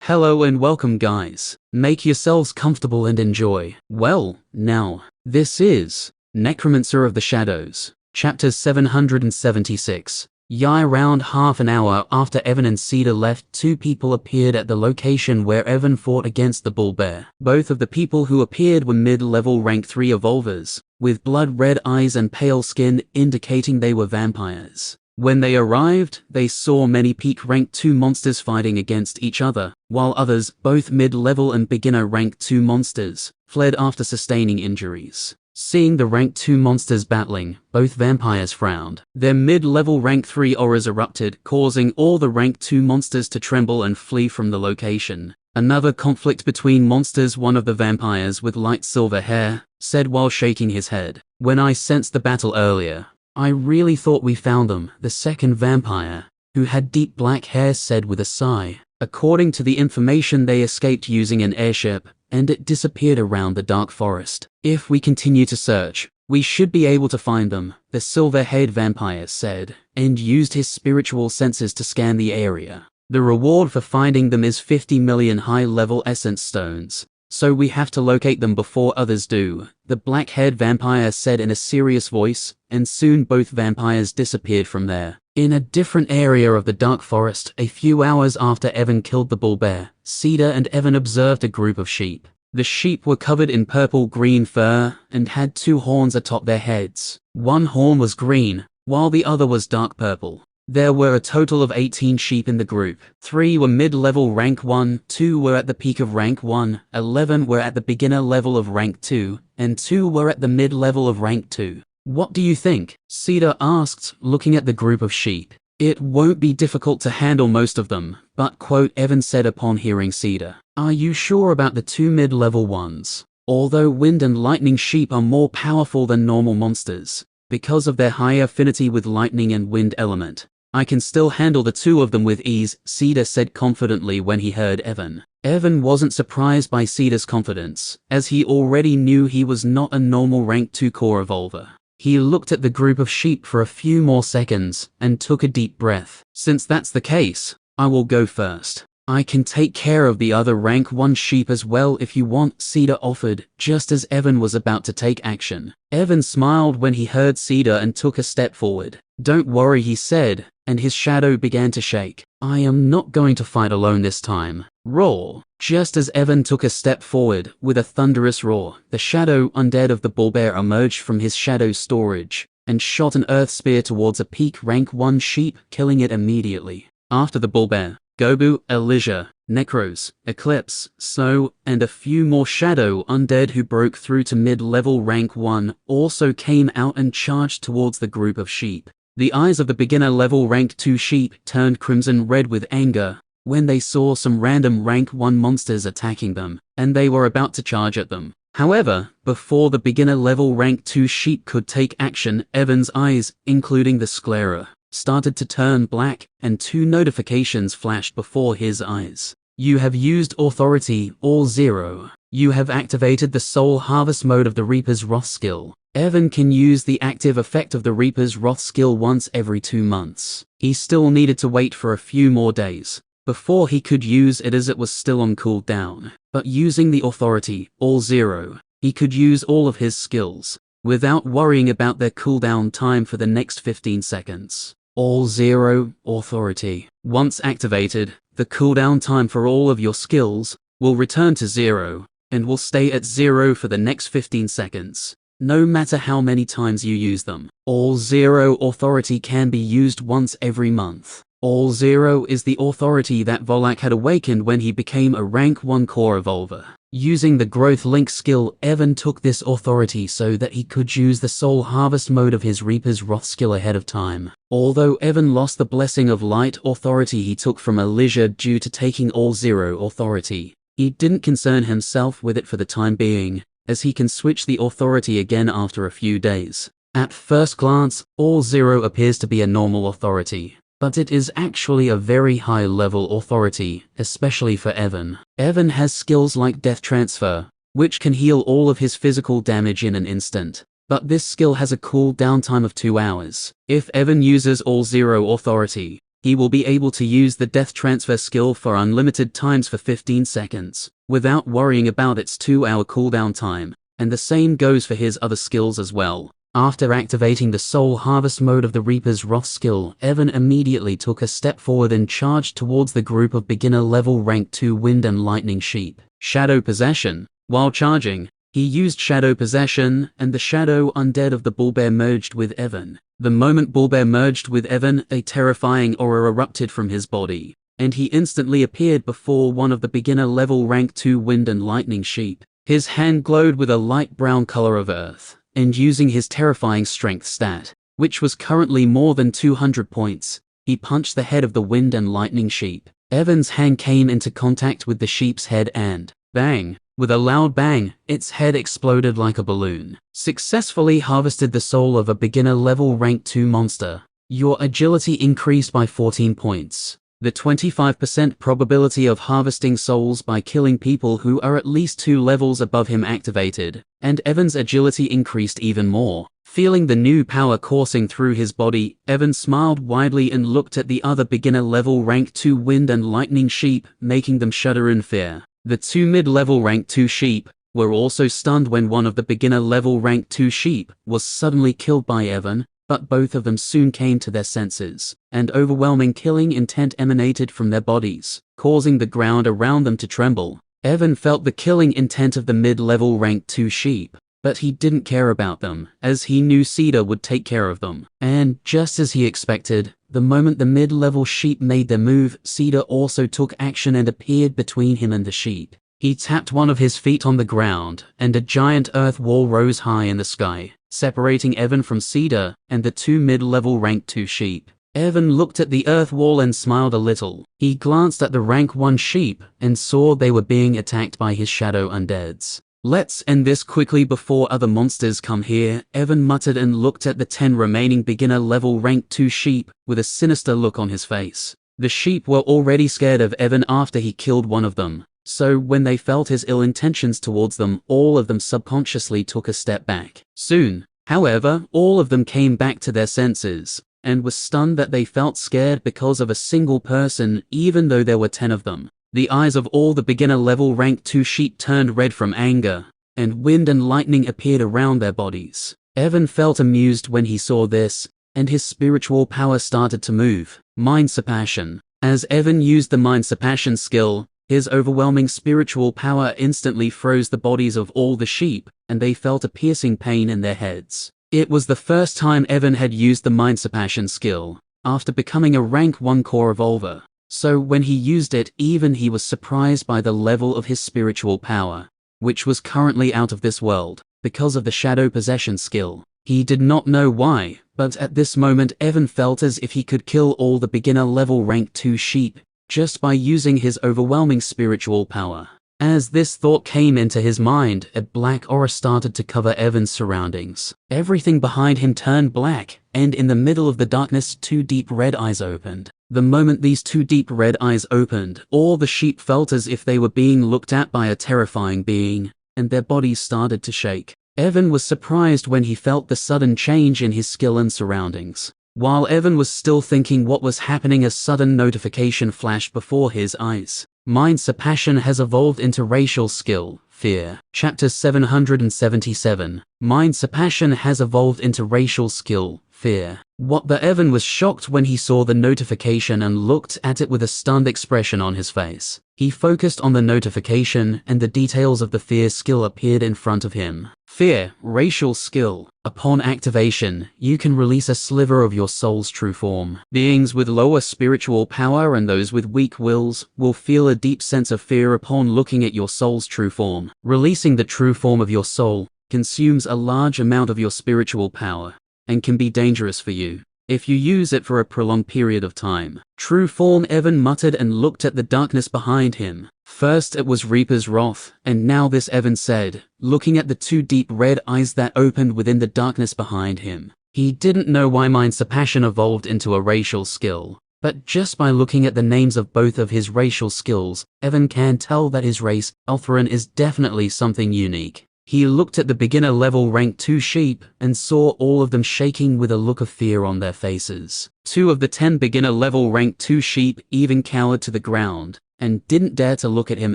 Hello and welcome guys. Make yourselves comfortable and enjoy. Well, now, this is Necromancer of the Shadows, chapter 776. Around half an hour after Evan and Cedar left, two people appeared at the location where Evan fought against the bull bear. Both of the people who appeared were mid-level rank 3 evolvers, with blood-red eyes and pale skin indicating they were vampires. When they arrived, they saw many peak rank 2 monsters fighting against each other, while others, both mid-level and beginner rank 2 monsters, fled after sustaining injuries. Seeing the rank 2 monsters battling, both vampires frowned. Their mid-level rank 3 auras erupted, causing all the rank 2 monsters to tremble and flee from the location. Another conflict between monsters. One of the vampires with light silver hair said while shaking his head, "When I sensed the battle earlier, I really thought we found them." The second vampire, who had deep black hair, said with a sigh, "According to the information, they escaped using an airship, and it disappeared around the dark forest. If we continue to search, we should be able to find them," the silver-haired vampire said, and used his spiritual senses to scan the area. "The reward for finding them is 50 million high-level essence stones. So we have to locate them before others do," the black-haired vampire said in a serious voice, and soon both vampires disappeared from there. In a different area of the dark forest, a few hours after Evan killed the bull bear, Cedar and Evan observed a group of sheep. The sheep were covered in purple-green fur and had 2 horns atop their heads. One horn was green, while the other was dark purple. There were a total of 18 sheep in the group. 3 were mid-level rank 1, 2 were at the peak of rank 1, 11 were at the beginner level of rank 2, and 2 were at the mid-level of rank 2. "What do you think?" Cedar asked, looking at the group of sheep. "It won't be difficult to handle most of them, but," Evan said upon hearing Cedar. "Are you sure about the 2 mid-level ones? Although wind and lightning sheep are more powerful than normal monsters, because of their high affinity with lightning and wind element, I can still handle the 2 of them with ease," Cedar said confidently when he heard Evan. Evan wasn't surprised by Cedar's confidence, as he already knew he was not a normal rank 2 core evolver. He looked at the group of sheep for a few more seconds, and took a deep breath. "Since that's the case, I will go first. I can take care of the other rank 1 sheep as well if you want," Cedar offered, just as Evan was about to take action. Evan smiled when he heard Cedar and took a step forward. "Don't worry," he said, and his shadow began to shake. "I am not going to fight alone this time." Roar! Just as Evan took a step forward, with a thunderous roar, the shadow undead of the bullbear emerged from his shadow storage, and shot an earth spear towards a peak rank 1 sheep, killing it immediately. After the bullbear, Gobu, Elijah, Necros, Eclipse, Snow, and a few more shadow undead who broke through to mid-level rank 1 also came out and charged towards the group of sheep. The eyes of the beginner level rank 2 sheep turned crimson red with anger when they saw some random rank 1 monsters attacking them, and they were about to charge at them. However, before the beginner level rank 2 sheep could take action, Evan's eyes, including the sclera, started to turn black, and 2 notifications flashed before his eyes. "You have used Authority, all 0. You have activated the Soul Harvest mode of the Reaper's Wrath skill." Evan can use the active effect of the Reaper's Wrath skill once every 2 months. He still needed to wait for a few more days before he could use it, as it was still on cooldown. But using the Authority, all 0, he could use all of his skills without worrying about their cooldown time for the next 15 seconds. All 0, Authority. Once activated, the cooldown time for all of your skills will return to 0, and will stay at 0 for the next 15 seconds, no matter how many times you use them. All 0 Authority can be used once every month. All 0 is the authority that Volak had awakened when he became a rank 1 core evolver. Using the Growth Link skill, Evan took this authority so that he could use the Soul Harvest mode of his Reaper's Wrath skill ahead of time. Although Evan lost the Blessing of Light authority he took from Elijah due to taking all 0 authority, he didn't concern himself with it for the time being, as he can switch the authority again after a few days. At first glance, all 0 appears to be a normal authority, but it is actually a very high-level authority, especially for Evan. Evan has skills like Death Transfer, which can heal all of his physical damage in an instant, but this skill has a cooldown time of 2 hours. If Evan uses all 0 authority, he will be able to use the death transfer skill for unlimited times for 15 seconds, without worrying about its 2-hour cooldown time, and the same goes for his other skills as well. After activating the Soul Harvest mode of the Reaper's Wrath skill, Evan immediately took a step forward and charged towards the group of beginner-level rank 2 Wind and Lightning Sheep. Shadow Possession. While charging, he used Shadow Possession, and the Shadow Undead of the Bullbear merged with Evan. The moment Bullbear merged with Evan, a terrifying aura erupted from his body, and he instantly appeared before one of the beginner-level rank 2 Wind and Lightning Sheep. His hand glowed with a light brown color of earth, and using his terrifying strength stat, which was currently more than 200 points, he punched the head of the Wind and Lightning Sheep. Evan's hand came into contact with the sheep's head and, bang! With a loud bang, its head exploded like a balloon. Successfully harvested the soul of a beginner-level rank 2 monster. Your agility increased by 14 points. The 25% probability of harvesting souls by killing people who are at least 2 levels above him activated, and Evan's agility increased even more. Feeling the new power coursing through his body, Evan smiled widely and looked at the other beginner-level rank 2 Wind and Lightning Sheep, making them shudder in fear. The 2 mid-level rank 2 sheep were also stunned when one of the beginner-level rank 2 sheep was suddenly killed by Evan, but both of them soon came to their senses, and overwhelming killing intent emanated from their bodies, causing the ground around them to tremble. Evan felt the killing intent of the mid-level rank 2 sheep, but he didn't care about them, as he knew Cedar would take care of them. And, just as he expected, the moment the mid-level sheep made their move, Cedar also took action and appeared between him and the sheep. He tapped one of his feet on the ground, and a giant earth wall rose high in the sky, separating Evan from Cedar and the 2 mid-level rank 2 sheep. Evan looked at the earth wall and smiled a little. He glanced at the rank 1 sheep and saw they were being attacked by his shadow undeads. "Let's end this quickly before other monsters come here," Evan muttered and looked at the 10 remaining beginner-level rank 2 sheep with a sinister look on his face. The sheep were already scared of Evan after he killed one of them, so when they felt his ill intentions towards them, all of them subconsciously took a step back. Soon, however, all of them came back to their senses, and were stunned that they felt scared because of a single person, even though there were 10 of them. The eyes of all the beginner-level rank 2 sheep turned red from anger, and wind and lightning appeared around their bodies. Evan felt amused when he saw this, and his spiritual power started to move. Mind Suppression. As Evan used the Mind Suppression skill, his overwhelming spiritual power instantly froze the bodies of all the sheep, and they felt a piercing pain in their heads. It was the first time Evan had used the Mind Suppression skill, after becoming a rank 1 core evolver. So when he used it, even he was surprised by the level of his spiritual power, which was currently out of this world, because of the Shadow Possession skill. He did not know why, but at this moment Evan felt as if he could kill all the beginner-level rank 2 sheep, just by using his overwhelming spiritual power. As this thought came into his mind, a black aura started to cover Evan's surroundings. Everything behind him turned black, and in the middle of the darkness 2 deep red eyes opened. The moment these 2 deep red eyes opened, all the sheep felt as if they were being looked at by a terrifying being, and their bodies started to shake. Evan was surprised when he felt the sudden change in his skill and surroundings. While Evan was still thinking what was happening, a sudden notification flashed before his eyes. Mind Suppression has evolved into racial skill, Fear. Chapter 777. Mind Suppression has evolved into racial skill, Fear. What the Evan was shocked when he saw the notification and looked at it with a stunned expression on his face. He focused on the notification and the details of the Fear skill appeared in front of him. Fear, racial skill. Upon activation, you can release a sliver of your soul's true form. Beings with lower spiritual power and those with weak wills will feel a deep sense of fear upon looking at your soul's true form. Releasing the true form of your soul consumes a large amount of your spiritual power, and can be dangerous for you if you use it for a prolonged period of time. True form, Evan muttered and looked at the darkness behind him. First it was Reaper's Wrath, and now this, Evan said, looking at the 2 deep red eyes that opened within the darkness behind him. He didn't know why Mind Suppression evolved into a racial skill, but just by looking at the names of both of his racial skills, Evan can tell that his race, Eltheran, is definitely something unique. He looked at the beginner level rank 2 sheep and saw all of them shaking with a look of fear on their faces. 2 of the 10 beginner level rank 2 sheep even cowered to the ground and didn't dare to look at him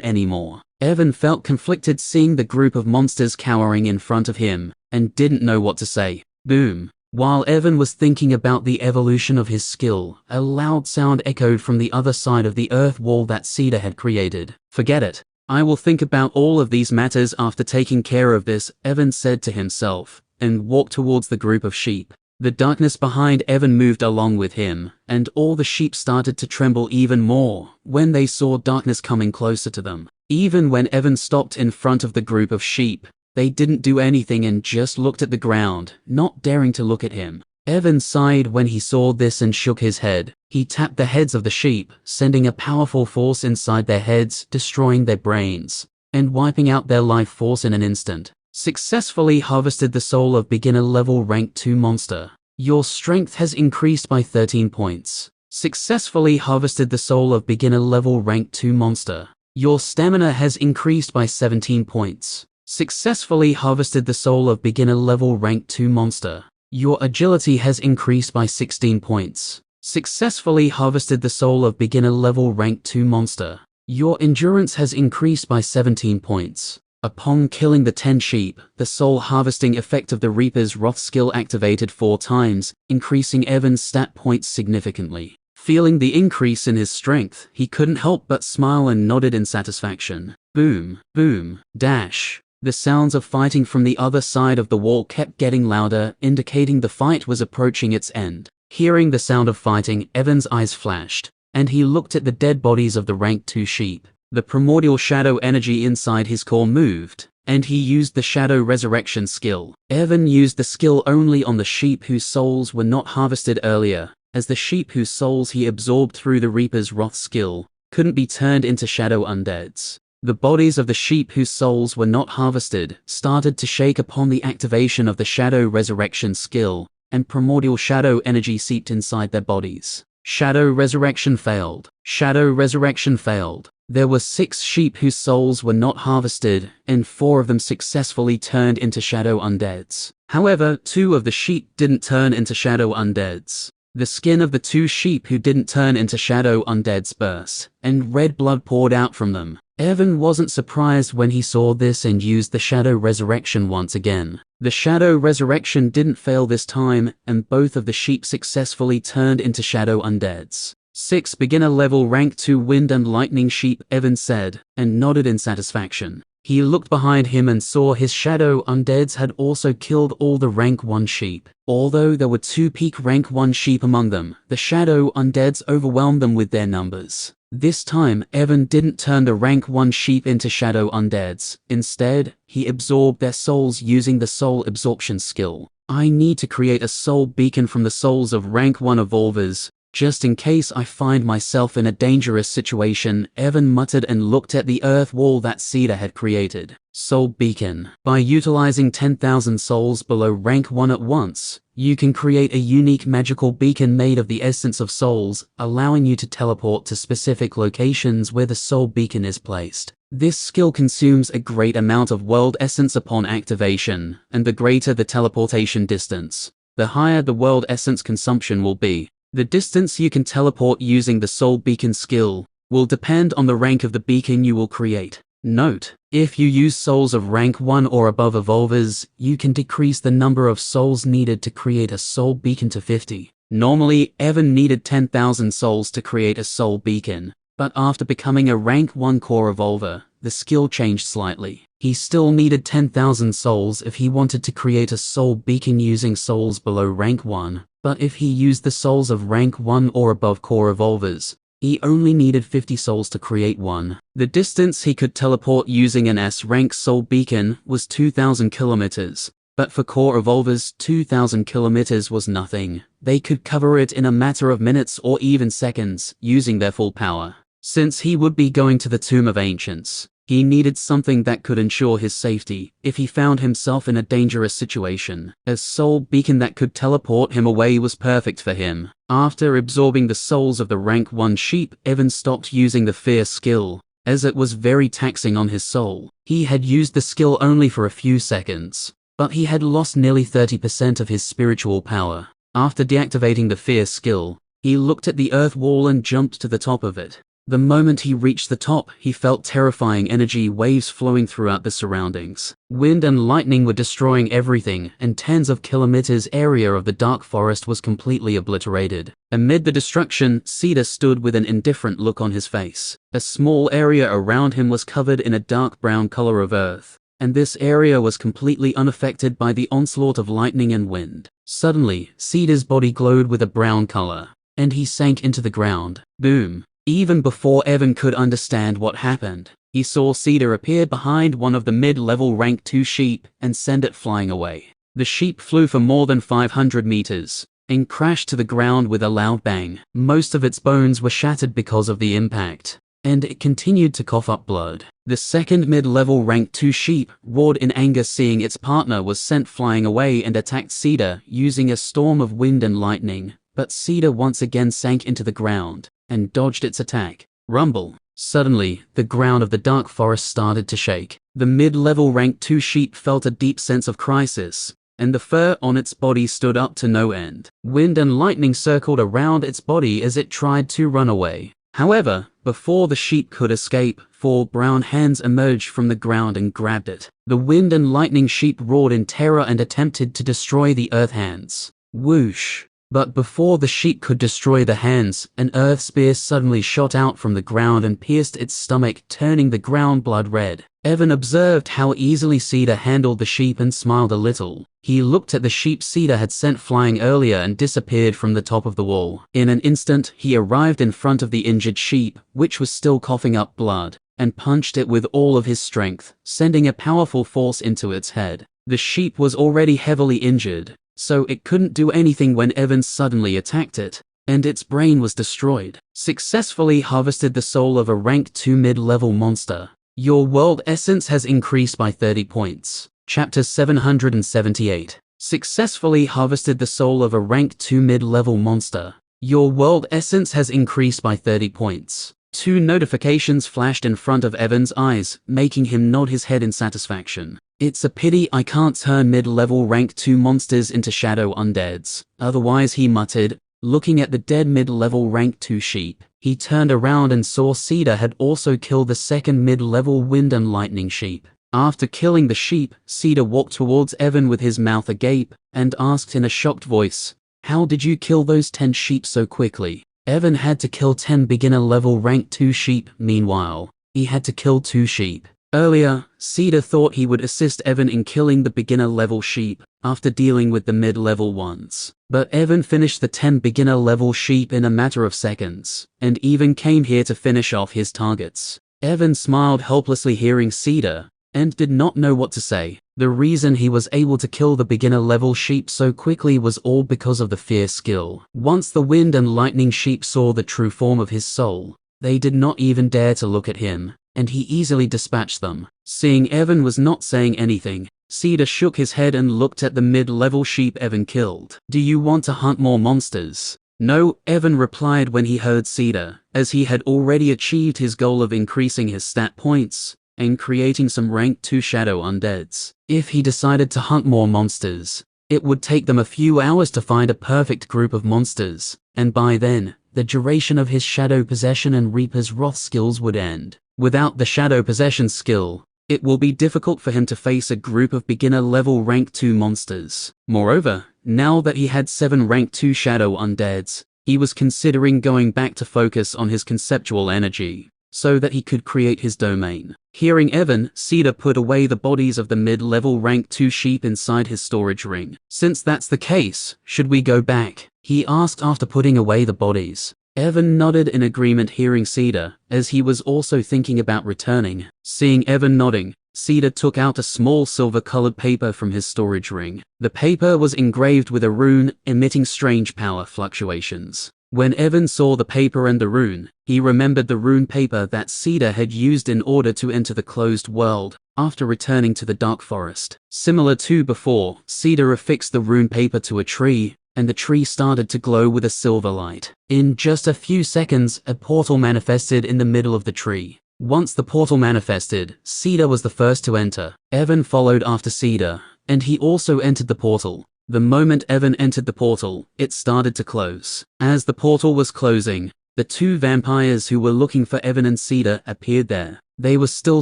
anymore. Evan felt conflicted seeing the group of monsters cowering in front of him and didn't know what to say. Boom. While Evan was thinking about the evolution of his skill, a loud sound echoed from the other side of the earth wall that Cedar had created. Forget it. I will think about all of these matters after taking care of this, Evan said to himself, and walked towards the group of sheep. The darkness behind Evan moved along with him, and all the sheep started to tremble even more when they saw darkness coming closer to them. Even when Evan stopped in front of the group of sheep, they didn't do anything and just looked at the ground, not daring to look at him. Evan sighed when he saw this and shook his head. He tapped the heads of the sheep, sending a powerful force inside their heads, destroying their brains, and wiping out their life force in an instant. Successfully harvested the soul of beginner level rank 2 monster. Your strength has increased by 13 points. Successfully harvested the soul of beginner level rank 2 monster. Your stamina has increased by 17 points. Successfully harvested the soul of beginner level rank 2 monster. Your agility has increased by 16 points. Successfully harvested the soul of beginner level rank 2 monster. Your endurance has increased by 17 points. Upon killing the 10 sheep, the soul harvesting effect of the Reaper's Wrath skill activated 4 times, increasing Evan's stat points significantly. Feeling the increase in his strength, he couldn't help but smile and nodded in satisfaction. Boom, boom, dash. The sounds of fighting from the other side of the wall kept getting louder, indicating the fight was approaching its end. Hearing the sound of fighting, Evan's eyes flashed, and he looked at the dead bodies of the rank 2 sheep. The primordial shadow energy inside his core moved, and he used the shadow resurrection skill. Evan used the skill only on the sheep whose souls were not harvested earlier, as the sheep whose souls he absorbed through the Reaper's Wrath skill couldn't be turned into shadow undeads. The bodies of the sheep whose souls were not harvested started to shake upon the activation of the shadow resurrection skill, and primordial shadow energy seeped inside their bodies. Shadow resurrection failed. Shadow resurrection failed. There were 6 sheep whose souls were not harvested, and 4 of them successfully turned into shadow undeads. However, 2 of the sheep didn't turn into shadow undeads. The skin of the 2 sheep who didn't turn into shadow undeads burst, and red blood poured out from them. Evan wasn't surprised when he saw this and used the shadow resurrection once again. The shadow resurrection didn't fail this time, and both of the sheep successfully turned into shadow undeads. 6 beginner level rank 2 wind and lightning sheep, Evan said, and nodded in satisfaction. He looked behind him and saw his shadow undeads had also killed all the rank 1 sheep. Although there were 2 peak rank 1 sheep among them, the shadow undeads overwhelmed them with their numbers. This time, Evan didn't turn the rank 1 sheep into shadow undeads. Instead, he absorbed their souls using the soul absorption skill. I need to create a soul beacon from the souls of rank 1 evolvers, just in case I find myself in a dangerous situation, Evan muttered and looked at the earth wall that Cedar had created. Soul Beacon. By utilizing 10,000 souls below rank 1 at once, you can create a unique magical beacon made of the essence of souls, allowing you to teleport to specific locations where the soul beacon is placed. This skill consumes a great amount of world essence upon activation, and the greater the teleportation distance, the higher the world essence consumption will be. The distance you can teleport using the Soul Beacon skill will depend on the rank of the beacon you will create. Note: if you use souls of rank 1 or above evolvers, you can decrease the number of souls needed to create a soul beacon to 50. Normally, Evan needed 10,000 souls to create a soul beacon, but after becoming a rank 1 core evolver, the skill changed slightly. He still needed 10,000 souls if he wanted to create a soul beacon using souls below rank 1, but if he used the souls of rank 1 or above core evolvers, he only needed 50 souls to create one. The distance he could teleport using an S-rank soul beacon was 2,000 kilometers, but for core evolvers 2,000 kilometers was nothing. They could cover it in a matter of minutes or even seconds, using their full power. Since he would be going to the Tomb of Ancients, he needed something that could ensure his safety if he found himself in a dangerous situation. A soul beacon that could teleport him away was perfect for him. After absorbing the souls of the rank 1 sheep, Evan stopped using the fear skill as it was very taxing on his soul. He had used the skill only for a few seconds, but he had lost nearly 30% of his spiritual power. After deactivating the fear skill, he looked at the earth wall and jumped to the top of it. The moment he reached the top, he felt terrifying energy waves flowing throughout the surroundings. Wind and lightning were destroying everything, and tens of kilometers area of the dark forest was completely obliterated. Amid the destruction, Cedar stood with an indifferent look on his face. A small area around him was covered in a dark brown color of earth, and this area was completely unaffected by the onslaught of lightning and wind. Suddenly, Cedar's body glowed with a brown color, and he sank into the ground. Boom! Even before Evan could understand what happened, he saw Cedar appear behind one of the mid-level rank 2 sheep and send it flying away. The sheep flew for more than 500 meters and crashed to the ground with a loud bang. Most of its bones were shattered because of the impact, and it continued to cough up blood. The second mid-level rank 2 sheep roared in anger seeing its partner was sent flying away and attacked Cedar using a storm of wind and lightning, but Cedar once again sank into the ground and dodged its attack. Rumble. Suddenly, the ground of the dark forest started to shake. The mid-level rank 2 sheep felt a deep sense of crisis, and the fur on its body stood up to no end. Wind and lightning circled around its body as it tried to run away. However, before the sheep could escape, 4 brown hands emerged from the ground and grabbed it. The wind and lightning sheep roared in terror and attempted to destroy the earth hands. Whoosh! But before the sheep could destroy the hands, an earth spear suddenly shot out from the ground and pierced its stomach, turning the ground blood red. Evan observed how easily Cedar handled the sheep and smiled a little. He looked at the sheep Cedar had sent flying earlier and disappeared from the top of the wall. In an instant, he arrived in front of the injured sheep, which was still coughing up blood, and punched it with all of his strength, sending a powerful force into its head. The sheep was already heavily injured, so it couldn't do anything when Evan suddenly attacked it, and its brain was destroyed. Successfully harvested the soul of a rank 2 mid-level monster. Your world essence has increased by 30 points. Chapter 778. Successfully harvested the soul of a rank 2 mid-level monster. Your world essence has increased by 30 points. 2 notifications flashed in front of Evan's eyes, making him nod his head in satisfaction. It's a pity I can't turn mid-level rank 2 monsters into shadow undeads. Otherwise, he muttered, looking at the dead mid-level rank 2 sheep. He turned around and saw Cedar had also killed the second mid-level wind and lightning sheep. After killing the sheep, Cedar walked towards Evan with his mouth agape and asked in a shocked voice, "How did you kill those 10 sheep so quickly?" Evan had to kill 10 beginner-level rank 2 sheep. Meanwhile, he had to kill 2 sheep. Earlier, Cedar thought he would assist Evan in killing the beginner-level sheep after dealing with the mid-level ones. But Evan finished the 10 beginner-level sheep in a matter of seconds, and even came here to finish off his targets. Evan smiled helplessly hearing Cedar, and did not know what to say. The reason he was able to kill the beginner-level sheep so quickly was all because of the fear skill. Once the wind and lightning sheep saw the true form of his soul, they did not even dare to look at him, and he easily dispatched them. Seeing Evan was not saying anything, Cedar shook his head and looked at the mid-level sheep Evan killed. "Do you want to hunt more monsters?" "No," Evan replied when he heard Cedar, as he had already achieved his goal of increasing his stat points and creating some rank 2 shadow undeads. If he decided to hunt more monsters, it would take them a few hours to find a perfect group of monsters, and by then, the duration of his Shadow Possession and Reaper's Wrath skills would end. Without the Shadow Possession skill, it will be difficult for him to face a group of beginner-level rank 2 monsters. Moreover, now that he had 7 rank 2 shadow undeads, he was considering going back to focus on his conceptual energy, so that he could create his domain. Hearing Evan, Cedar put away the bodies of the mid-level rank 2 sheep inside his storage ring. "Since that's the case, should we go back?" he asked after putting away the bodies. Evan nodded in agreement hearing Cedar, as he was also thinking about returning. Seeing Evan nodding, Cedar took out a small silver-colored paper from his storage ring. The paper was engraved with a rune, emitting strange power fluctuations. When Evan saw the paper and the rune, he remembered the rune paper that Cedar had used in order to enter the closed world after returning to the dark forest. Similar to before, Cedar affixed the rune paper to a tree, and the tree started to glow with a silver light. In just a few seconds, a portal manifested in the middle of the tree. Once the portal manifested, Cedar was the first to enter. Evan followed after Cedar, and he also entered the portal. The moment Evan entered the portal, it started to close. As the portal was closing, the two vampires who were looking for Evan and Cedar appeared there. They were still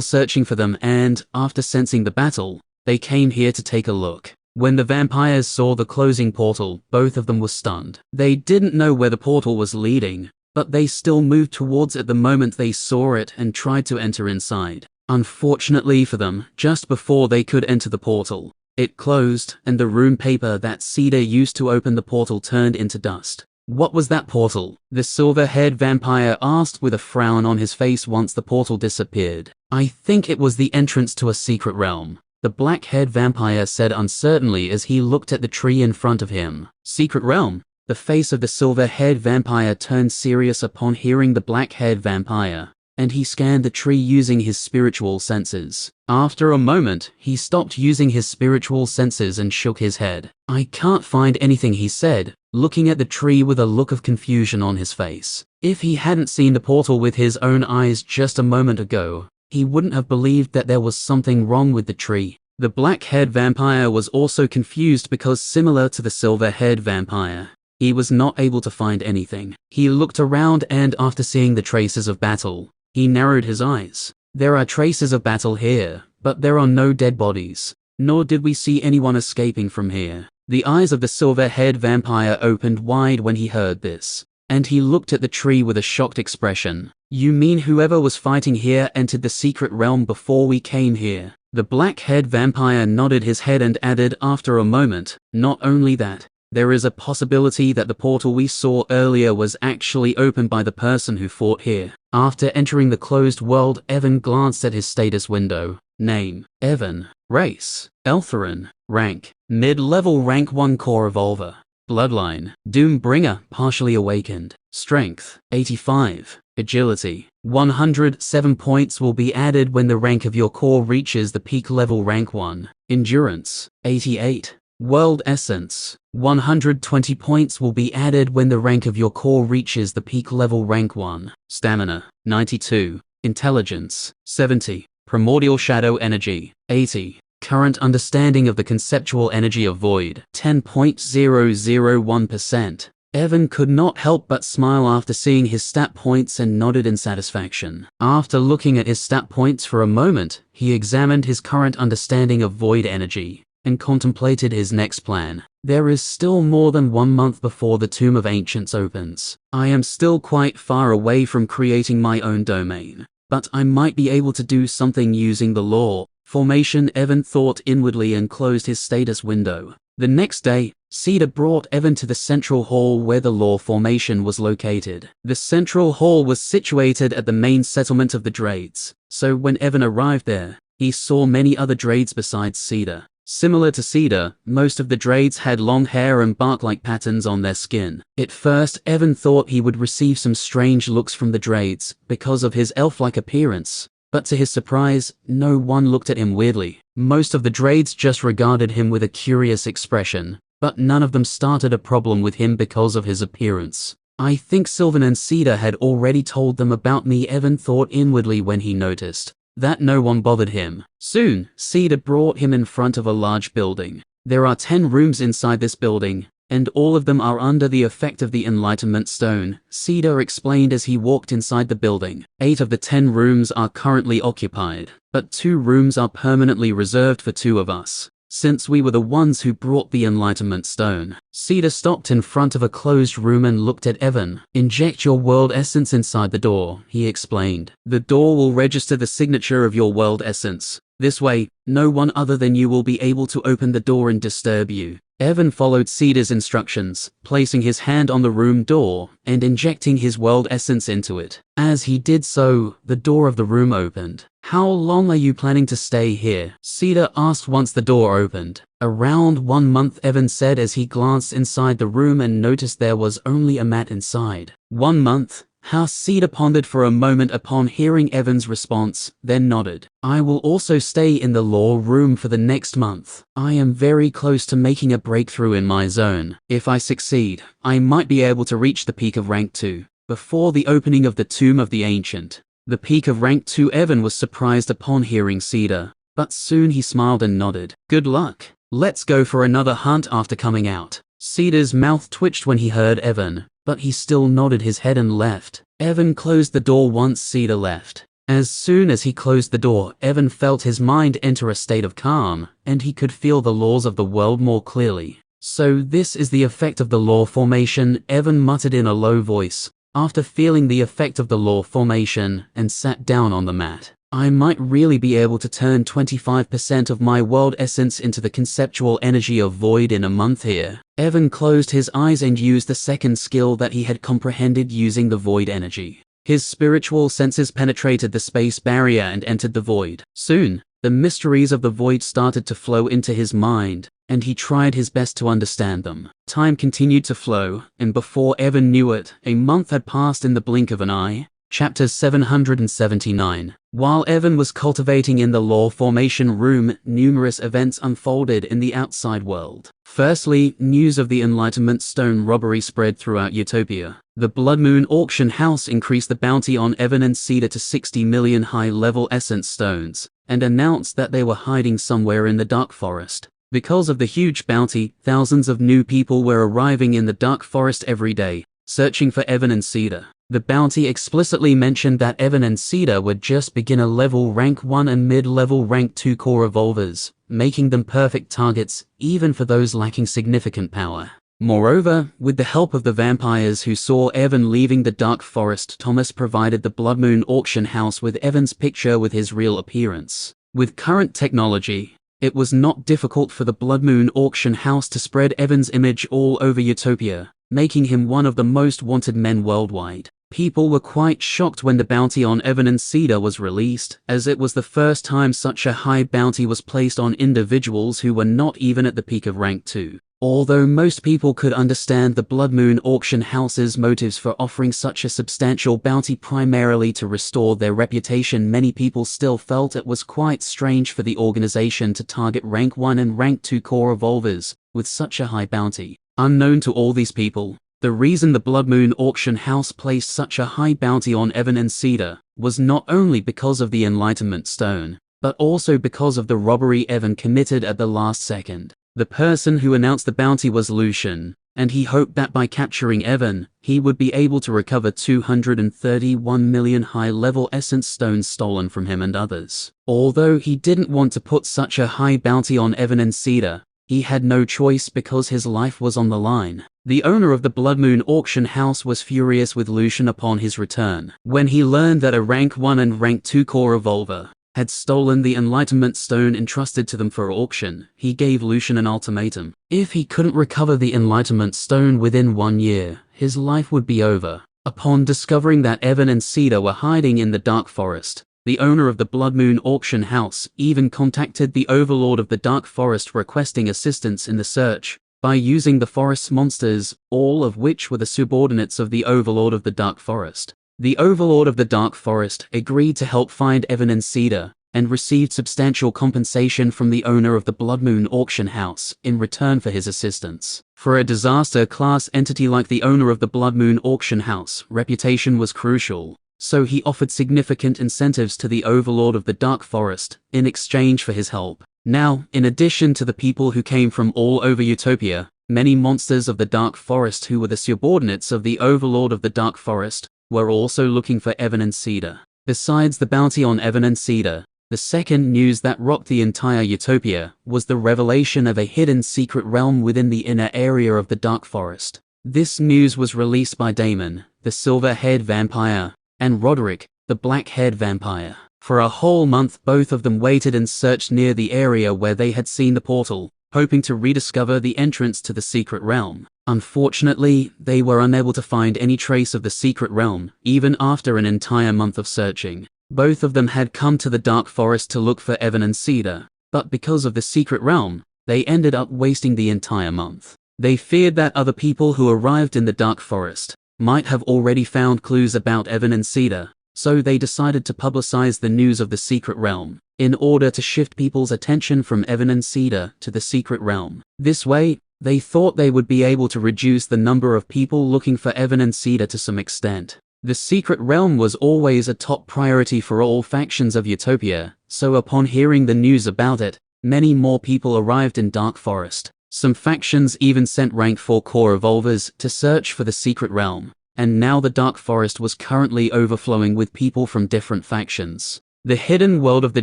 searching for them and, after sensing the battle, they came here to take a look. When the vampires saw the closing portal, both of them were stunned. They didn't know where the portal was leading, but they still moved towards it the moment they saw it and tried to enter inside. Unfortunately for them, just before they could enter the portal, it closed and the rune paper that Cedar used to open the portal turned into dust. What was that portal? The silver-haired vampire asked with a frown on his face once the portal disappeared. I think it was the entrance to a secret realm, the black-haired vampire said uncertainly as he looked at the tree in front of him. Secret realm? The face of the silver-haired vampire turned serious upon hearing the black-haired vampire, and he scanned the tree using his spiritual senses. After a moment, he stopped using his spiritual senses and shook his head. I can't find anything, he said, looking at the tree with a look of confusion on his face. If he hadn't seen the portal with his own eyes just a moment ago, he wouldn't have believed that there was something wrong with the tree. The black-haired vampire was also confused because, similar to the silver-haired vampire, he was not able to find anything. He looked around and, after seeing the traces of battle, he narrowed his eyes. There are traces of battle here, but there are no dead bodies, nor did we see anyone escaping from here. The eyes of the silver-haired vampire opened wide when he heard this, and he looked at the tree with a shocked expression. You mean whoever was fighting here entered the secret realm before we came here? The black-haired vampire nodded his head and added after a moment, not only that, there is a possibility that the portal we saw earlier was actually opened by the person who fought here. After entering the closed world, Evan glanced at his status window. Name: Evan. Race: Eltheran. Rank: mid-level rank 1 core evolver. Bloodline: Doombringer, partially awakened. Strength: 85. Agility: 107 points will be added when the rank of your core reaches the peak level rank 1. Endurance: 88. World Essence: 120 points will be added when the rank of your core reaches the peak level rank 1. Stamina: 92. Intelligence: 70. Primordial Shadow Energy: 80. Current understanding of the conceptual energy of void: 10.001%. Evan could not help but smile after seeing his stat points and nodded in satisfaction. After looking at his stat points for a moment, he examined his current understanding of void energy and contemplated his next plan. There is still more than 1 month before the Tomb of Ancients opens. I am still quite far away from creating my own domain, but I might be able to do something using the law formation. Evan thought inwardly and closed his status window. The next day, Cedar brought Evan to the central hall where the law formation was located. The central hall was situated at the main settlement of the Drades, so when Evan arrived there, he saw many other Drades besides Cedar. Similar to Cedar, most of the Drades had long hair and bark-like patterns on their skin. At first, Evan thought he would receive some strange looks from the Drades because of his elf-like appearance, but to his surprise, no one looked at him weirdly. Most of the Drades just regarded him with a curious expression, but none of them started a problem with him because of his appearance. I think Sylvan and Cedar had already told them about me, Evan thought inwardly when he noticed that no one bothered him. Soon, Cedar brought him in front of a large building. There are 10 rooms inside this building, and all of them are under the effect of the Enlightenment Stone, Cedar explained as he walked inside the building. 8 of the 10 rooms are currently occupied, but 2 rooms are permanently reserved for 2 of us, since we were the ones who brought the Enlightenment Stone. Cedar stopped in front of a closed room and looked at Evan. Inject your world essence inside the door, he explained. The door will register the signature of your world essence. This way, no one other than you will be able to open the door and disturb you. Evan followed Cedar's instructions, placing his hand on the room door and injecting his world essence into it. As he did so, the door of the room opened. How long are you planning to stay here? Cedar asked once the door opened. Around 1 month, Evan said as he glanced inside the room and noticed there was only a mat inside. 1 month? Cedar pondered for a moment upon hearing Evan's response, then nodded. I will also stay in the law room for the next month. I am very close to making a breakthrough in my zone. If I succeed, I might be able to reach the peak of rank 2 before the opening of the Tomb of the Ancient. The peak of rank 2 Evan was surprised upon hearing Cedar, but soon he smiled and nodded. Good luck. Let's go for another hunt after coming out. Cedar's mouth twitched when he heard Evan, but he still nodded his head and left. Evan closed the door once Cedar left. As soon as he closed the door, Evan felt his mind enter a state of calm, and he could feel the laws of the world more clearly. So this is the effect of the law formation, Evan muttered in a low voice, after feeling the effect of the law formation, and sat down on the mat. I might really be able to turn 25% of my world essence into the conceptual energy of void in a month here. Evan closed his eyes and used the second skill that he had comprehended using the void energy. His spiritual senses penetrated the space barrier and entered the void. Soon, the mysteries of the void started to flow into his mind, and he tried his best to understand them. Time continued to flow, and before Evan knew it, a month had passed in the blink of an eye. Chapter 779. While Evan was cultivating in the law formation room, numerous events unfolded in the outside world. Firstly, news of the Enlightenment Stone robbery spread throughout Utopia. The Blood Moon auction house increased the bounty on Evan and Cedar to 60 million high-level essence stones, and announced that they were hiding somewhere in the Dark Forest. Because of the huge bounty, thousands of new people were arriving in the Dark Forest every day, searching for Evan and Cedar. The bounty explicitly mentioned that Evan and Cedar were just beginner-level rank 1 and mid-level rank 2 core evolvers, making them perfect targets, even for those lacking significant power. Moreover, with the help of the vampires who saw Evan leaving the Dark Forest, Thomas provided the Blood Moon auction house with Evan's picture with his real appearance. With current technology, it was not difficult for the Blood Moon auction house to spread Evan's image all over Utopia, making him one of the most wanted men worldwide. People were quite shocked when the bounty on Evan and Cedar was released, as it was the first time such a high bounty was placed on individuals who were not even at the peak of rank 2. Although most people could understand the Blood Moon auction house's motives for offering such a substantial bounty primarily to restore their reputation, many people still felt it was quite strange for the organization to target rank 1 and rank 2 core evolvers with such a high bounty. Unknown to all these people, the reason the Blood Moon auction house placed such a high bounty on Evan and Cedar was not only because of the Enlightenment Stone, but also because of the robbery Evan committed at the last second. The person who announced the bounty was Lucian, and he hoped that by capturing Evan, he would be able to recover 231 million high-level essence stones stolen from him and others. Although he didn't want to put such a high bounty on Evan and Cedar, he had no choice because his life was on the line. The owner of the Blood Moon auction house was furious with Lucian upon his return. When he learned that a rank 1 and rank 2 core evolver had stolen the Enlightenment Stone entrusted to them for auction, he gave Lucian an ultimatum. If he couldn't recover the Enlightenment Stone within 1 year, his life would be over. Upon discovering that Evan and Cedar were hiding in the Dark Forest, the owner of the Blood Moon auction house even contacted the Overlord of the Dark Forest requesting assistance in the search by using the forest's monsters, all of which were the subordinates of the Overlord of the Dark Forest. The Overlord of the Dark Forest agreed to help find Evan and Cedar, and received substantial compensation from the owner of the Blood Moon auction house in return for his assistance. For a disaster-class entity like the owner of the Blood Moon auction house, reputation was crucial, so he offered significant incentives to the Overlord of the Dark Forest in exchange for his help. Now, in addition to the people who came from all over Utopia, many monsters of the Dark Forest who were the subordinates of the Overlord of the Dark Forest were also looking for Evan and Cedar. Besides the bounty on Evan and Cedar, the second news that rocked the entire Utopia was the revelation of a hidden secret realm within the inner area of the Dark Forest. This news was released by Damon, the silver-haired vampire, and Roderick, the black-haired vampire. For a whole month both of them waited and searched near the area where they had seen the portal, hoping to rediscover the entrance to the secret realm. Unfortunately, they were unable to find any trace of the secret realm, even after an entire month of searching. Both of them had come to the Dark Forest to look for Evan and Cedar, but because of the secret realm, they ended up wasting the entire month. They feared that other people who arrived in the Dark Forest might have already found clues about Evan and Cedar, so they decided to publicize the news of the secret realm, in order to shift people's attention from Evan and Cedar to the secret realm. This way, they thought they would be able to reduce the number of people looking for Evan and Cedar to some extent. The secret realm was always a top priority for all factions of Utopia, so upon hearing the news about it, many more people arrived in Dark Forest. Some factions even sent rank 4 core evolvers to search for the secret realm, and now the Dark Forest was currently overflowing with people from different factions. The hidden world of the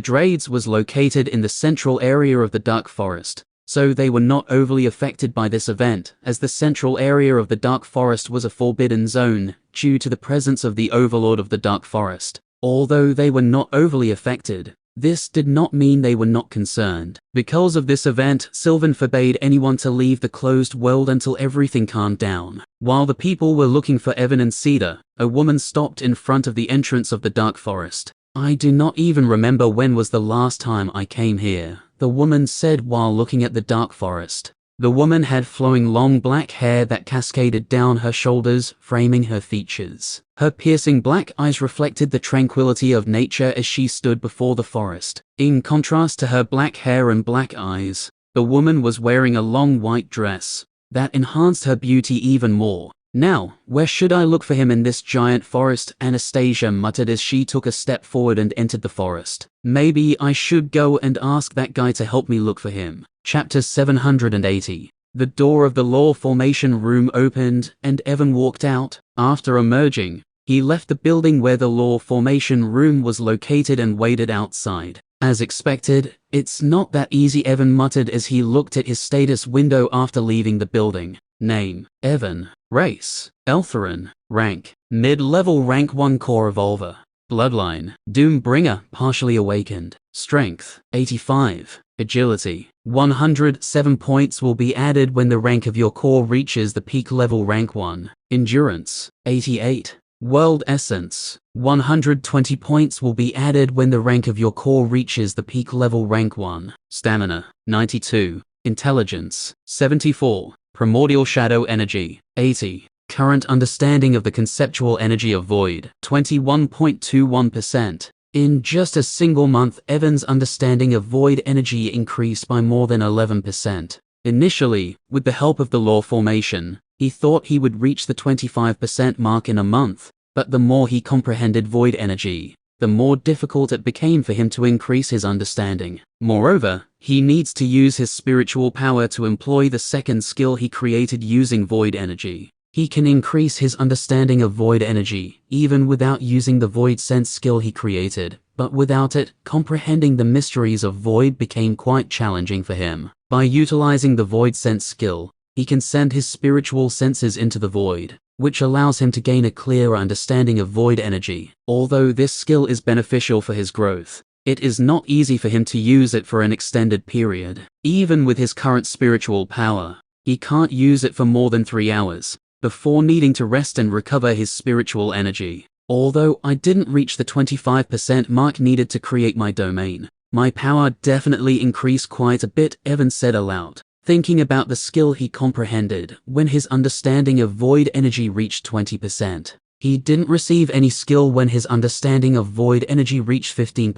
Drades was located in the central area of the Dark Forest, so they were not overly affected by this event, as the central area of the Dark Forest was a forbidden zone, due to the presence of the Overlord of the Dark Forest. Although they were not overly affected, this did not mean they were not concerned. Because of this event, Sylvan forbade anyone to leave the closed world until everything calmed down. While the people were looking for Evan and Cedar, a woman stopped in front of the entrance of the Dark Forest. "I do not even remember when was the last time I came here," the woman said while looking at the Dark Forest. The woman had flowing long black hair that cascaded down her shoulders, framing her features. Her piercing black eyes reflected the tranquility of nature as she stood before the forest. In contrast to her black hair and black eyes, the woman was wearing a long white dress that enhanced her beauty even more. "Now, where should I look for him in this giant forest?" Anastasia muttered as she took a step forward and entered the forest. "Maybe I should go and ask that guy to help me look for him." Chapter 780. The door of the Law Formation room opened, and Evan walked out. After emerging, he left the building where the Law Formation room was located and waited outside. As expected, "It's not that easy," Evan muttered as he looked at his status window after leaving the building. Name: Evan. Race: Eltheran. Rank: mid-level rank 1 core evolver. Bloodline: Doombringer, partially awakened. Strength: 85. Agility: 107 points will be added when the rank of your core reaches the peak level rank 1. Endurance: 88. World Essence: 120 points will be added when the rank of your core reaches the peak level rank 1. Stamina: 92. Intelligence: 74. Primordial Shadow Energy: 80. Current understanding of the conceptual energy of Void: 21.21%. In just a single month, Evan's understanding of Void energy increased by more than 11%. Initially, with the help of the Law Formation, he thought he would reach the 25% mark in a month, but the more he comprehended Void energy, the more difficult it became for him to increase his understanding. Moreover, he needs to use his spiritual power to employ the second skill he created using Void energy. He can increase his understanding of Void energy, even without using the Void Sense skill he created, but without it, comprehending the mysteries of Void became quite challenging for him. By utilizing the Void Sense skill, he can send his spiritual senses into the Void, which allows him to gain a clearer understanding of Void energy. Although this skill is beneficial for his growth, it is not easy for him to use it for an extended period. Even with his current spiritual power, he can't use it for more than 3 hours, before needing to rest and recover his spiritual energy. "Although I didn't reach the 25% mark needed to create my domain, my power definitely increased quite a bit," Evan said aloud, thinking about the skill he comprehended when his understanding of Void energy reached 20%. He didn't receive any skill when his understanding of Void energy reached 15.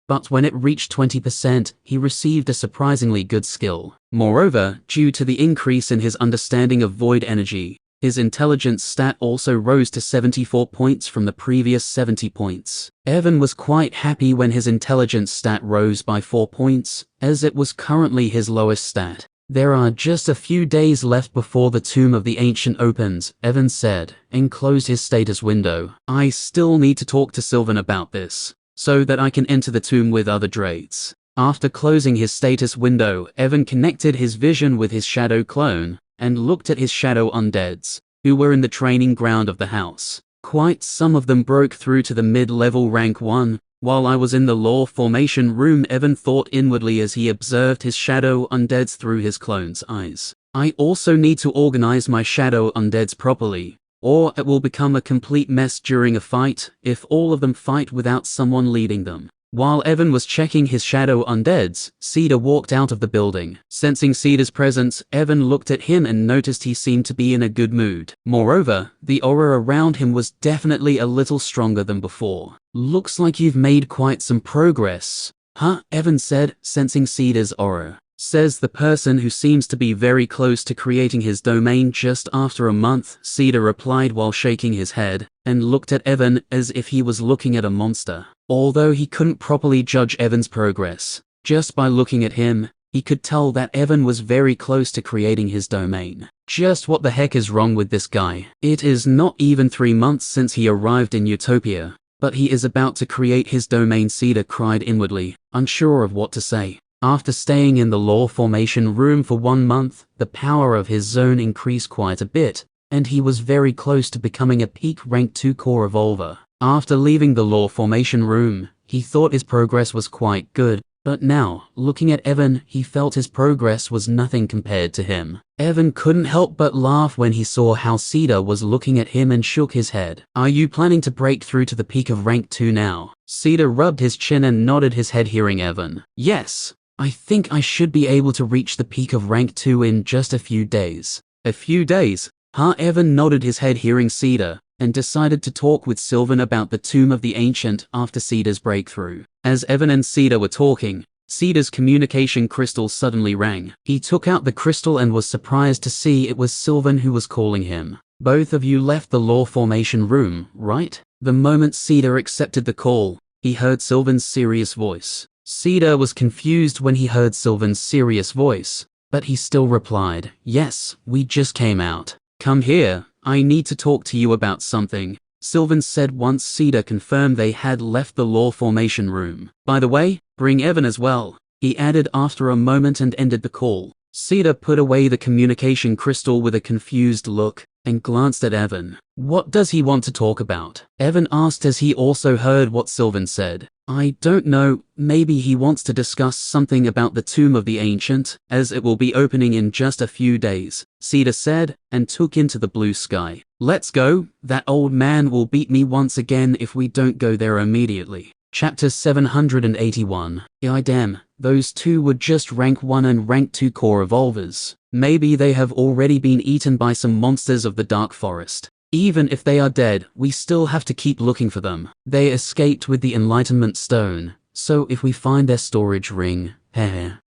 But when it reached 20%, he received a surprisingly good skill. Moreover, due to the increase in his understanding of Void energy, his intelligence stat also rose to 74 points from the previous 70 points. Evan was quite happy when his intelligence stat rose by 4 points, as it was currently his lowest stat. "There are just a few days left before the Tomb of the Ancient opens," Evan said, and closed his status window. "I still need to talk to Sylvan about this, so that I can enter the tomb with other Drades." After closing his status window, Evan connected his vision with his shadow clone, and looked at his shadow undeads, who were in the training ground of the house. Quite some of them broke through to the mid-level rank 1. While I was in the Law Formation room, Evan thought inwardly as he observed his shadow undeads through his clone's eyes. "I also need to organize my shadow undeads properly, or it will become a complete mess during a fight if all of them fight without someone leading them." While Evan was checking his shadow undeads, Cedar walked out of the building. Sensing Cedar's presence, Evan looked at him and noticed he seemed to be in a good mood. Moreover, the aura around him was definitely a little stronger than before. "Looks like you've made quite some progress." "Huh?" Evan said, sensing Cedar's aura. says the person who seems to be very close to creating his domain just after a month, Cedar replied while shaking his head, and looked at Evan as if he was looking at a monster. Although he couldn't properly judge Evan's progress, just by looking at him, he could tell that Evan was very close to creating his domain. Just what the heck is wrong with this guy? It is not even 3 months since he arrived in Utopia, but he is about to create his domain, Cedar cried inwardly, unsure of what to say. After staying in the lore formation room for 1 month, the power of his zone increased quite a bit, and he was very close to becoming a peak rank 2 core evolver. After leaving the lore formation room, he thought his progress was quite good, but now, looking at Evan, he felt his progress was nothing compared to him. Evan couldn't help but laugh when he saw how Cedar was looking at him and shook his head. Are you planning to break through to the peak of rank 2 now? Cedar rubbed his chin and nodded his head hearing Evan. Yes, I think I should be able to reach the peak of rank 2 in just a few days. A few days? Huh? Evan nodded his head hearing Cedar, and decided to talk with Sylvan about the Tomb of the Ancient after Cedar's breakthrough. As Evan and Cedar were talking, Cedar's communication crystal suddenly rang. He took out the crystal and was surprised to see it was Sylvan who was calling him. Both of you left the lore formation room, right? The moment Cedar accepted the call, he heard Sylvan's serious voice. Cedar was confused when he heard Sylvan's serious voice, but he still replied, yes, we just came out. Come here, I need to talk to you about something, Sylvan said once Cedar confirmed they had left the lore formation room. By the way, bring Evan as well, he added after a moment and ended the call. Cedar put away the communication crystal with a confused look, and glanced at Evan. What does he want to talk about? Evan asked as he also heard what Sylvan said. I don't know, maybe he wants to discuss something about the Tomb of the Ancient, as it will be opening in just a few days, Cedar said, and took into the blue sky. Let's go, that old man will beat me once again if we don't go there immediately. Chapter 781. Damn, those two were just rank 1 and rank 2 core evolvers. Maybe they have already been eaten by some monsters of the Dark Forest. Even if they are dead, we still have to keep looking for them. They escaped with the Enlightenment Stone, so if we find their storage ring,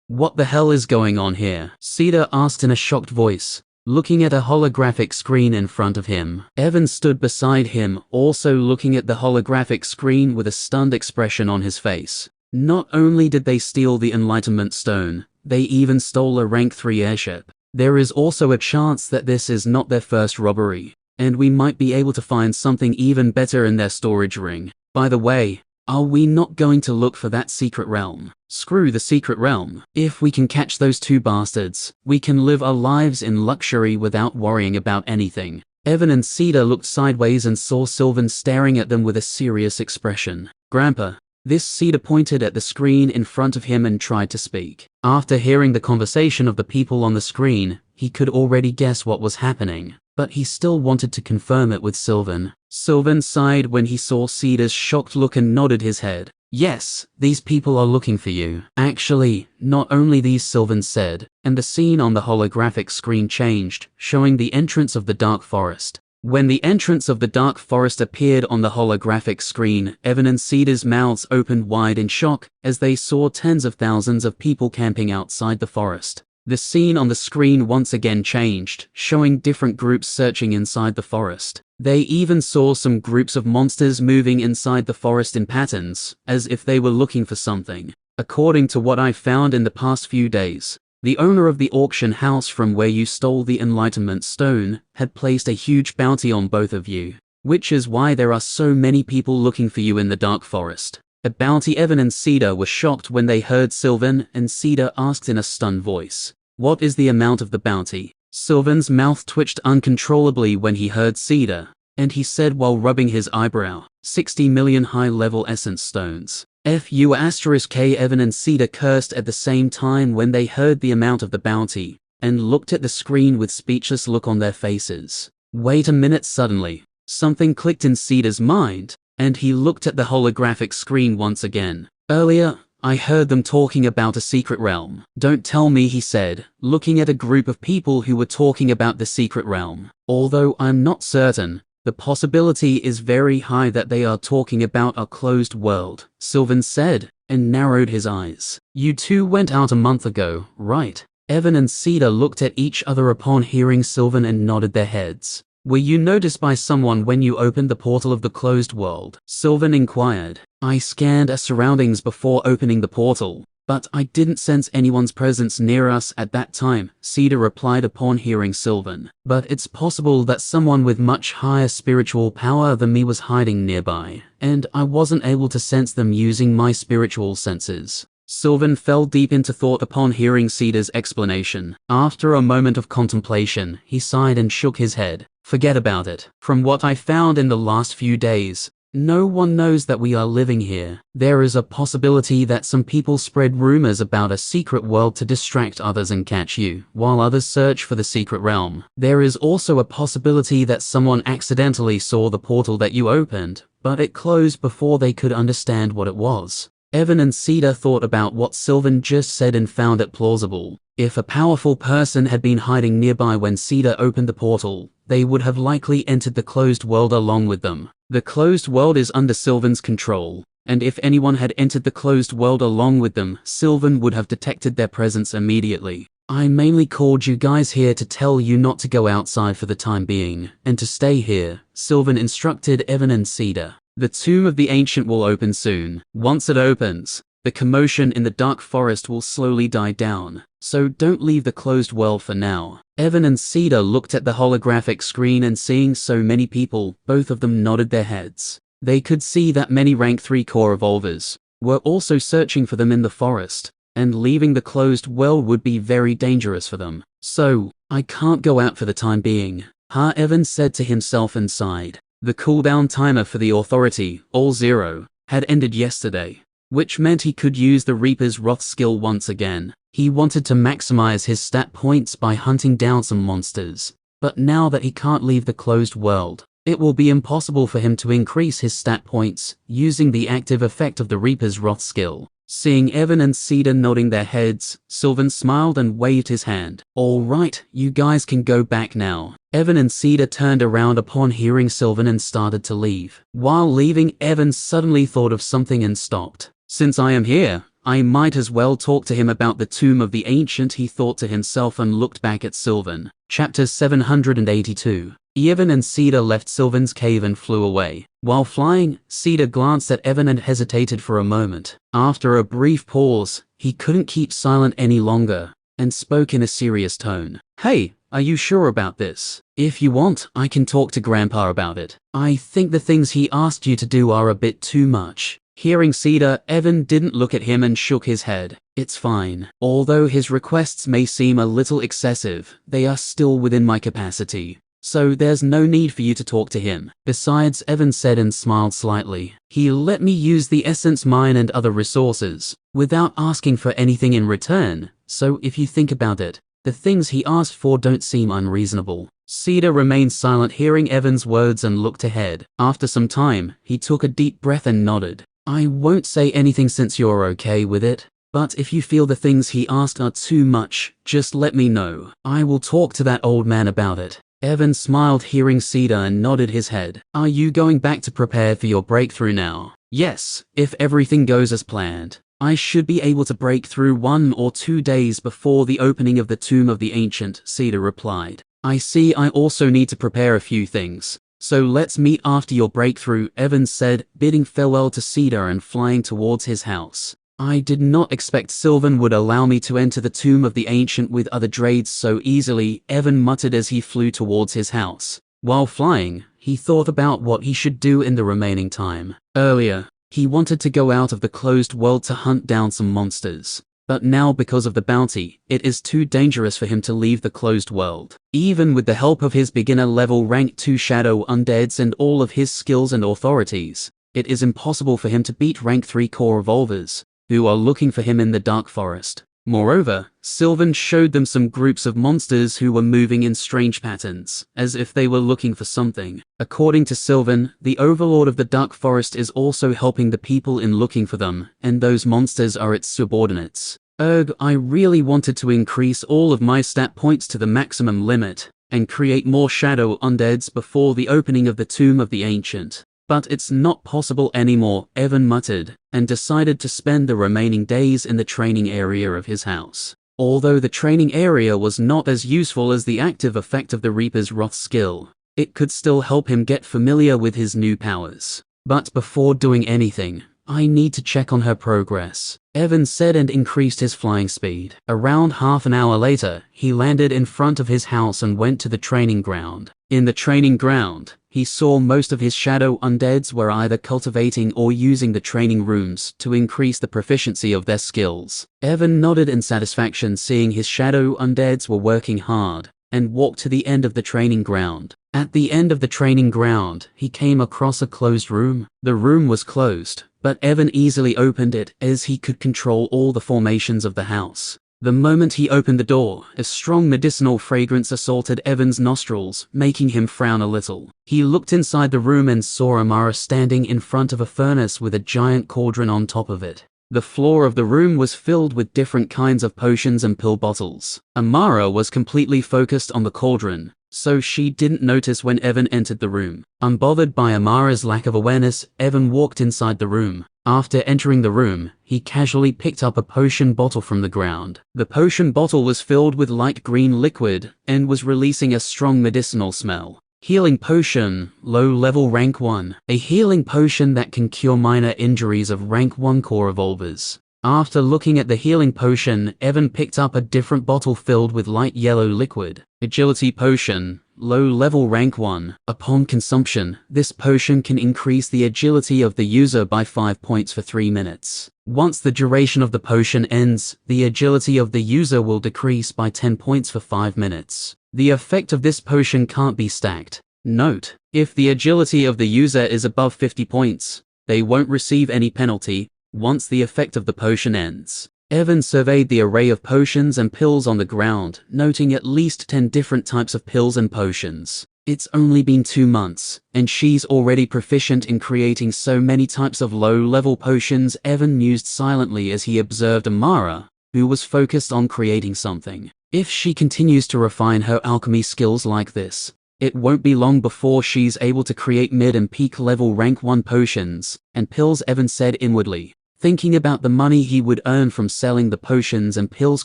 what the hell is going on here? Cedar asked in a shocked voice, looking at a holographic screen in front of him. Evan stood beside him, also looking at the holographic screen with a stunned expression on his face. Not only did they steal the Enlightenment Stone, they even stole a rank 3 airship. There is also a chance that this is not their first robbery, and we might be able to find something even better in their storage ring. By the way, are we not going to look for that secret realm? Screw the secret realm. If we can catch those two bastards, we can live our lives in luxury without worrying about anything. Evan and Cedar looked sideways and saw Sylvan staring at them with a serious expression. Grandpa. This Cedar pointed at the screen in front of him and tried to speak. After hearing the conversation of the people on the screen, he could already guess what was happening, but he still wanted to confirm it with Sylvan. Sylvan sighed when he saw Cedar's shocked look and nodded his head. Yes, these people are looking for you. Actually, not only these, Sylvan said, and the scene on the holographic screen changed, showing the entrance of the Dark Forest. When the entrance of the Dark Forest appeared on the holographic screen, Evan and Cedar's mouths opened wide in shock as they saw tens of thousands of people camping outside the forest. The scene on the screen once again changed, showing different groups searching inside the forest. They even saw some groups of monsters moving inside the forest in patterns, as if they were looking for something. According to what I've found in the past few days, the owner of the auction house from where you stole the Enlightenment Stone had placed a huge bounty on both of you, which is why there are so many people looking for you in the Dark Forest. A bounty. Evan and Cedar were shocked when they heard Sylvan, and Cedar asked in a stunned voice, what is the amount of the bounty? Sylvan's mouth twitched uncontrollably when he heard Cedar, and he said while rubbing his eyebrow, 60 million high-level essence stones. F***K. Evan and Cedar cursed at the same time when they heard the amount of the bounty, and looked at the screen with speechless look on their faces. Wait a minute. Suddenly, something clicked in Cedar's mind, and he looked at the holographic screen once again. Earlier, I heard them talking about a secret realm. Don't tell me, he said, looking at a group of people who were talking about the secret realm. Although I'm not certain, The possibility is very high that they are talking about a closed world, Sylvan said, and narrowed his eyes. You two went out a month ago, right? Evan and Cedar looked at each other upon hearing Sylvan and nodded their heads. Were you noticed by someone when you opened the portal of the closed world? Sylvan inquired. I scanned our surroundings before opening the portal, but I didn't sense anyone's presence near us at that time, Cedar replied upon hearing Sylvan. But it's possible that someone with much higher spiritual power than me was hiding nearby, and I wasn't able to sense them using my spiritual senses. Sylvan fell deep into thought upon hearing Cedar's explanation. After a moment of contemplation, he sighed and shook his head. Forget about it. From what I found in the last few days, no one knows that we are living here. There is a possibility that some people spread rumors about a secret world to distract others and catch you, while others search for the secret realm. There is also a possibility that someone accidentally saw the portal that you opened, but it closed before they could understand what it was. Evan and Cedar thought about what Sylvan just said and found it plausible. If a powerful person had been hiding nearby when Cedar opened the portal, they would have likely entered the closed world along with them. The closed world is under Sylvan's control, and if anyone had entered the closed world along with them, Sylvan would have detected their presence immediately. I mainly called you guys here to tell you not to go outside for the time being, and to stay here, Sylvan instructed Evan and Cedar. The Tomb of the Ancient will open soon. Once it opens, the commotion in the dark forest will slowly die down, so don't leave the closed world for now. Evan and Cedar looked at the holographic screen and seeing so many people, both of them nodded their heads. They could see that many rank 3 core evolvers were also searching for them in the forest, and leaving the closed world would be very dangerous for them. So, I can't go out for the time being, Evan said to himself and sighed. The cooldown timer for the authority, all 0, had ended yesterday, which meant he could use the Reaper's Wrath skill once again. He wanted to maximize his stat points by hunting down some monsters, but now that he can't leave the closed world, it will be impossible for him to increase his stat points using the active effect of the Reaper's Wrath skill. Seeing Evan and Cedar nodding their heads, Sylvan smiled and waved his hand. All right, you guys can go back now. Evan and Cedar turned around upon hearing Sylvan and started to leave. While leaving, Evan suddenly thought of something and stopped. Since I am here, I might as well talk to him about the Tomb of the Ancient, he thought to himself and looked back at Sylvan. Chapter 782. Evan and Cedar left Sylvan's cave and flew away. While flying, Cedar glanced at Evan and hesitated for a moment. After a brief pause, he couldn't keep silent any longer, and spoke in a serious tone. Hey, are you sure about this? If you want, I can talk to Grandpa about it. I think the things he asked you to do are a bit too much. Hearing Cedar, Evan didn't look at him and shook his head. It's fine. Although his requests may seem a little excessive, they are still within my capacity. So there's no need for you to talk to him. Besides, Evan said and smiled slightly, he let me use the essence mine and other resources, without asking for anything in return, so if you think about it, the things he asked for don't seem unreasonable. Cedar remained silent hearing Evan's words and looked ahead. After some time, he took a deep breath and nodded. I won't say anything since you're okay with it, but if you feel the things he asked are too much, just let me know. I will talk to that old man about it. Evan smiled hearing Cedar and nodded his head. Are you going back to prepare for your breakthrough now? Yes, if everything goes as planned. I should be able to break through 1 or 2 days before the opening of the Tomb of the Ancient, Cedar replied. I see. I also need to prepare a few things. So let's meet after your breakthrough, Evan said, bidding farewell to Cedar and flying towards his house. I did not expect Sylvan would allow me to enter the Tomb of the Ancient with other Drades so easily, Evan muttered as he flew towards his house. While flying, he thought about what he should do in the remaining time. Earlier, he wanted to go out of the closed world to hunt down some monsters. But now because of the bounty, it is too dangerous for him to leave the closed world. Even with the help of his beginner-level rank 2 shadow undeads and all of his skills and authorities, it is impossible for him to beat rank 3 core evolvers, who are looking for him in the dark forest. Moreover, Sylvan showed them some groups of monsters who were moving in strange patterns, as if they were looking for something. According to Sylvan, the overlord of the dark forest is also helping the people in looking for them, and those monsters are its subordinates. I really wanted to increase all of my stat points to the maximum limit, and create more shadow undeads before the opening of the Tomb of the Ancient. But it's not possible anymore, Evan muttered, and decided to spend the remaining days in the training area of his house. Although the training area was not as useful as the active effect of the Reaper's Wrath skill, it could still help him get familiar with his new powers. But before doing anything, I need to check on her progress, Evan said and increased his flying speed. Around half an hour later, he landed in front of his house and went to the training ground. In the training ground, he saw most of his shadow undeads were either cultivating or using the training rooms to increase the proficiency of their skills. Evan nodded in satisfaction seeing his shadow undeads were working hard, and walked to the end of the training ground. At the end of the training ground, he came across a closed room. The room was closed, but Evan easily opened it as he could control all the formations of the house. The moment he opened the door, a strong medicinal fragrance assaulted Evan's nostrils, making him frown a little. He looked inside the room and saw Amara standing in front of a furnace with a giant cauldron on top of it. The floor of the room was filled with different kinds of potions and pill bottles. Amara was completely focused on the cauldron, so she didn't notice when Evan entered the room. Unbothered by Amara's lack of awareness, Evan walked inside the room. After entering the room, he casually picked up a potion bottle from the ground. The potion bottle was filled with light green liquid and was releasing a strong medicinal smell. Healing Potion, Low Level Rank 1. A healing potion that can cure minor injuries of Rank 1 core evolvers. After looking at the healing potion, Evan picked up a different bottle filled with light yellow liquid. Agility Potion, Low Level Rank 1. Upon consumption, this potion can increase the agility of the user by 5 points for 3 minutes. Once the duration of the potion ends, the agility of the user will decrease by 10 points for 5 minutes. The effect of this potion can't be stacked. Note: if the agility of the user is above 50 points, they won't receive any penalty once the effect of the potion ends. Evan surveyed the array of potions and pills on the ground, noting at least 10 different types of pills and potions. It's only been 2 months, and she's already proficient in creating so many types of low-level potions. Evan mused silently as he observed Amara, who was focused on creating something. If she continues to refine her alchemy skills like this, it won't be long before she's able to create mid and peak level rank 1 potions and pills, Evan said inwardly, thinking about the money he would earn from selling the potions and pills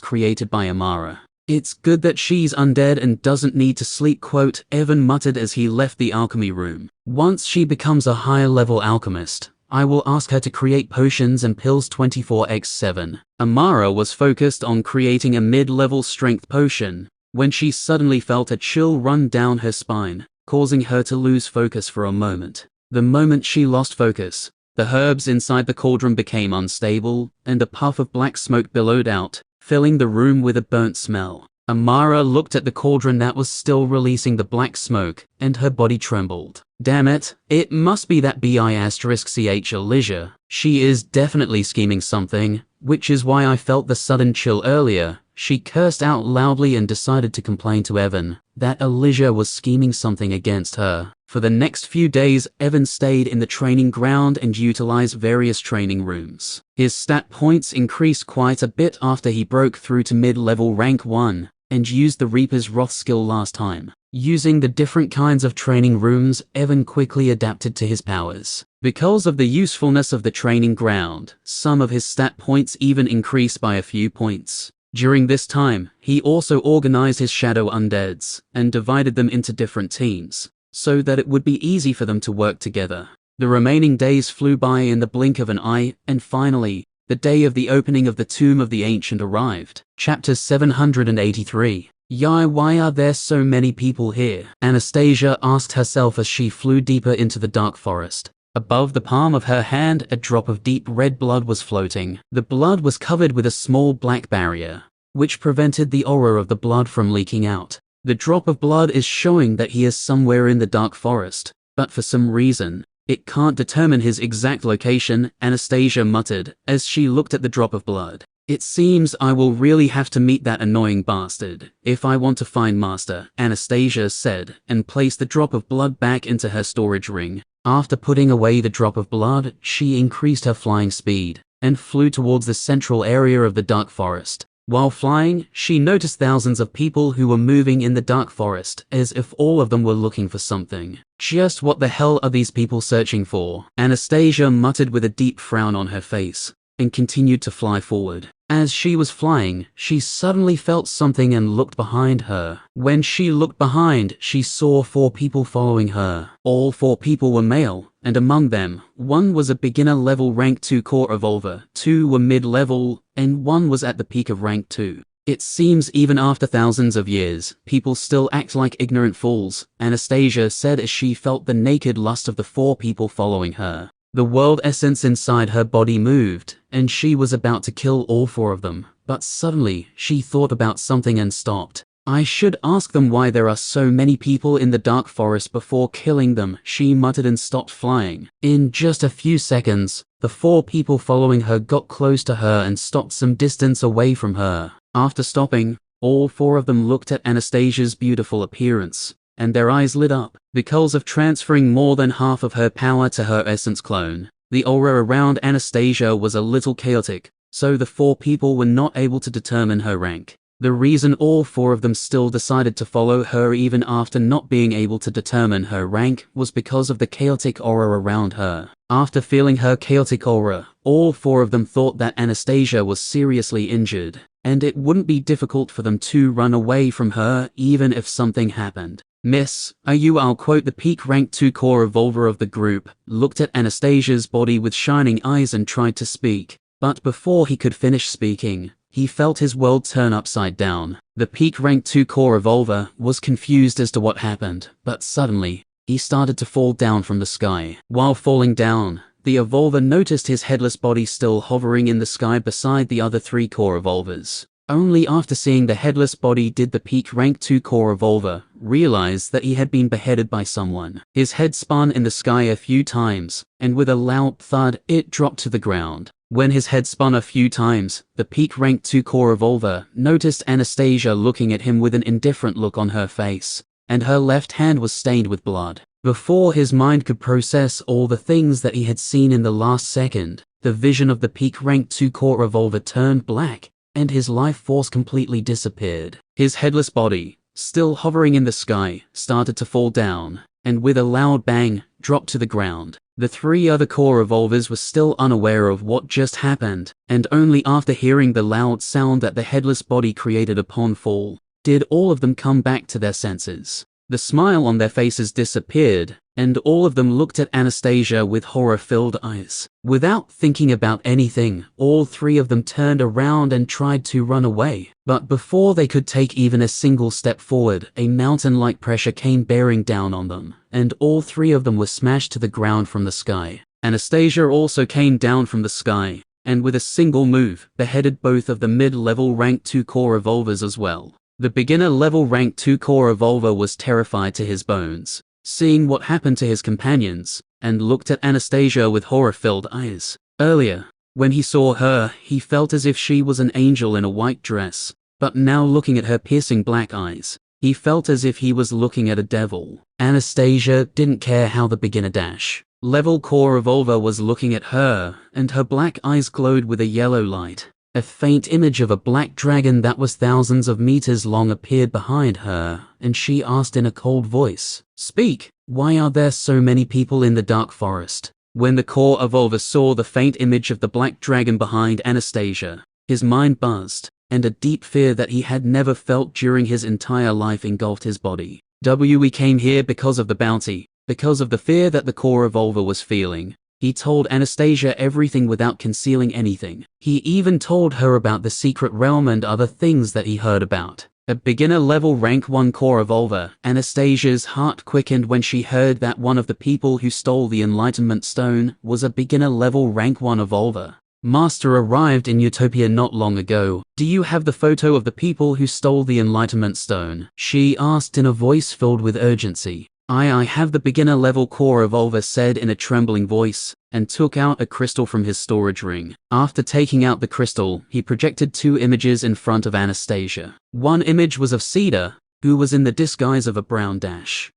created by Amara. It's good that she's undead and doesn't need to sleep, quote, Evan muttered as he left the alchemy room. Once she becomes a higher level alchemist, I will ask her to create potions and pills 24/7. Amara was focused on creating a mid-level strength potion when she suddenly felt a chill run down her spine, causing her to lose focus for a moment. The moment she lost focus, the herbs inside the cauldron became unstable, and a puff of black smoke billowed out, filling the room with a burnt smell. Amara looked at the cauldron that was still releasing the black smoke, and her body trembled. Damn it, it must be that *ch Elijah. She is definitely scheming something, which is why I felt the sudden chill earlier. She cursed out loudly and decided to complain to Evan that Elijah was scheming something against her. For the next few days, Evan stayed in the training ground and utilized various training rooms. His stat points increased quite a bit after he broke through to mid-level rank 1 and used the Reaper's Wrath skill last time. Using the different kinds of training rooms, Evan quickly adapted to his powers. Because of the usefulness of the training ground, some of his stat points even increased by a few points. During this time, he also organized his shadow undeads and divided them into different teams, so that it would be easy for them to work together. The remaining days flew by in the blink of an eye, and finally, the day of the opening of the Tomb of the Ancient arrived. Chapter 783. Yai, why are there so many people here? Anastasia asked herself as she flew deeper into the dark forest. Above the palm of her hand, a drop of deep red blood was floating. The blood was covered with a small black barrier, which prevented the aura of the blood from leaking out. The drop of blood is showing that he is somewhere in the dark forest, but for some reason, it can't determine his exact location, Anastasia muttered as she looked at the drop of blood. It seems I will really have to meet that annoying bastard if I want to find Master, Anastasia said, and placed the drop of blood back into her storage ring. After putting away the drop of blood, she increased her flying speed and flew towards the central area of the dark forest. While flying, she noticed thousands of people who were moving in the dark forest, as if all of them were looking for something. Just what the hell are these people searching for? Anastasia muttered with a deep frown on her face, and continued to fly forward. As she was flying, she suddenly felt something and looked behind her. When she looked behind, she saw 4 people following her. All 4 people were male, and among them, 1 was a beginner level rank 2 core evolver, 2 were mid-level, and 1 was at the peak of rank 2. It seems even after thousands of years, people still act like ignorant fools, Anastasia said as she felt the naked lust of the 4 people following her. The world essence inside her body moved, and she was about to kill all 4 of them, but suddenly, she thought about something and stopped. I should ask them why there are so many people in the dark forest before killing them, she muttered and stopped flying. In just a few seconds, the 4 people following her got close to her and stopped some distance away from her. After stopping, all 4 of them looked at Anastasia's beautiful appearance, and their eyes lit up. Because of transferring more than half of her power to her essence clone, the aura around Anastasia was a little chaotic, so the 4 people were not able to determine her rank. The reason all 4 of them still decided to follow her even after not being able to determine her rank was because of the chaotic aura around her. After feeling her chaotic aura, all 4 of them thought that Anastasia was seriously injured, and it wouldn't be difficult for them to run away from her even if something happened. Miss, are you? I'll quote the peak rank 2 core evolver of the group, looked at Anastasia's body with shining eyes and tried to speak, but before he could finish speaking, he felt his world turn upside down. The peak rank 2 core evolver was confused as to what happened, but suddenly, he started to fall down from the sky. While falling down, the evolver noticed his headless body still hovering in the sky beside the other 3 core evolvers. Only after seeing the headless body did the peak rank 2 core evolver realize that he had been beheaded by someone. His head spun in the sky a few times, and with a loud thud, it dropped to the ground. When his head spun a few times, the peak rank 2 core evolver noticed Anastasia looking at him with an indifferent look on her face, and her left hand was stained with blood. Before his mind could process all the things that he had seen in the last second, the vision of the peak rank 2 core evolver turned black, and his life force completely disappeared. His headless body, still hovering in the sky, started to fall down, and with a loud bang, dropped to the ground. The 3 other core evolvers were still unaware of what just happened, and only after hearing the loud sound that the headless body created upon fall, did all of them come back to their senses. The smile on their faces disappeared, and all of them looked at Anastasia with horror-filled eyes. Without thinking about anything, all 3 of them turned around and tried to run away. But before they could take even a single step forward, a mountain-like pressure came bearing down on them, and all 3 of them were smashed to the ground from the sky. Anastasia also came down from the sky, and with a single move, beheaded both of the mid-level rank 2 core evolvers as well. The beginner level rank 2 core evolver was terrified to his bones, seeing what happened to his companions, and looked at Anastasia with horror-filled eyes. Earlier, when he saw her, he felt as if she was an angel in a white dress, but now looking at her piercing black eyes, he felt as if he was looking at a devil. Anastasia didn't care how the beginner dash level core evolver was looking at her, and her black eyes glowed with a yellow light. A faint image of a black dragon that was thousands of meters long appeared behind her, and she asked in a cold voice, "Speak, why are there so many people in the dark forest?" When the core evolver saw the faint image of the black dragon behind Anastasia, his mind buzzed, and a deep fear that he had never felt during his entire life engulfed his body. We came here because of the bounty, because of the fear that the core evolver was feeling. He told Anastasia everything without concealing anything. He even told her about the secret realm and other things that he heard about. A beginner level rank 1 core evolver, Anastasia's heart quickened when she heard that one of the people who stole the Enlightenment Stone was a beginner level rank 1 evolver. Master arrived in Utopia not long ago. Do you have the photo of the people who stole the Enlightenment Stone? She asked in a voice filled with urgency. I have the beginner level core evolver said in a trembling voice, and took out a crystal from his storage ring. After taking out the crystal, he projected 2 images in front of Anastasia. One image was of Cedar, who was in the disguise of a brown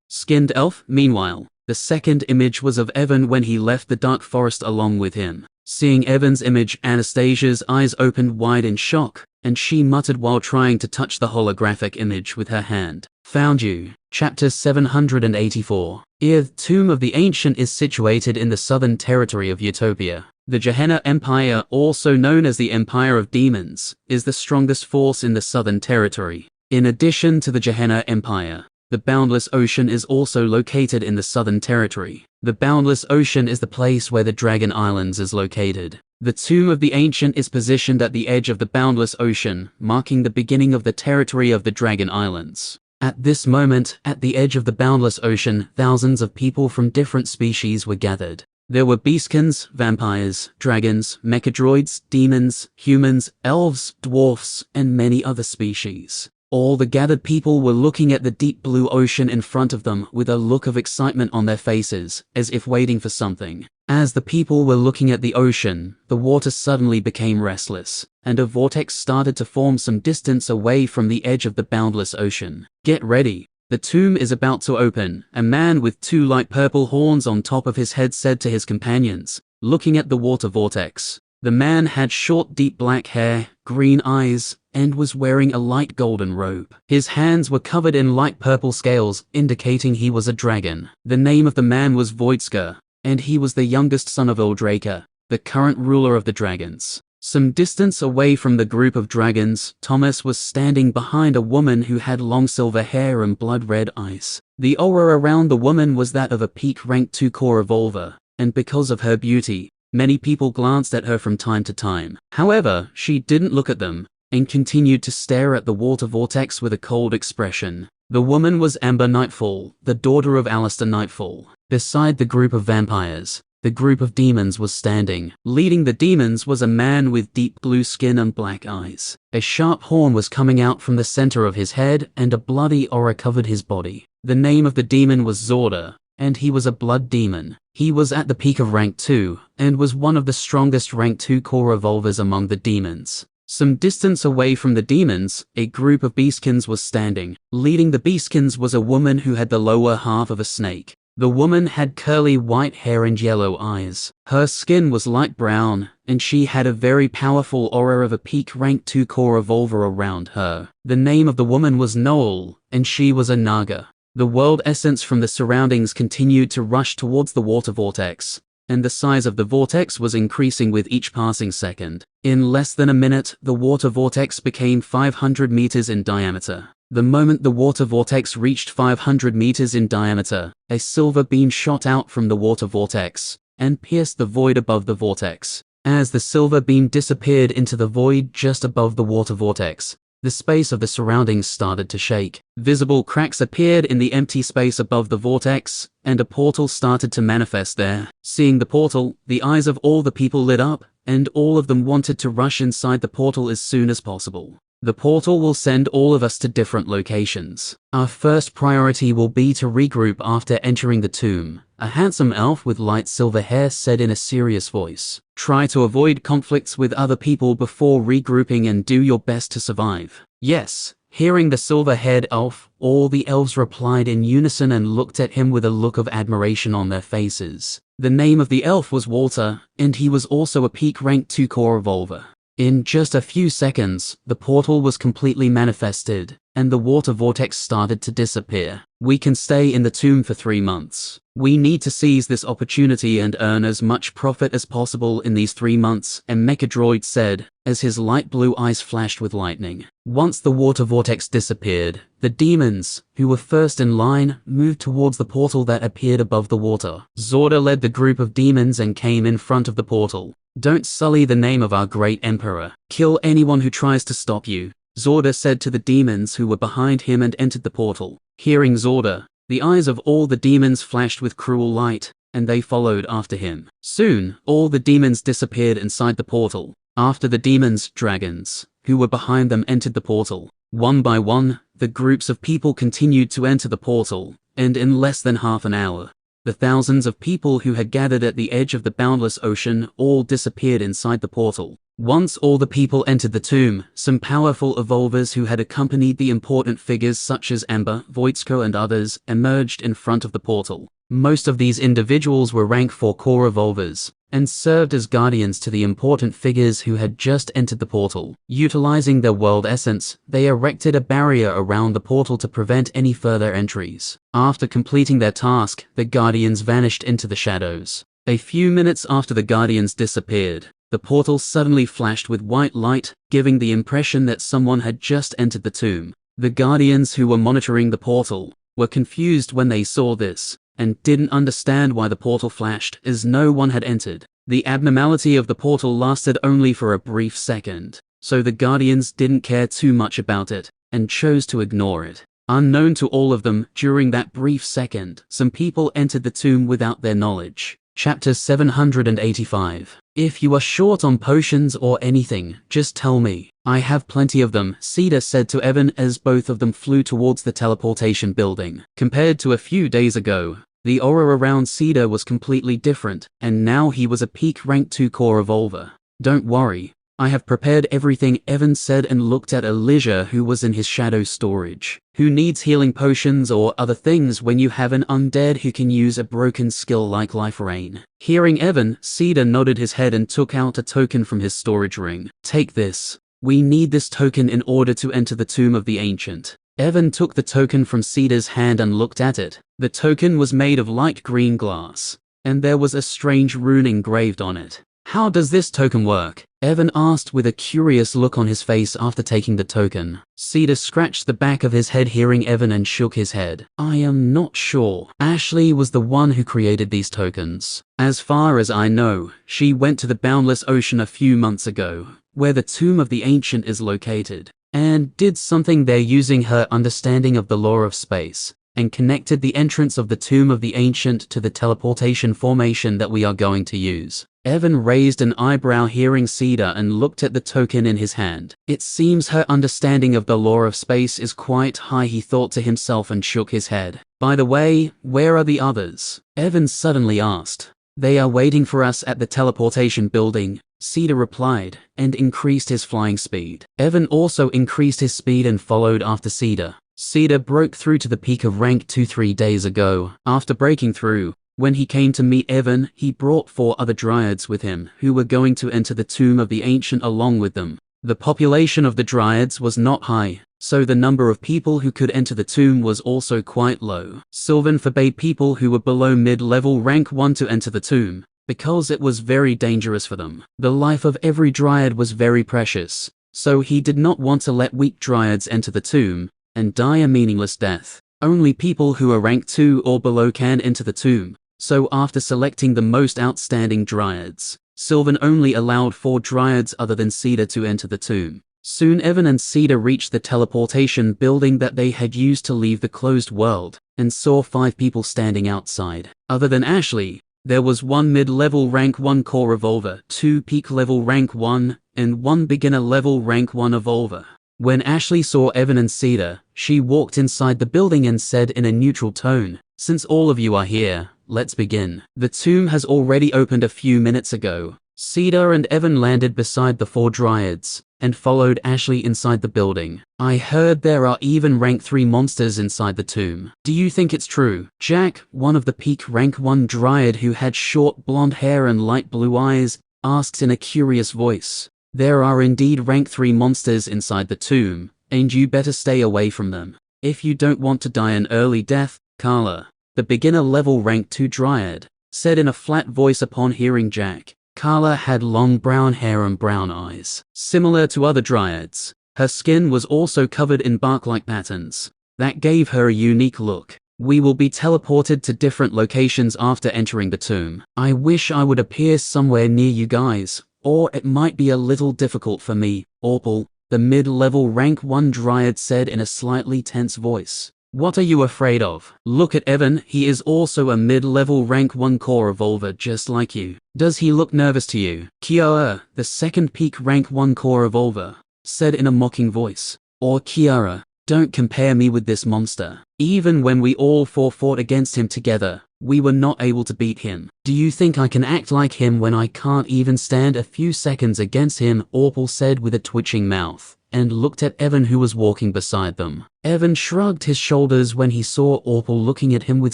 skinned elf. Meanwhile, the second image was of Evan when he left the dark forest along with him. Seeing Evan's image, Anastasia's eyes opened wide in shock, and she muttered while trying to touch the holographic image with her hand. Found you. Chapter 784. The Tomb of the Ancient is situated in the southern territory of Utopia. The Gehenna Empire, also known as the Empire of Demons, is the strongest force in the southern territory. In addition to the Gehenna Empire, the Boundless Ocean is also located in the southern territory. The Boundless Ocean is the place where the Dragon Islands is located. The Tomb of the Ancient is positioned at the edge of the Boundless Ocean, marking the beginning of the territory of the Dragon Islands. At this moment, at the edge of the Boundless Ocean, thousands of people from different species were gathered. There were beastkins, vampires, dragons, mechadroids, demons, humans, elves, dwarfs, and many other species. All the gathered people were looking at the deep blue ocean in front of them with a look of excitement on their faces, as if waiting for something. As the people were looking at the ocean, the water suddenly became restless, and a vortex started to form some distance away from the edge of the Boundless Ocean. Get ready. The tomb is about to open, a man with 2 light purple horns on top of his head said to his companions, looking at the water vortex. The man had short deep black hair, green eyes, and was wearing a light golden robe. His hands were covered in light purple scales, indicating he was a dragon. The name of the man was Voidska, and he was the youngest son of Eldraka, the current ruler of the dragons. Some distance away from the group of dragons, Thomas was standing behind a woman who had long silver hair and blood-red eyes. The aura around the woman was that of a peak rank 2 core evolver, and because of her beauty, many people glanced at her from time to time. However, she didn't look at them, and continued to stare at the water vortex with a cold expression. The woman was Amber Nightfall, the daughter of Alistair Nightfall. Beside the group of vampires, the group of demons was standing. Leading the demons was a man with deep blue skin and black eyes. A sharp horn was coming out from the center of his head, and a bloody aura covered his body. The name of the demon was Zorda, and he was a blood demon. He was at the peak of rank 2, and was one of the strongest rank 2 core evolvers among the demons. Some distance away from the demons, a group of beastkins was standing. Leading the beastkins was a woman who had the lower half of a snake. The woman had curly white hair and yellow eyes. Her skin was light brown, and she had a very powerful aura of a peak rank 2 core evolver around her. The name of the woman was Noel, and she was a Naga. The world essence from the surroundings continued to rush towards the water vortex, and the size of the vortex was increasing with each passing second. In less than a minute, the water vortex became 500 meters in diameter. The moment the water vortex reached 500 meters in diameter, a silver beam shot out from the water vortex and pierced the void above the vortex. As the silver beam disappeared into the void just above the water vortex, the space of the surroundings started to shake. Visible cracks appeared in the empty space above the vortex, and a portal started to manifest there. Seeing the portal, the eyes of all the people lit up, and all of them wanted to rush inside the portal as soon as possible. The portal will send all of us to different locations. Our first priority will be to regroup after entering the tomb, a handsome elf with light silver hair said in a serious voice. Try to avoid conflicts with other people before regrouping and do your best to survive. Yes. Hearing the silver-haired elf, all the elves replied in unison and looked at him with a look of admiration on their faces. The name of the elf was Walter, and he was also a peak rank 2 core evolver. In just a few seconds, the portal was completely manifested, and the water vortex started to disappear. We can stay in the tomb for 3 months. We need to seize this opportunity and earn as much profit as possible in these 3 months, a mechadroid said, as his light blue eyes flashed with lightning. Once the water vortex disappeared, the demons, who were first in line, moved towards the portal that appeared above the water. Zorda led the group of demons and came in front of the portal. Don't sully the name of our great emperor. Kill anyone who tries to stop you, Zorda said to the demons who were behind him and entered the portal. Hearing Zorda, the eyes of all the demons flashed with cruel light, and they followed after him. Soon, all the demons disappeared inside the portal. After the demons, dragons, who were behind them entered the portal. One by one, the groups of people continued to enter the portal, and in less than half an hour, the thousands of people who had gathered at the edge of the boundless ocean all disappeared inside the portal. Once all the people entered the tomb, some powerful evolvers who had accompanied the important figures such as Amber, Voitsko and others emerged in front of the portal. Most of these individuals were rank 4 core evolvers, and served as guardians to the important figures who had just entered the portal. Utilizing their world essence, they erected a barrier around the portal to prevent any further entries. After completing their task, the guardians vanished into the shadows. A few minutes after the guardians disappeared, the portal suddenly flashed with white light, giving the impression that someone had just entered the tomb. The guardians who were monitoring the portal were confused when they saw this, and didn't understand why the portal flashed, as no one had entered. The abnormality of the portal lasted only for a brief second, so the guardians didn't care too much about it, and chose to ignore it. Unknown to all of them, during that brief second, some people entered the tomb without their knowledge. Chapter 785. If you are short on potions or anything, just tell me. I have plenty of them, Cedar said to Evan as both of them flew towards the teleportation building. Compared to a few days ago, the aura around Cedar was completely different, and now he was a peak rank 2 core evolver. Don't worry, I have prepared everything, Evan said and looked at Elijah, who was in his shadow storage. Who needs healing potions or other things when you have an undead who can use a broken skill like Life Rain? Hearing Evan, Cedar nodded his head and took out a token from his storage ring. Take this. We need this token in order to enter the Tomb of the Ancient. Evan took the token from Cedar's hand and looked at it. The token was made of light green glass, and there was a strange rune engraved on it. How does this token work? Evan asked with a curious look on his face after taking the token. Cedar scratched the back of his head hearing Evan and shook his head. I am not sure. Ashley was the one who created these tokens. As far as I know, she went to the Boundless Ocean a few months ago, where the Tomb of the Ancient is located, and did something there using her understanding of the law of space, and connected the entrance of the Tomb of the Ancient to the teleportation formation that we are going to use. Evan raised an eyebrow hearing Cedar and looked at the token in his hand. It seems her understanding of the law of space is quite high, he thought to himself and shook his head. By the way, where are the others? Evan suddenly asked. They are waiting for us at the teleportation building, Cedar replied, and increased his flying speed. Evan also increased his speed and followed after Cedar. Cedar broke through to the peak of rank 2 3 days ago. After breaking through, when he came to meet Evan, he brought 4 other Dryads with him, who were going to enter the Tomb of the Ancient along with them. The population of the Dryads was not high, so the number of people who could enter the tomb was also quite low. Sylvan forbade people who were below mid-level rank 1 to enter the tomb, because it was very dangerous for them. The life of every Dryad was very precious, so he did not want to let weak Dryads enter the tomb and die a meaningless death. Only people who are rank 2 or below can enter the tomb. So after selecting the most outstanding Dryads, Sylvan only allowed 4 Dryads other than Cedar to enter the tomb. Soon Evan and Cedar reached the teleportation building that they had used to leave the closed world, and saw 5 people standing outside. Other than Ashley, there was 1 mid-level rank 1 core evolver, 2 peak level rank 1, and 1 beginner level rank 1 evolver. When Ashley saw Evan and Cedar, she walked inside the building and said in a neutral tone, "Since all of you are here, let's begin. The tomb has already opened a few minutes ago." Cedar and Evan landed beside the 4 Dryads, and followed Ashley inside the building. I heard there are even rank 3 monsters inside the tomb. Do you think it's true? Jack, one of the peak rank 1 Dryad who had short blonde hair and light blue eyes, asked in a curious voice. There are indeed rank 3 monsters inside the tomb, and you better stay away from them. If you don't want to die an early death, Carla, the beginner level rank 2 Dryad, said in a flat voice upon hearing Jack. Carla had long brown hair and brown eyes. Similar to other Dryads, her skin was also covered in bark-like patterns. That gave her a unique look. We will be teleported to different locations after entering the tomb. I wish I would appear somewhere near you guys, or it might be a little difficult for me, Orpal, the mid-level rank 1 Dryad said in a slightly tense voice. What are you afraid of? Look at Evan, he is also a mid-level rank 1 core evolver just like you. Does he look nervous to you? Kiara, the second peak rank 1 core evolver, said in a mocking voice. Or Kiara, don't compare me with this monster. Even when we all 4 fought against him together, we were not able to beat him. Do you think I can act like him when I can't even stand a few seconds against him? Orpal said with a twitching mouth. and looked at Evan, who was walking beside them. Evan shrugged his shoulders when he saw Orpal looking at him with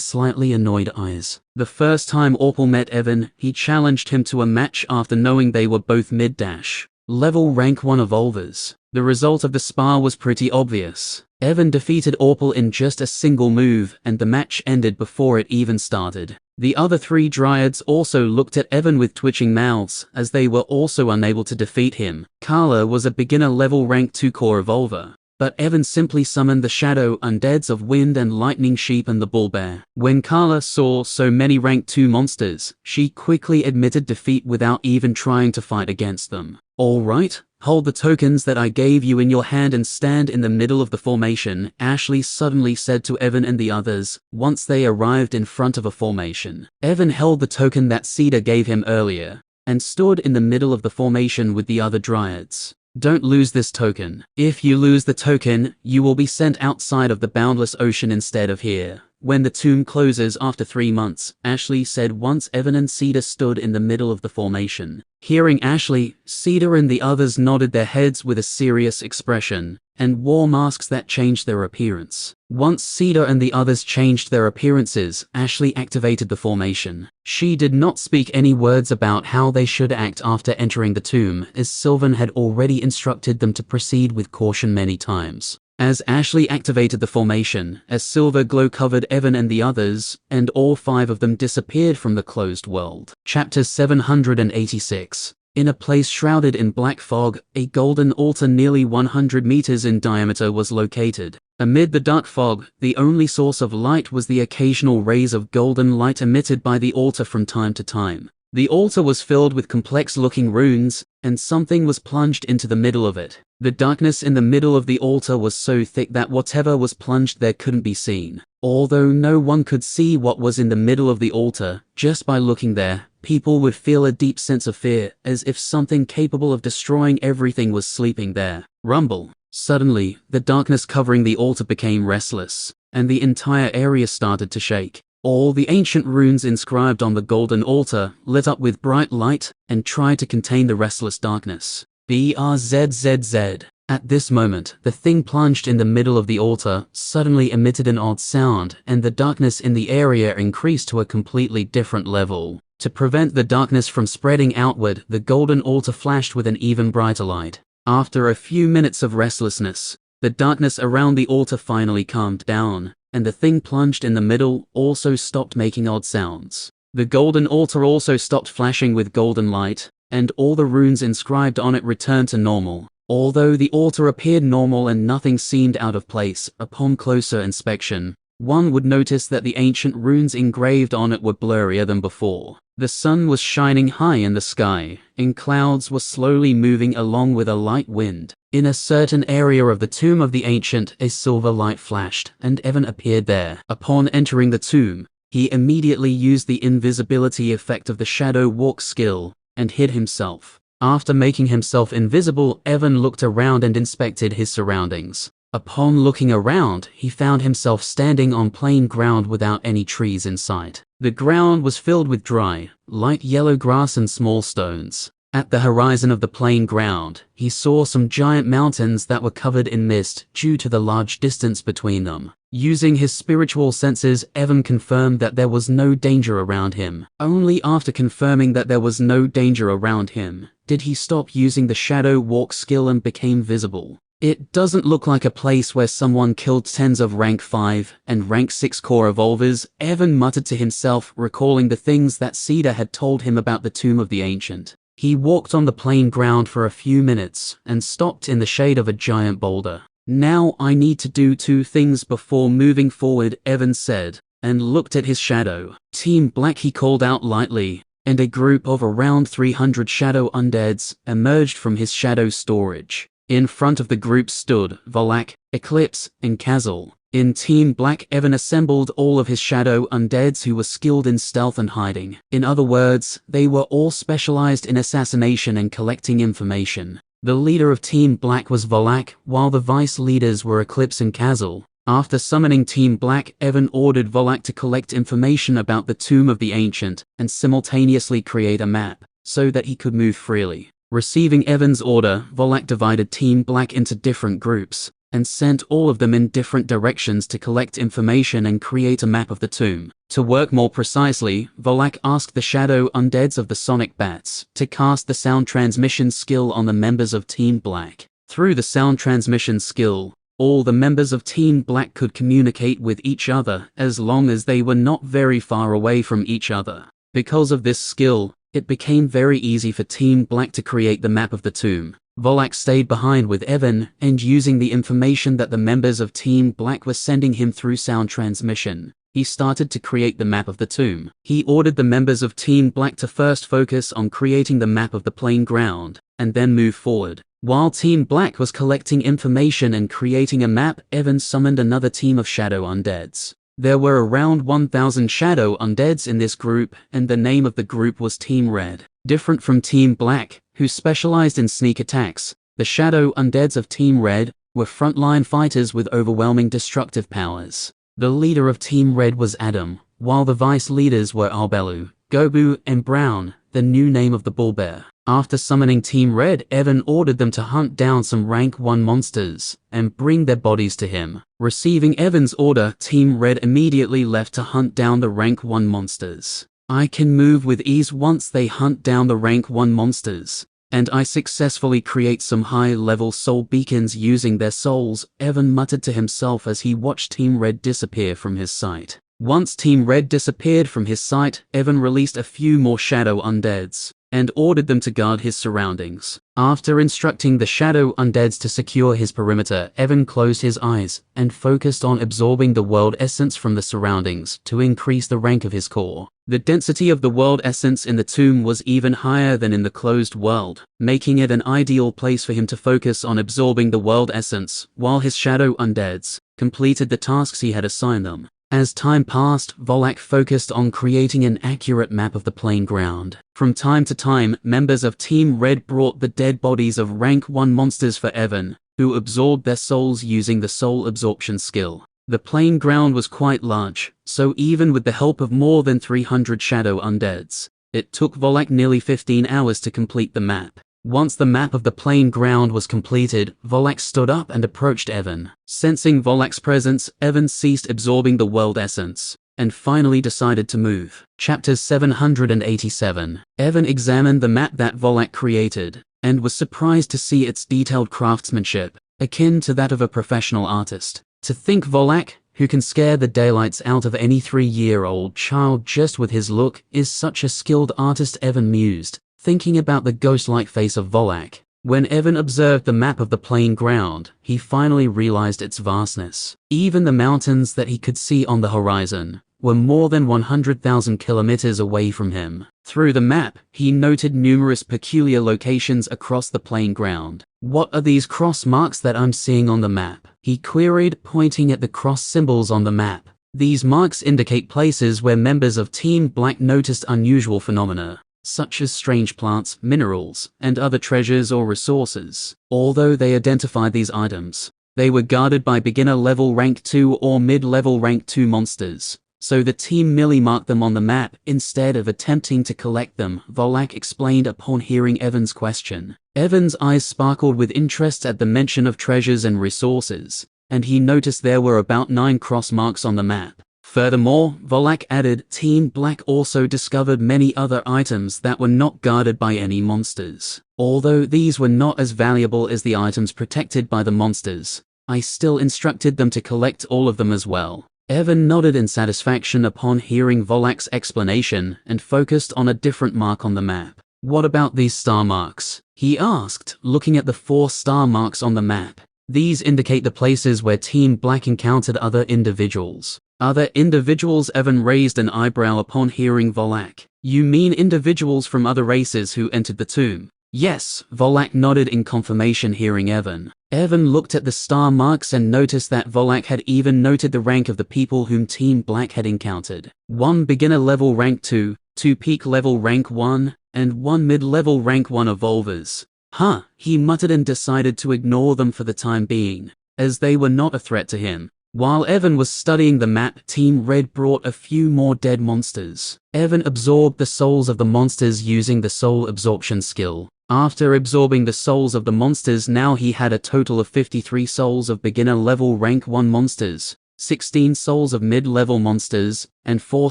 slightly annoyed eyes. The first time Orpal met Evan, he challenged him to a match after knowing they were both mid-dash level rank 1 evolvers. The result of the spar was pretty obvious. Evan defeated Orpal in just a single move, and the match ended before it even started. The other 3 Dryads also looked at Evan with twitching mouths, as they were also unable to defeat him. Carla was a beginner level rank 2 core evolver, but Evan simply summoned the shadow undeads of Wind and Lightning Sheep and the Bullbear. When Carla saw so many rank 2 monsters, she quickly admitted defeat without even trying to fight against them. "Alright, hold the tokens that I gave you in your hand and stand in the middle of the formation," Ashley suddenly said to Evan and the others, once they arrived in front of a formation. Evan held the token that Cedar gave him earlier, and stood in the middle of the formation with the other Dryads. "Don't lose this token. If you lose the token, you will be sent outside of the boundless ocean instead of here, when the tomb closes after 3 months," Ashley said once Evan and Cedar stood in the middle of the formation. Hearing Ashley, Cedar and the others nodded their heads with a serious expression, and wore masks that changed their appearance. Once Cedar and the others changed their appearances, Ashley activated the formation. She did not speak any words about how they should act after entering the tomb, as Sylvan had already instructed them to proceed with caution many times. As Ashley activated the formation, a silver glow covered Evan and the others, and all 5 of them disappeared from the closed world. Chapter 786. In a place shrouded in black fog, a golden altar nearly 100 meters in diameter was located. Amid the dark fog, the only source of light was the occasional rays of golden light emitted by the altar from time to time. The altar was filled with complex-looking runes, and something was plunged into the middle of it. The darkness in the middle of the altar was so thick that whatever was plunged there couldn't be seen. Although no one could see what was in the middle of the altar, just by looking there, people would feel a deep sense of fear, as if something capable of destroying everything was sleeping there. Rumble. Suddenly, the darkness covering the altar became restless, and the entire area started to shake. All the ancient runes inscribed on the golden altar lit up with bright light and tried to contain the restless darkness. BRZZZ. At this moment, the thing plunged in the middle of the altar suddenly emitted an odd sound, and the darkness in the area increased to a completely different level. To prevent the darkness from spreading outward, the golden altar flashed with an even brighter light. After a few minutes of restlessness, the darkness around the altar finally calmed down, and the thing plunged in the middle also stopped making odd sounds. The golden altar also stopped flashing with golden light, and all the runes inscribed on it returned to normal. Although the altar appeared normal and nothing seemed out of place, upon closer inspection, one would notice that the ancient runes engraved on it were blurrier than before. The sun was shining high in the sky, and clouds were slowly moving along with a light wind. In a certain area of the tomb of the ancient, a silver light flashed, and Evan appeared there. Upon entering the tomb, he immediately used the invisibility effect of the shadow walk skill, and hid himself. After making himself invisible, Evan looked around and inspected his surroundings. Upon looking around, he found himself standing on plain ground without any trees in sight. The ground was filled with dry, light yellow grass and small stones. At the horizon of the plain ground, he saw some giant mountains that were covered in mist due to the large distance between them. Using his spiritual senses, Evan confirmed that there was no danger around him. Only after confirming that there was no danger around him, did he stop using the shadow walk skill and became visible. It doesn't look like a place where someone killed tens of rank 5 and rank 6 core evolvers, Evan muttered to himself, recalling the things that Cedar had told him about the Tomb of the Ancient. He walked on the plain ground for a few minutes and stopped in the shade of a giant boulder. "Now I need to do 2 things before moving forward," Evan said, and looked at his shadow. "Team Black," he called out lightly, and a group of around 300 shadow undeads emerged from his shadow storage. In front of the group stood Volak, Eclipse, and Kazal. In Team Black, Evan assembled all of his shadow undeads who were skilled in stealth and hiding. In other words, they were all specialized in assassination and collecting information. The leader of Team Black was Volak, while the vice leaders were Eclipse and Kazal. After summoning Team Black, Evan ordered Volak to collect information about the Tomb of the Ancient and simultaneously create a map, so that he could move freely. Receiving Evan's order, Volak divided Team Black into different groups, and sent all of them in different directions to collect information and create a map of the tomb. To work more precisely, Volak asked the shadow undeads of the Sonic Bats to cast the sound transmission skill on the members of Team Black. Through the sound transmission skill, all the members of Team Black could communicate with each other as long as they were not very far away from each other. Because of this skill, it became very easy for Team Black to create the map of the tomb. Volak stayed behind with Evan, and using the information that the members of Team Black were sending him through sound transmission, he started to create the map of the tomb. He ordered the members of Team Black to first focus on creating the map of the plain ground, and then move forward. While Team Black was collecting information and creating a map, Evan summoned another team of shadow undeads. There were around 1,000 shadow undeads in this group, and the name of the group was Team Red. Different from Team Black, who specialized in sneak attacks, the shadow undeads of Team Red were frontline fighters with overwhelming destructive powers. The leader of Team Red was Adam, while the vice leaders were Albelu, Gobu, and Brown, the new name of the bullbear. After summoning Team Red, Evan ordered them to hunt down some rank 1 monsters and bring their bodies to him. Receiving Evan's order, Team Red immediately left to hunt down the rank 1 monsters. I can move with ease once they hunt down the rank 1 monsters, and I successfully create some high-level soul beacons using their souls, Evan muttered to himself as he watched Team Red disappear from his sight. Once Team Red disappeared from his sight, Evan released a few more shadow undeads and ordered them to guard his surroundings. After instructing the shadow undeads to secure his perimeter, Evan closed his eyes and focused on absorbing the world essence from the surroundings to increase the rank of his core. The density of the world essence in the tomb was even higher than in the closed world, making it an ideal place for him to focus on absorbing the world essence, while his shadow undeads completed the tasks he had assigned them. As time passed, Volak focused on creating an accurate map of the plain ground. From time to time, members of Team Red brought the dead bodies of rank 1 monsters for Evan, who absorbed their souls using the soul absorption skill. The plain ground was quite large, so even with the help of more than 300 shadow undeads, it took Volak nearly 15 hours to complete the map. Once the map of the plain ground was completed, Volak stood up and approached Evan. Sensing Volak's presence, Evan ceased absorbing the world essence, and finally decided to move. Chapter 787. Evan examined the map that Volak created, and was surprised to see its detailed craftsmanship, akin to that of a professional artist. To think Volak, who can scare the daylights out of any 3-year-old child just with his look, is such a skilled artist, Evan mused, thinking about the ghost-like face of Volak. When Evan observed the map of the plain ground, he finally realized its vastness. Even the mountains that he could see on the horizon were more than 100,000 kilometers away from him. Through the map, he noted numerous peculiar locations across the plain ground. "What are these cross marks that I'm seeing on the map?" he queried, pointing at the cross symbols on the map. These marks indicate places where members of Team Black noticed unusual phenomena, such as strange plants, minerals, and other treasures or resources. Although they identified these items, they were guarded by beginner-level rank 2 or mid-level rank 2 monsters, so the team merely marked them on the map instead of attempting to collect them, Volak explained upon hearing Evan's question. Evan's eyes sparkled with interest at the mention of treasures and resources, and he noticed there were about 9 cross marks on the map. Furthermore, Volak added, Team Black also discovered many other items that were not guarded by any monsters. Although these were not as valuable as the items protected by the monsters, I still instructed them to collect all of them as well. Evan nodded in satisfaction upon hearing Volak's explanation and focused on a different mark on the map. "What about these star marks?" he asked, looking at the 4 star marks on the map. "These indicate the places where Team Black encountered other individuals." "Other individuals?" Evan raised an eyebrow upon hearing Volak. "You mean individuals from other races who entered the tomb?" "Yes," Volak nodded in confirmation hearing Evan. Evan looked at the star marks and noticed that Volak had even noted the rank of the people whom Team Black had encountered. 1 beginner level rank 2, 2 peak level rank 1, and 1 mid-level rank 1 evolvers. "Huh," he muttered and decided to ignore them for the time being, as they were not a threat to him. While Evan was studying the map, Team Red brought a few more dead monsters. Evan absorbed the souls of the monsters using the soul absorption skill, After absorbing the souls of the monsters, now he had a total of 53 souls of beginner level rank 1 monsters, 16 souls of mid-level monsters, and 4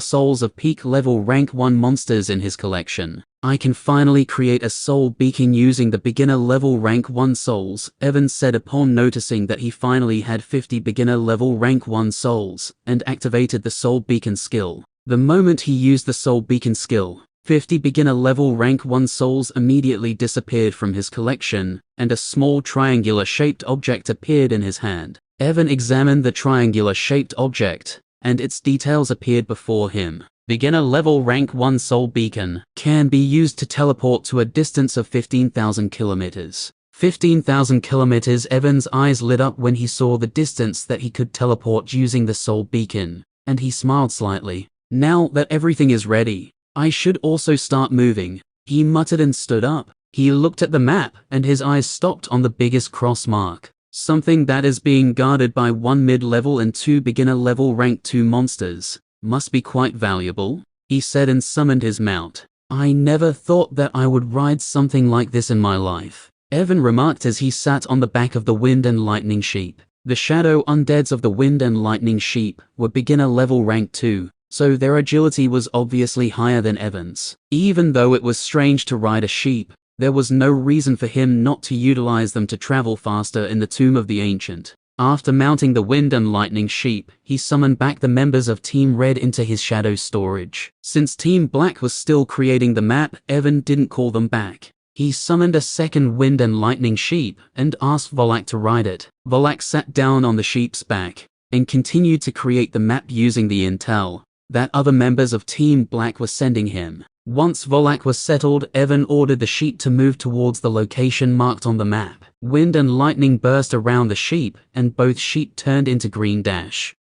souls of peak level rank 1 monsters in his collection. I can finally create a soul beacon using the beginner level rank 1 souls, Evans said upon noticing that he finally had 50 beginner level rank 1 souls, and activated the soul beacon skill. The moment he used the soul beacon skill, 50 beginner level rank 1 souls immediately disappeared from his collection, and a small triangular-shaped object appeared in his hand. Evan examined the triangular-shaped object, and its details appeared before him. Beginner level rank 1 soul beacon can be used to teleport to a distance of 15,000 kilometers. 15,000 kilometers. Evan's eyes lit up when he saw the distance that he could teleport using the soul beacon, and he smiled slightly. Now that everything is ready, I should also start moving, he muttered and stood up. He looked at the map, and his eyes stopped on the biggest cross mark. Something that is being guarded by 1 mid-level and 2 beginner level rank 2 monsters. Must be quite valuable, he said and summoned his mount. I never thought that I would ride something like this in my life, Evan remarked as he sat on the back of the Wind and Lightning sheep. The shadow undeads of the Wind and Lightning sheep were beginner level rank 2. So their agility was obviously higher than Evan's. Even though it was strange to ride a sheep, there was no reason for him not to utilize them to travel faster in the Tomb of the Ancient. After mounting the Wind and Lightning sheep, he summoned back the members of Team Red into his shadow storage. Since Team Black was still creating the map, Evan didn't call them back. He summoned a second Wind and Lightning sheep and asked Volak to ride it. Volak sat down on the sheep's back and continued to create the map using the intel that other members of Team Black were sending him. Once Volak was settled, Evan ordered the sheep to move towards the location marked on the map. Wind and lightning burst around the sheep, and both sheep turned into green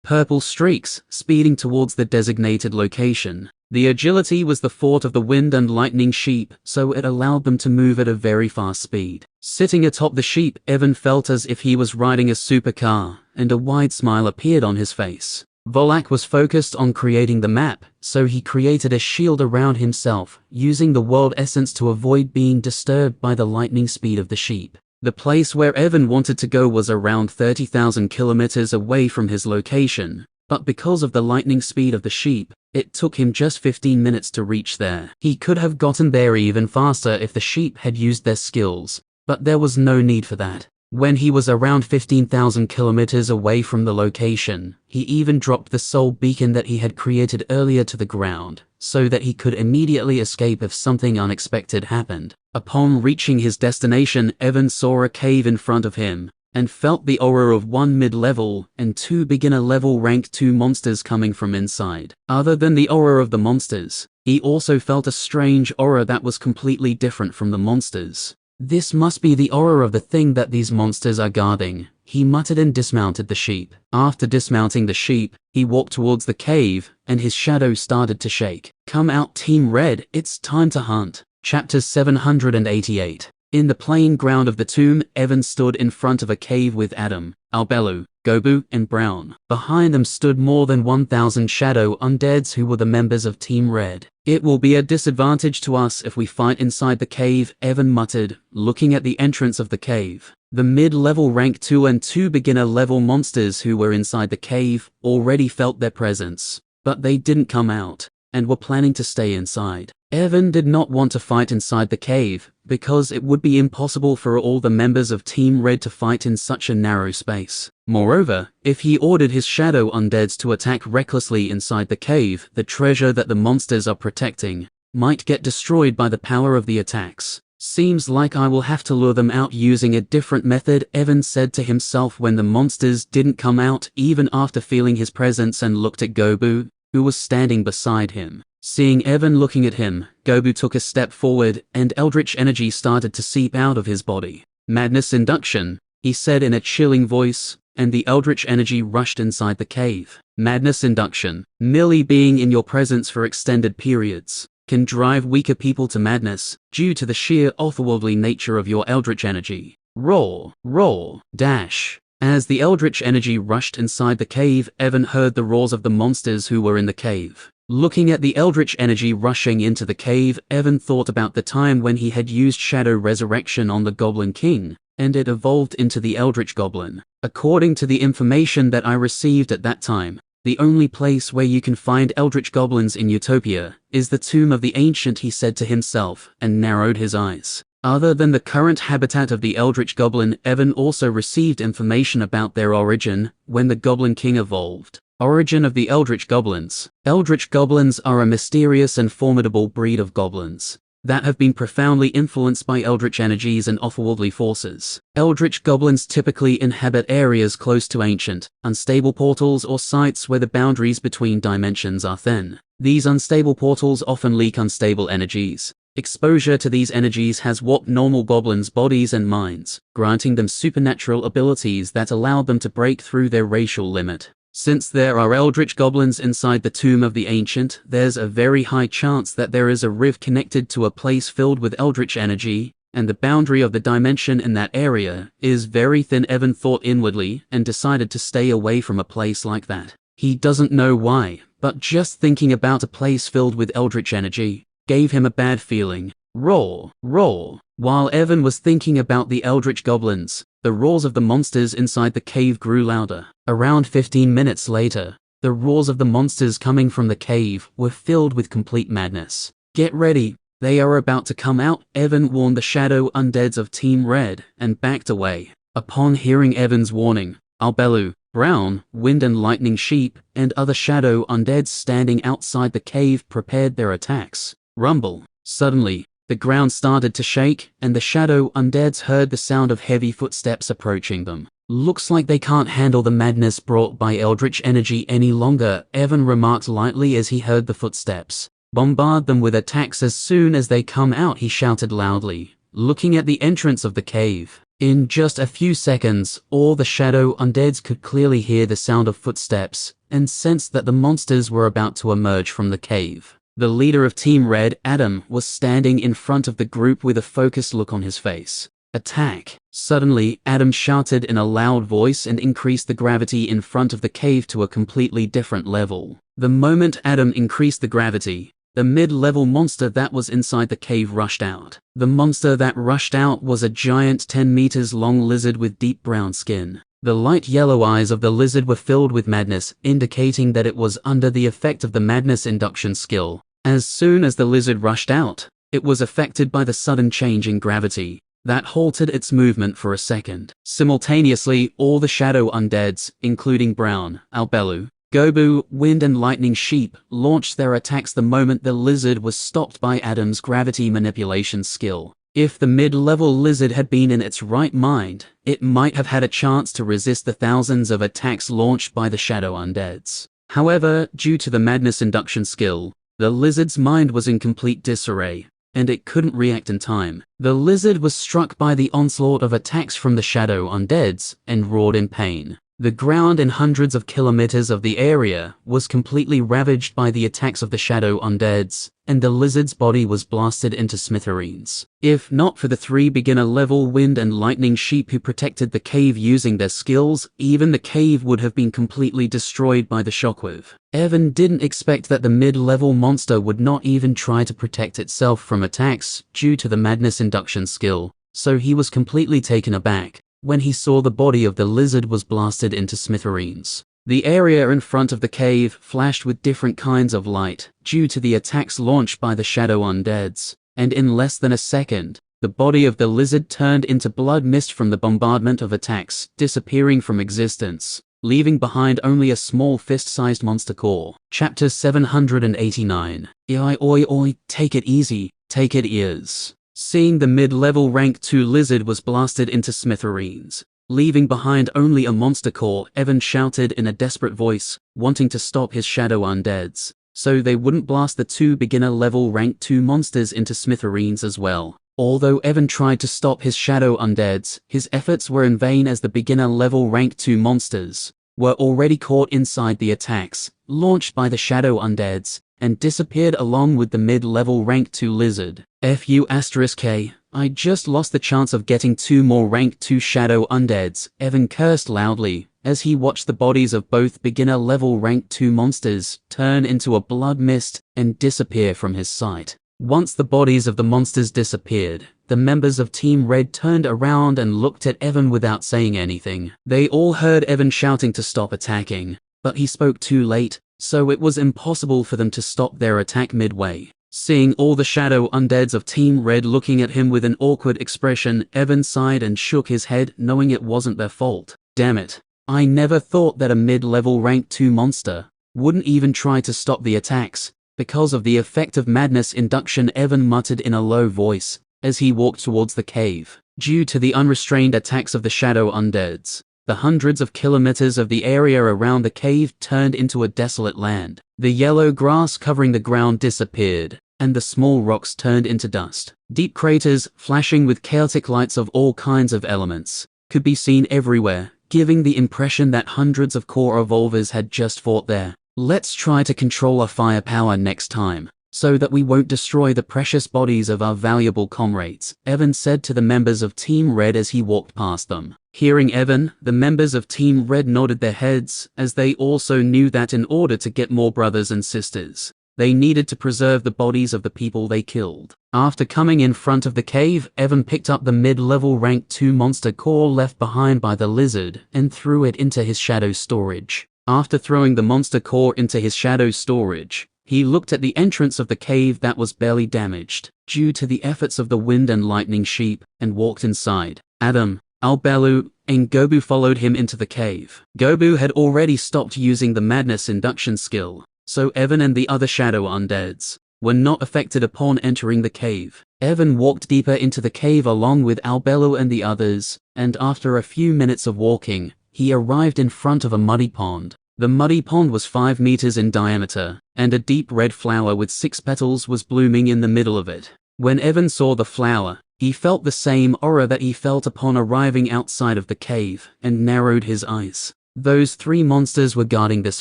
purple streaks, speeding towards the designated location. The agility was the fort of the Wind and Lightning sheep, so it allowed them to move at a very fast speed. Sitting atop the sheep, Evan felt as if he was riding a supercar, and a wide smile appeared on his face. Volak was focused on creating the map, so he created a shield around himself, using the world essence to avoid being disturbed by the lightning speed of the sheep. The place where Evan wanted to go was around 30,000 kilometers away from his location, but because of the lightning speed of the sheep, it took him just 15 minutes to reach there. He could have gotten there even faster if the sheep had used their skills, but there was no need for that. When he was around 15,000 kilometers away from the location, he even dropped the soul beacon that he had created earlier to the ground, so that he could immediately escape if something unexpected happened. Upon reaching his destination, Evan saw a cave in front of him, and felt the aura of 1 mid-level and 2 beginner-level rank 2 monsters coming from inside. Other than the aura of the monsters, he also felt a strange aura that was completely different from the monsters. This must be the aura of the thing that these monsters are guarding, he muttered and dismounted the sheep. After dismounting the sheep, he walked towards the cave, and his shadow started to shake. Come out Team Red, it's time to hunt. Chapter 788. In the plain ground of the tomb, Evan stood in front of a cave with Adam, Albelu, Gobu, and Brown. Behind them stood more than 1,000 shadow undeads who were the members of Team Red. It will be a disadvantage to us if we fight inside the cave, Evan muttered, looking at the entrance of the cave. The mid-level rank 2 and 2 beginner-level monsters who were inside the cave already felt their presence, but they didn't come out, and were planning to stay inside. Evan did not want to fight inside the cave, because it would be impossible for all the members of Team Red to fight in such a narrow space. Moreover, if he ordered his shadow undeads to attack recklessly inside the cave, the treasure that the monsters are protecting might get destroyed by the power of the attacks. Seems like I will have to lure them out using a different method, Evan said to himself when the monsters didn't come out even after feeling his presence, and looked at Gobu, who was standing beside him. Seeing Evan looking at him, Gobu took a step forward, and eldritch energy started to seep out of his body. Madness induction, he said in a chilling voice, and the eldritch energy rushed inside the cave. Madness induction, merely being in your presence for extended periods, can drive weaker people to madness, due to the sheer otherworldly nature of your eldritch energy. Roar, roar, dash. As the eldritch energy rushed inside the cave, Evan heard the roars of the monsters who were in the cave. Looking at the eldritch energy rushing into the cave, Evan thought about the time when he had used Shadow Resurrection on the Goblin King, and it evolved into the Eldritch Goblin. According to the information that I received at that time, the only place where you can find Eldritch Goblins in Utopia is the Tomb of the Ancient, he said to himself, and narrowed his eyes. Other than the current habitat of the Eldritch Goblin, Evan also received information about their origin when the Goblin King evolved. Origin of the Eldritch Goblins. Eldritch Goblins are a mysterious and formidable breed of goblins that have been profoundly influenced by eldritch energies and otherworldly forces. Eldritch Goblins typically inhabit areas close to ancient, unstable portals or sites where the boundaries between dimensions are thin. These unstable portals often leak unstable energies. Exposure to these energies has warped normal goblins' bodies and minds, granting them supernatural abilities that allow them to break through their racial limit. Since there are Eldritch Goblins inside the Tomb of the Ancient, there's a very high chance that there is a rift connected to a place filled with eldritch energy, and the boundary of the dimension in that area is very thin. Evan thought inwardly and decided to stay away from a place like that. He doesn't know why, but just thinking about a place filled with eldritch energy gave him a bad feeling. Roar, roar. While Evan was thinking about the Eldritch Goblins, the roars of the monsters inside the cave grew louder. Around 15 minutes later, the roars of the monsters coming from the cave were filled with complete madness. Get ready, they are about to come out, Evan warned the shadow undeads of Team Red, and backed away. Upon hearing Evan's warning, Albelu, Brown, Wind and Lightning Sheep, and other shadow undeads standing outside the cave prepared their attacks. Rumble. Suddenly, the ground started to shake, and the shadow undeads heard the sound of heavy footsteps approaching them. Looks like they can't handle the madness brought by eldritch energy any longer, Evan remarked lightly as he heard the footsteps. Bombard them with attacks as soon as they come out, he shouted loudly, looking at the entrance of the cave. In just a few seconds, all the shadow undeads could clearly hear the sound of footsteps, and sensed that the monsters were about to emerge from the cave. The leader of Team Red, Adam, was standing in front of the group with a focused look on his face. Attack! Suddenly, Adam shouted in a loud voice and increased the gravity in front of the cave to a completely different level. The moment Adam increased the gravity, the mid-level monster that was inside the cave rushed out. The monster that rushed out was a giant 10 meters long lizard with deep brown skin. The light yellow eyes of the lizard were filled with madness, indicating that it was under the effect of the madness induction skill. As soon as the lizard rushed out, it was affected by the sudden change in gravity that halted its movement for a second. Simultaneously, all the shadow undeads, including Brown, Albelu, Gobu, Wind and Lightning Sheep, launched their attacks the moment the lizard was stopped by Adam's gravity manipulation skill. If the mid-level lizard had been in its right mind, it might have had a chance to resist the thousands of attacks launched by the shadow undeads. However, due to the madness induction skill, the lizard's mind was in complete disarray, and it couldn't react in time. The lizard was struck by the onslaught of attacks from the shadow undeads, and roared in pain. The ground in hundreds of kilometers of the area was completely ravaged by the attacks of the shadow undeads, and the lizard's body was blasted into smithereens. If not for the 3 beginner-level Wind and Lightning Sheep who protected the cave using their skills, even the cave would have been completely destroyed by the shockwave. Evan didn't expect that the mid-level monster would not even try to protect itself from attacks due to the madness induction skill, so he was completely taken aback when he saw the body of the lizard was blasted into smithereens. The area in front of the cave flashed with different kinds of light due to the attacks launched by the shadow undeads, and in less than a second, the body of the lizard turned into blood mist from the bombardment of attacks, disappearing from existence, leaving behind only a small fist-sized monster core. Chapter 789. Oi oi oi, take it easy, take it ears. Seeing the mid-level rank 2 lizard was blasted into smithereens, leaving behind only a monster core, Evan shouted in a desperate voice, wanting to stop his shadow undeads, so they wouldn't blast the 2 beginner-level rank 2 monsters into smithereens as well. Although Evan tried to stop his shadow undeads, his efforts were in vain as the beginner-level rank 2 monsters were already caught inside the attacks launched by the shadow undeads, and disappeared along with the mid-level rank 2 lizard. F***K, I just lost the chance of getting 2 more rank 2 shadow undeads, Evan cursed loudly, as he watched the bodies of both beginner level rank 2 monsters turn into a blood mist and disappear from his sight. Once the bodies of the monsters disappeared, the members of Team Red turned around and looked at Evan without saying anything. They all heard Evan shouting to stop attacking, but he spoke too late, so it was impossible for them to stop their attack midway. Seeing all the shadow undeads of Team Red looking at him with an awkward expression, Evan sighed and shook his head, knowing it wasn't their fault. Damn it. I never thought that a mid-level rank 2 monster wouldn't even try to stop the attacks. Because of the effect of madness induction, Evan muttered in a low voice as he walked towards the cave. Due to the unrestrained attacks of the shadow undeads, the hundreds of kilometers of the area around the cave turned into a desolate land. The yellow grass covering the ground disappeared, and the small rocks turned into dust. Deep craters, flashing with chaotic lights of all kinds of elements, could be seen everywhere, giving the impression that hundreds of core evolvers had just fought there. Let's try to control our firepower next time, so that we won't destroy the precious bodies of our valuable comrades, Evan said to the members of Team Red as he walked past them. Hearing Evan, the members of Team Red nodded their heads, as they also knew that in order to get more brothers and sisters, they needed to preserve the bodies of the people they killed. After coming in front of the cave, Evan picked up the mid-level rank 2 monster core left behind by the lizard and threw it into his shadow storage. After throwing the monster core into his shadow storage, he looked at the entrance of the cave that was barely damaged due to the efforts of the wind and lightning sheep, and walked inside. Adam, Albelu, and Gobu followed him into the cave. Gobu had already stopped using the madness induction skill, so Evan and the other shadow undeads were not affected upon entering the cave. Evan walked deeper into the cave along with Albelu and the others, and after a few minutes of walking, he arrived in front of a muddy pond. The muddy pond was 5 meters in diameter, and a deep red flower with 6 petals was blooming in the middle of it. When Evan saw the flower, he felt the same aura that he felt upon arriving outside of the cave, and narrowed his eyes. Those 3 monsters were guarding this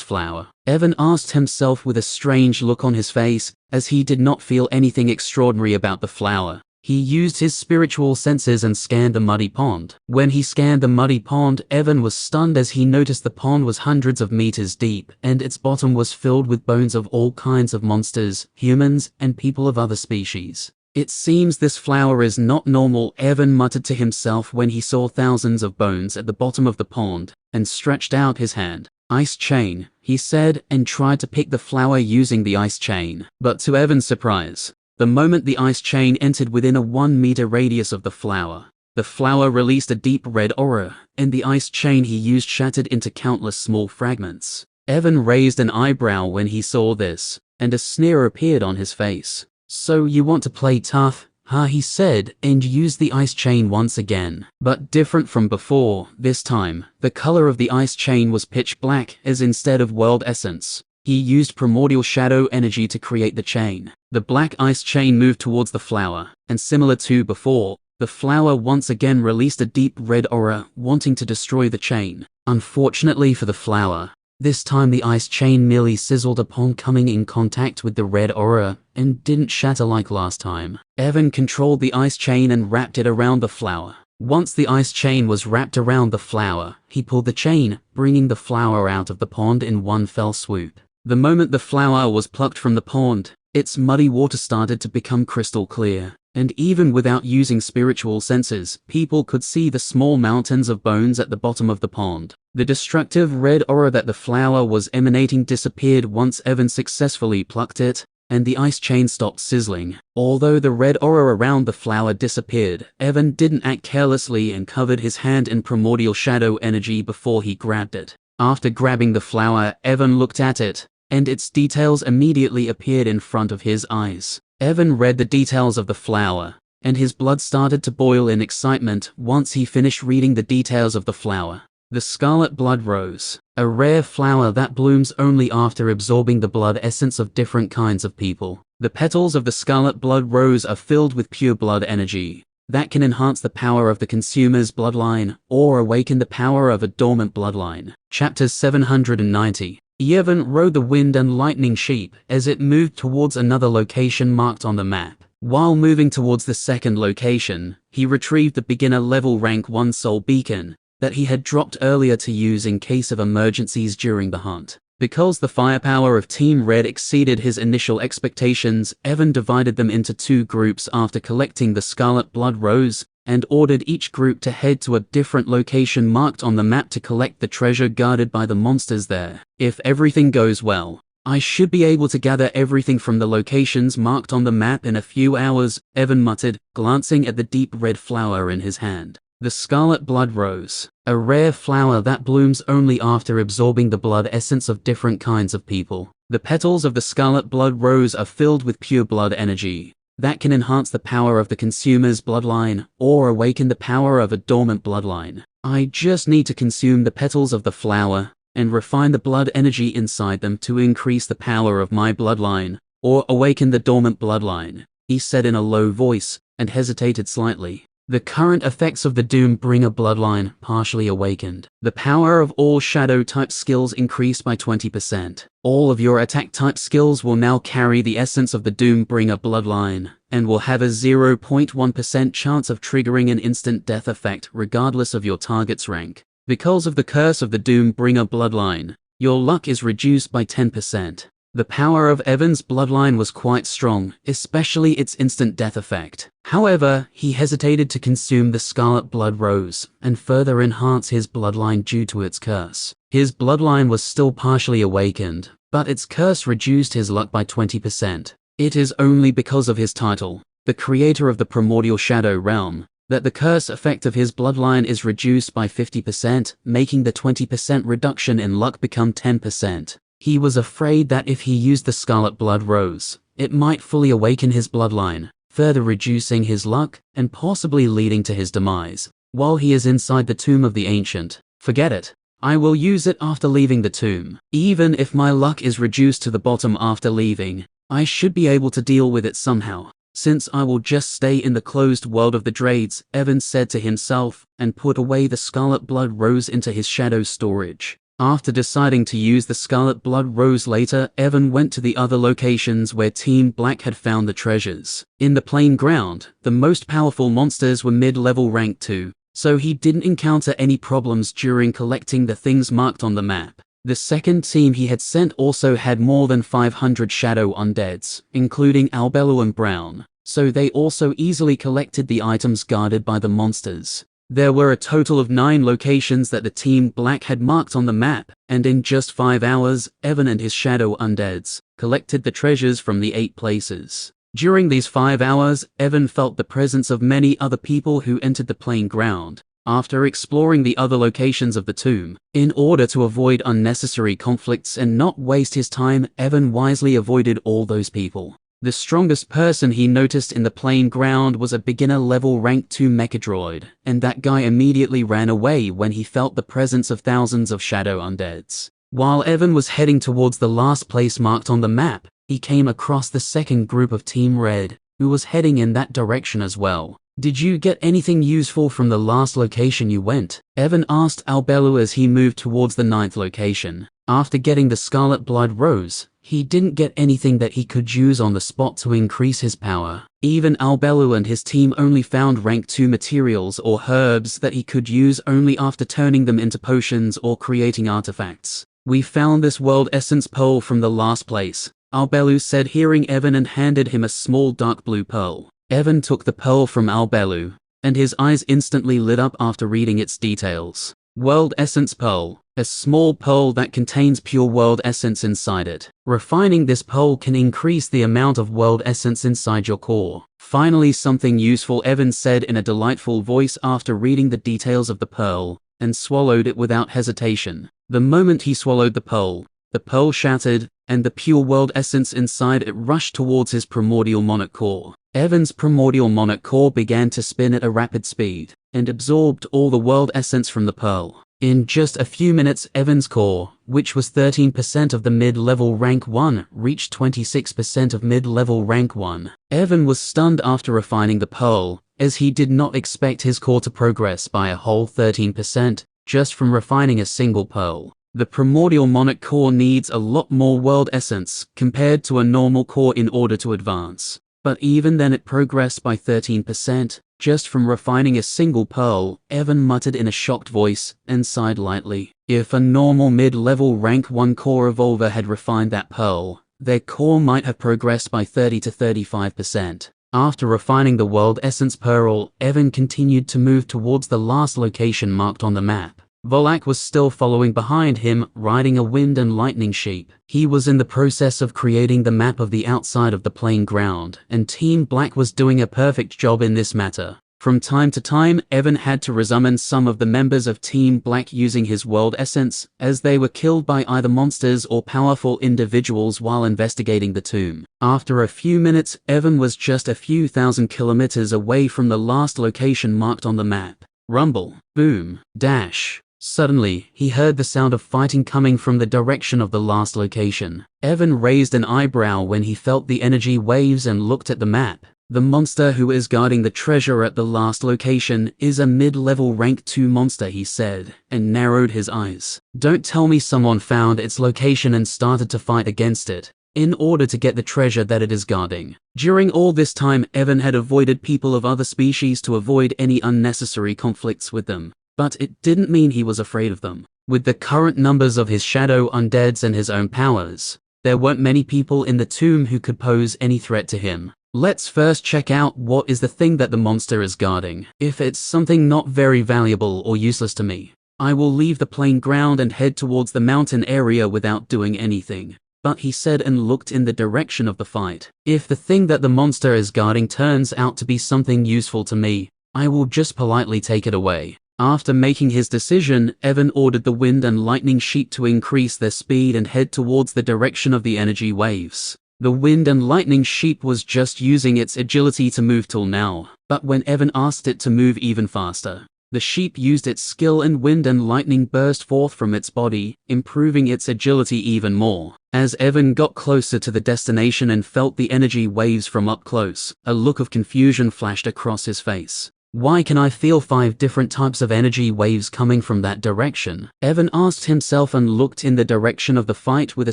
flower. Evan asked himself with a strange look on his face, as he did not feel anything extraordinary about the flower. He used his spiritual senses and scanned the muddy pond. When he scanned the muddy pond, Evan was stunned as he noticed the pond was hundreds of meters deep, and its bottom was filled with bones of all kinds of monsters, humans, and people of other species. It seems this flower is not normal, Evan muttered to himself when he saw thousands of bones at the bottom of the pond, and stretched out his hand. Ice chain, he said, and tried to pick the flower using the ice chain. But to Evan's surprise, the moment the ice chain entered within a 1-meter radius of the flower released a deep red aura, and the ice chain he used shattered into countless small fragments. Evan raised an eyebrow when he saw this, and a sneer appeared on his face. So you want to play tough, huh? He said, and used the ice chain once again. But different from before, this time, the color of the ice chain was pitch black, as instead of world essence, he used primordial shadow energy to create the chain. The black ice chain moved towards the flower, and similar to before, the flower once again released a deep red aura, wanting to destroy the chain. Unfortunately for the flower, this time the ice chain merely sizzled upon coming in contact with the red aura, and didn't shatter like last time. Evan controlled the ice chain and wrapped it around the flower. Once the ice chain was wrapped around the flower, he pulled the chain, bringing the flower out of the pond in one fell swoop. The moment the flower was plucked from the pond, its muddy water started to become crystal clear, and even without using spiritual senses, people could see the small mountains of bones at the bottom of the pond. The destructive red aura that the flower was emanating disappeared once Evan successfully plucked it, and the ice chain stopped sizzling. Although the red aura around the flower disappeared, Evan didn't act carelessly and covered his hand in primordial shadow energy before he grabbed it. After grabbing the flower, Evan looked at it, and its details immediately appeared in front of his eyes. Evan read the details of the flower, and his blood started to boil in excitement once he finished reading the details of the flower. The scarlet blood rose, a rare flower that blooms only after absorbing the blood essence of different kinds of people. The petals of the scarlet blood rose are filled with pure blood energy that can enhance the power of the consumer's bloodline or awaken the power of a dormant bloodline. Chapter 790. Evan rode the wind and lightning sheep as it moved towards another location marked on the map. While moving towards the second location, he retrieved the beginner level rank 1 soul beacon that he had dropped earlier to use in case of emergencies during the hunt. Because the firepower of Team Red exceeded his initial expectations, Evan divided them into 2 groups after collecting the Scarlet Blood Rose, and ordered each group to head to a different location marked on the map to collect the treasure guarded by the monsters there. If everything goes well, I should be able to gather everything from the locations marked on the map in a few hours, Evan muttered, glancing at the deep red flower in his hand. The Scarlet Blood Rose, a rare flower that blooms only after absorbing the blood essence of different kinds of people. The petals of the Scarlet Blood Rose are filled with pure blood energy that can enhance the power of the consumer's bloodline or awaken the power of a dormant bloodline. I just need to consume the petals of the flower and refine the blood energy inside them to increase the power of my bloodline, or awaken the dormant bloodline, he said in a low voice, and hesitated slightly. The current effects of the Doombringer bloodline partially awakened. The power of all shadow-type skills increased by 20%. All of your attack-type skills will now carry the essence of the Doombringer bloodline, and will have a 0.1% chance of triggering an instant death effect regardless of your target's rank. Because of the curse of the Doombringer bloodline, your luck is reduced by 10%. The power of Evan's bloodline was quite strong, especially its instant death effect. However, he hesitated to consume the Scarlet Blood Rose and further enhance his bloodline due to its curse. His bloodline was still partially awakened, but its curse reduced his luck by 20%. It is only because of his title, the creator of the Primordial Shadow Realm, that the curse effect of his bloodline is reduced by 50%, making the 20% reduction in luck become 10%. He was afraid that if he used the Scarlet Blood Rose, it might fully awaken his bloodline, further reducing his luck and possibly leading to his demise. While he is inside the Tomb of the Ancient, forget it. I will use it after leaving the tomb. Even if my luck is reduced to the bottom after leaving, I should be able to deal with it somehow. Since I will just stay in the closed world of the Drades, Evan said to himself, and put away the Scarlet Blood Rose into his shadow storage. After deciding to use the Scarlet Blood Rose later, Evan went to the other locations where Team Black had found the treasures. In the plain ground, the most powerful monsters were mid-level rank 2, so he didn't encounter any problems during collecting the things marked on the map. The second team he had sent also had more than 500 shadow undeads, including Albello and Brown, so they also easily collected the items guarded by the monsters. There were a total of 9 locations that the Team Black had marked on the map, and in just 5 hours, Evan and his shadow undeads collected the treasures from the 8 places. During these 5 hours, Evan felt the presence of many other people who entered the plain ground. After exploring the other locations of the tomb, in order to avoid unnecessary conflicts and not waste his time, Evan wisely avoided all those people. The strongest person he noticed in the plain ground was a beginner level rank 2 mechadroid, and that guy immediately ran away when he felt the presence of thousands of shadow undeads. While Evan was heading towards the last place marked on the map, he came across the second group of Team Red, who was heading in that direction as well. Did you get anything useful from the last location you went? Evan asked Albello as he moved towards the 9th location. After getting the Scarlet Blood Rose, he didn't get anything that he could use on the spot to increase his power. Even Albello and his team only found rank 2 materials or herbs that he could use only after turning them into potions or creating artifacts. We found this world essence pearl from the last place, Albello said, hearing Evan, and handed him a small dark blue pearl. Evan took the pearl from Albello, and his eyes instantly lit up after reading its details. World Essence Pearl, a small pearl that contains pure world essence inside it. Refining this pearl can increase the amount of world essence inside your core. Finally, something useful, Evan said in a delightful voice after reading the details of the pearl, and swallowed it without hesitation. The moment he swallowed the pearl shattered, and the pure world essence inside it rushed towards his primordial monarch core. Evan's primordial monarch core began to spin at a rapid speed, and absorbed all the world essence from the pearl. In just a few minutes, Evan's core, which was 13% of the mid-level rank 1, reached 26% of mid-level rank 1. Evan was stunned after refining the pearl, as he did not expect his core to progress by a whole 13%, just from refining a single pearl. The primordial monarch core needs a lot more world essence compared to a normal core in order to advance. But even then it progressed by 13%, just from refining a single pearl, Evan muttered in a shocked voice and sighed lightly. If a normal mid-level rank 1 core evolver had refined that pearl, their core might have progressed by 30 to 35%. After refining the World Essence Pearl, Evan continued to move towards the last location marked on the map. Volak was still following behind him, riding a wind and lightning sheep. He was in the process of creating the map of the outside of the playing ground, and Team Black was doing a perfect job in this matter. From time to time, Evan had to resummon some of the members of Team Black using his World Essence, as they were killed by either monsters or powerful individuals while investigating the tomb. After a few minutes, Evan was just a few thousand kilometers away from the last location marked on the map. Rumble, boom, dash. Suddenly, he heard the sound of fighting coming from the direction of the last location. Evan raised an eyebrow when he felt the energy waves and looked at the map. The monster who is guarding the treasure at the last location is a mid-level rank 2 monster, he said, and narrowed his eyes. Don't tell me someone found its location and started to fight against it in order to get the treasure that it is guarding. During all this time, Evan had avoided people of other species to avoid any unnecessary conflicts with them. But it didn't mean he was afraid of them. With the current numbers of his shadow undeads and his own powers, there weren't many people in the tomb who could pose any threat to him. Let's first check out what is the thing that the monster is guarding. If it's something not very valuable or useless to me, I will leave the plain ground and head towards the mountain area without doing anything. But he said and looked in the direction of the fight. If the thing that the monster is guarding turns out to be something useful to me, I will just politely take it away. After making his decision, Evan ordered the wind and lightning sheep to increase their speed and head towards the direction of the energy waves. The wind and lightning sheep was just using its agility to move till now, but when Evan asked it to move even faster, the sheep used its skill and wind and lightning burst forth from its body, improving its agility even more. As Evan got closer to the destination and felt the energy waves from up close, a look of confusion flashed across his face. Why can I feel 5 different types of energy waves coming from that direction? Evan asked himself and looked in the direction of the fight with a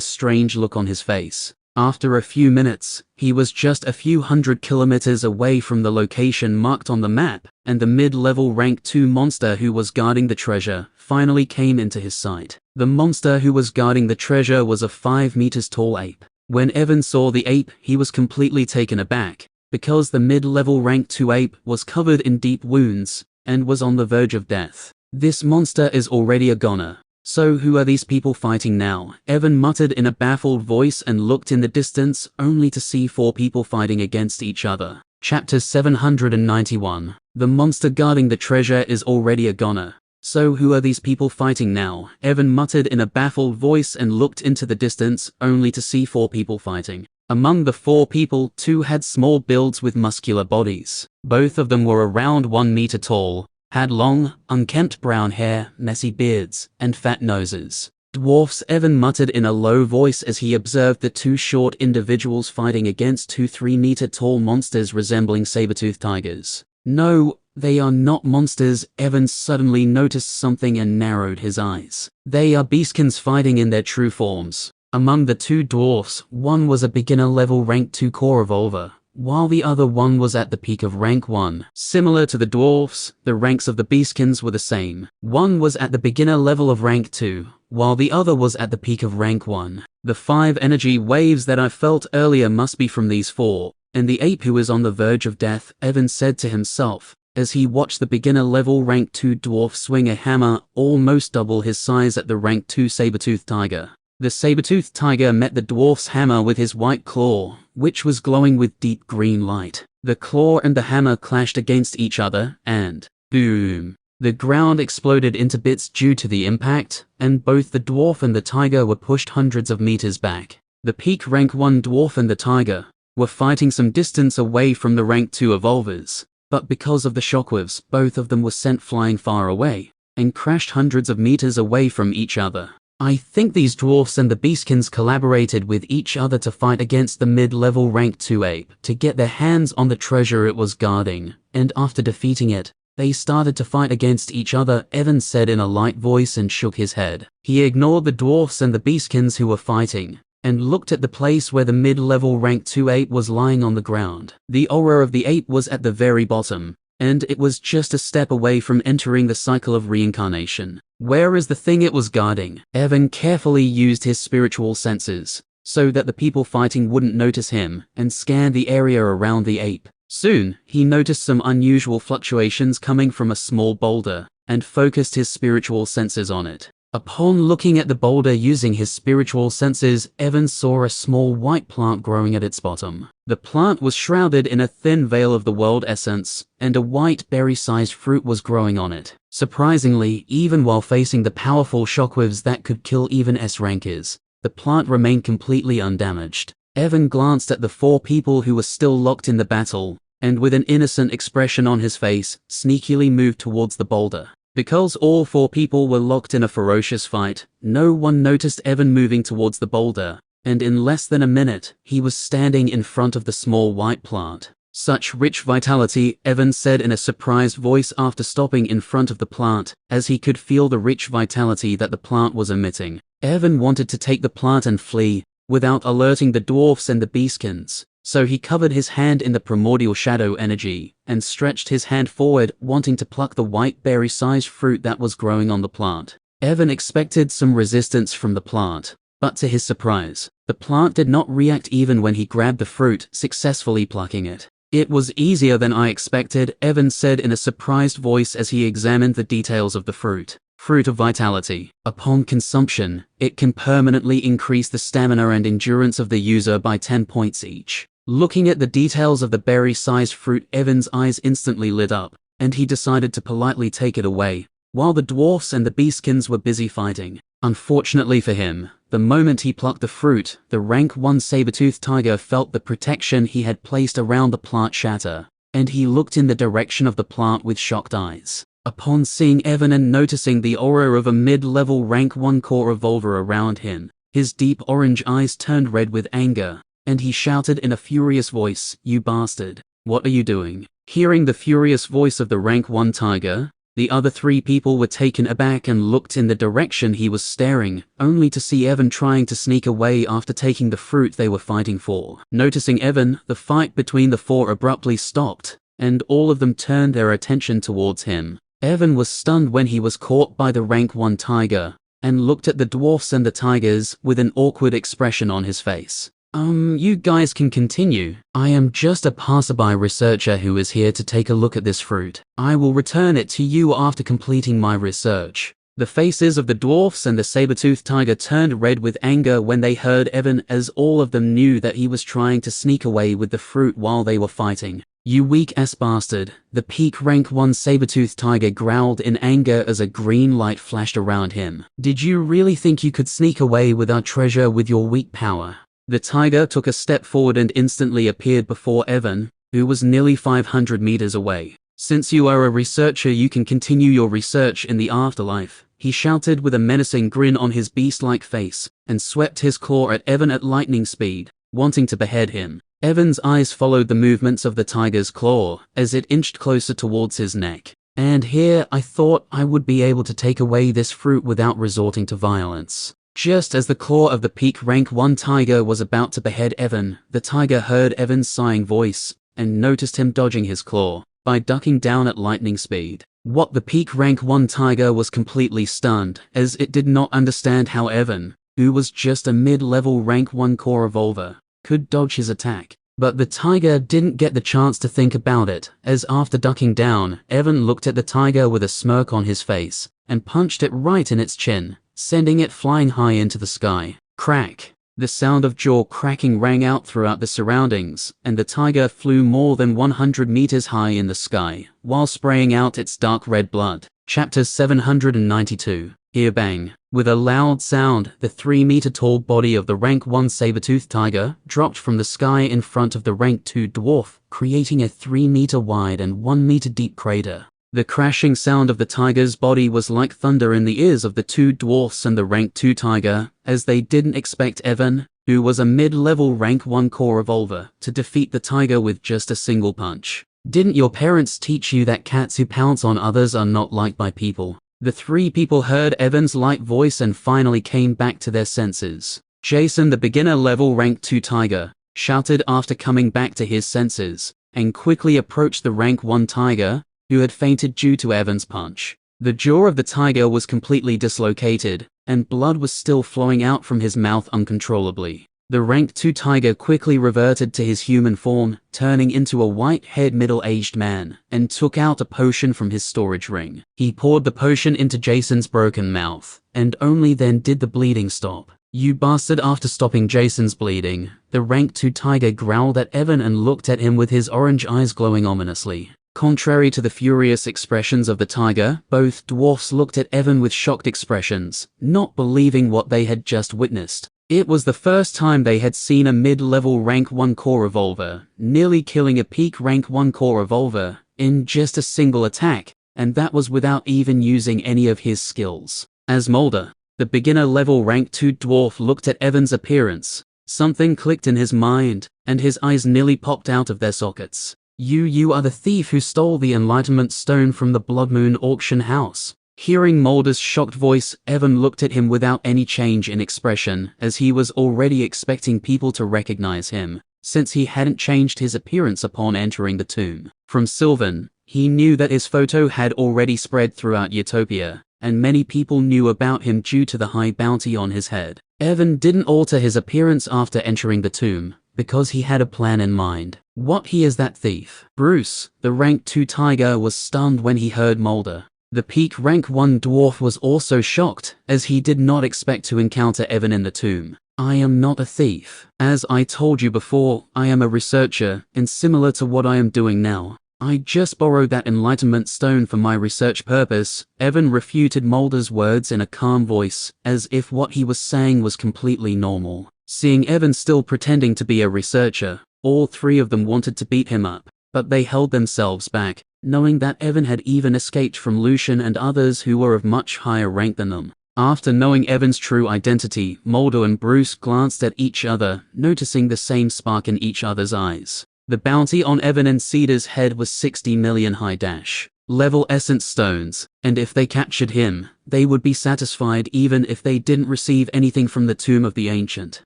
strange look on his face. After a few minutes, he was just a few hundred kilometers away from the location marked on the map, and the mid-level rank 2 monster who was guarding the treasure finally came into his sight. The monster who was guarding the treasure was a 5 meters tall ape. When Evan saw the ape, he was completely taken aback, because the mid-level rank 2 ape was covered in deep wounds and was on the verge of death. This monster is already a goner. So who are these people fighting now? Evan muttered in a baffled voice and looked in the distance, only to see 4 people fighting against each other. Chapter 791. The monster guarding the treasure is already a goner. So who are these people fighting now? Evan muttered in a baffled voice and looked into the distance, only to see 4 people fighting. Among the 4 people, 2 had small builds with muscular bodies. Both of them were around 1 meter tall, had long, unkempt brown hair, messy beards, and fat noses. Dwarfs, Evan muttered in a low voice as he observed the 2 short individuals fighting against 2 3-meter tall monsters resembling saber-toothed tigers. No, they are not monsters. Evan suddenly noticed something and narrowed his eyes. They are beastkins fighting in their true forms. Among the 2 dwarfs, one was a beginner-level rank 2 core evolver, while the other one was at the peak of rank 1. Similar to the dwarfs, the ranks of the beastkins were the same. One was at the beginner level of rank 2, while the other was at the peak of rank 1. The 5 energy waves that I felt earlier must be from these 4, and the ape who is on the verge of death, Evan said to himself, as he watched the beginner level rank 2 dwarf swing a hammer almost double his size at the rank 2 saber-toothed tiger. The saber-toothed tiger met the dwarf's hammer with his white claw, which was glowing with deep green light. The claw and the hammer clashed against each other, and boom! The ground exploded into bits due to the impact, and both the dwarf and the tiger were pushed hundreds of meters back. The peak rank 1 dwarf and the tiger were fighting some distance away from the rank 2 evolvers, but because of the shockwaves, both of them were sent flying far away, and crashed hundreds of meters away from each other. I think these dwarfs and the beastkins collaborated with each other to fight against the mid-level rank 2 ape to get their hands on the treasure it was guarding, and after defeating it, they started to fight against each other, Evan said in a light voice and shook his head. He ignored the dwarfs and the beastkins who were fighting, and looked at the place where the mid-level rank 2 ape was lying on the ground. The aura of the ape was at the very bottom, and it was just a step away from entering the cycle of reincarnation. Where is the thing it was guarding? Evan carefully used his spiritual senses so that the people fighting wouldn't notice him, and scanned the area around the ape. Soon, he noticed some unusual fluctuations coming from a small boulder, and focused his spiritual senses on it. Upon looking at the boulder using his spiritual senses, Evan saw a small white plant growing at its bottom. The plant was shrouded in a thin veil of the world essence, and a white berry-sized fruit was growing on it. Surprisingly, even while facing the powerful shockwaves that could kill even S-rankers, the plant remained completely undamaged. Evan glanced at the 4 people who were still locked in the battle, and with an innocent expression on his face, sneakily moved towards the boulder. Because all 4 people were locked in a ferocious fight, no one noticed Evan moving towards the boulder, and in less than a minute, he was standing in front of the small white plant. Such rich vitality, Evan said in a surprised voice after stopping in front of the plant, as he could feel the rich vitality that the plant was emitting. Evan wanted to take the plant and flee, without alerting the dwarfs and the beastkins, so he covered his hand in the primordial shadow energy, and stretched his hand forward, wanting to pluck the white berry-sized fruit that was growing on the plant. Evan expected some resistance from the plant, but to his surprise, the plant did not react even when he grabbed the fruit, successfully plucking it. "It was easier than I expected," Evan said in a surprised voice as he examined the details of the fruit. Fruit of Vitality. Upon consumption, it can permanently increase the stamina and endurance of the user by 10 points each. Looking at the details of the berry-sized fruit, Evan's eyes instantly lit up, and he decided to politely take it away, while the dwarfs and the beastkins were busy fighting. Unfortunately for him, the moment he plucked the fruit, the rank 1 saber-toothed tiger felt the protection he had placed around the plant shatter, and he looked in the direction of the plant with shocked eyes. Upon seeing Evan and noticing the aura of a mid-level rank 1 core revolver around him, his deep orange eyes turned red with anger, and he shouted in a furious voice, "You bastard! What are you doing?" Hearing the furious voice of the rank 1 tiger, the other 3 people were taken aback and looked in the direction he was staring, only to see Evan trying to sneak away after taking the fruit they were fighting for. Noticing Evan, the fight between the 4 abruptly stopped, and all of them turned their attention towards him. Evan was stunned when he was caught by the rank 1 tiger, and looked at the dwarfs and the tigers with an awkward expression on his face. You guys can continue. I am just a passerby researcher who is here to take a look at this fruit. I will return it to you after completing my research." The faces of the dwarfs and the saber-toothed tiger turned red with anger when they heard Evan, as all of them knew that he was trying to sneak away with the fruit while they were fighting. "You weak-ass bastard," the peak rank 1 saber-toothed tiger growled in anger as a green light flashed around him. "Did you really think you could sneak away with our treasure with your weak power?" The tiger took a step forward and instantly appeared before Evan, who was nearly 500 meters away. "Since you are a researcher, you can continue your research in the afterlife," he shouted with a menacing grin on his beast-like face, and swept his claw at Evan at lightning speed, wanting to behead him. Evan's eyes followed the movements of the tiger's claw as it inched closer towards his neck. "And here I thought I would be able to take away this fruit without resorting to violence." Just as the claw of the peak rank 1 tiger was about to behead Evan, the tiger heard Evan's sighing voice, and noticed him dodging his claw by ducking down at lightning speed. What the peak rank 1 tiger was completely stunned, as it did not understand how Evan, who was just a mid-level rank 1 core revolver, could dodge his attack. But the tiger didn't get the chance to think about it, as after ducking down, Evan looked at the tiger with a smirk on his face, and punched it right in its chin, sending it flying high into the sky. Crack! The sound of jaw cracking rang out throughout the surroundings, and the tiger flew more than 100 meters high in the sky, while spraying out its dark red blood. Chapter 792. Here bang! With a loud sound, the 3-meter-tall body of the rank 1 saber-toothed tiger dropped from the sky in front of the rank 2 dwarf, creating a 3-meter-wide and 1-meter-deep crater. The crashing sound of the tiger's body was like thunder in the ears of the 2 dwarfs and the rank 2 tiger, as they didn't expect Evan, who was a mid-level rank 1 core revolver, to defeat the tiger with just a single punch. "Didn't your parents teach you that cats who pounce on others are not liked by people?" The 3 people heard Evan's light voice and finally came back to their senses. Jason, the beginner-level rank 2 tiger, shouted after coming back to his senses, and quickly approached the rank 1 tiger, who had fainted due to Evan's punch. The jaw of the tiger was completely dislocated, and blood was still flowing out from his mouth uncontrollably. The rank 2 tiger quickly reverted to his human form, turning into a white-haired middle-aged man, and took out a potion from his storage ring. He poured the potion into Jason's broken mouth, and only then did the bleeding stop. "You bastard!" After stopping Jason's bleeding, the rank 2 tiger growled at Evan and looked at him with his orange eyes glowing ominously. Contrary to the furious expressions of the tiger, both dwarfs looked at Evan with shocked expressions, not believing what they had just witnessed. It was the first time they had seen a mid-level rank 1 core revolver, nearly killing a peak rank 1 core revolver, in just a single attack, and that was without even using any of his skills. As Mulder, the beginner-level rank 2 dwarf, looked at Evan's appearance, something clicked in his mind, and his eyes nearly popped out of their sockets. You are the thief who stole the Enlightenment Stone from the Blood Moon auction house." Hearing Mulder's shocked voice, Evan looked at him without any change in expression, as he was already expecting people to recognize him, since he hadn't changed his appearance upon entering the tomb. From Sylvan, he knew that his photo had already spread throughout Utopia, and many people knew about him due to the high bounty on his head. Evan didn't alter his appearance after entering the tomb, because he had a plan in mind. What, he is that thief? Bruce, the rank 2 tiger, was stunned when he heard Mulder. The peak rank 1 dwarf was also shocked, as he did not expect to encounter Evan in the tomb. "I am not a thief. As I told you before, I am a researcher, and similar to what I am doing now. I just borrowed that Enlightenment Stone for my research purpose." Evan refuted Mulder's words in a calm voice, as if what he was saying was completely normal. Seeing Evan still pretending to be a researcher, all 3 of them wanted to beat him up, but they held themselves back, knowing that Evan had even escaped from Lucian and others who were of much higher rank than them. After knowing Evan's true identity, Mulder and Bruce glanced at each other, noticing the same spark in each other's eyes. The bounty on Evan and Cedar's head was 60 million high-level essence stones, and if they captured him, they would be satisfied even if they didn't receive anything from the Tomb of the Ancient.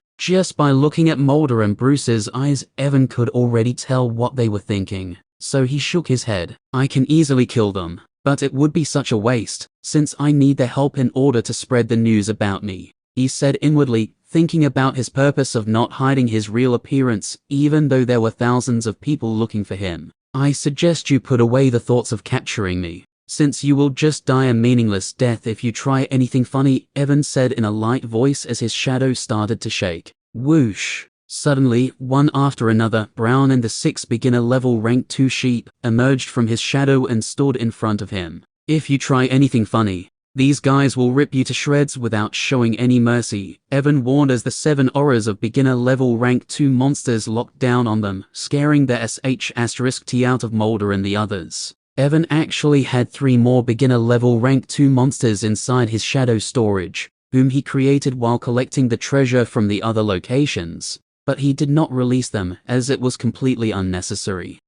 Just by looking at Mulder and Bruce's eyes, Evan could already tell what they were thinking, so he shook his head. "I can easily kill them, but it would be such a waste, since I need their help in order to spread the news about me," he said inwardly, thinking about his purpose of not hiding his real appearance, even though there were thousands of people looking for him. "I suggest you put away the thoughts of capturing me, since you will just die a meaningless death if you try anything funny," Evan said in a light voice as his shadow started to shake. Whoosh! Suddenly, one after another, Brown and the 6 beginner-level rank 2 sheep emerged from his shadow and stood in front of him. "If you try anything funny, these guys will rip you to shreds without showing any mercy," Evan warned as the 7 auras of beginner-level rank 2 monsters locked down on them, scaring the sh*t out of Mulder and the others. Evan actually had 3 more beginner-level rank 2 monsters inside his shadow storage, whom he created while collecting the treasure from the other locations, but he did not release them as it was completely unnecessary.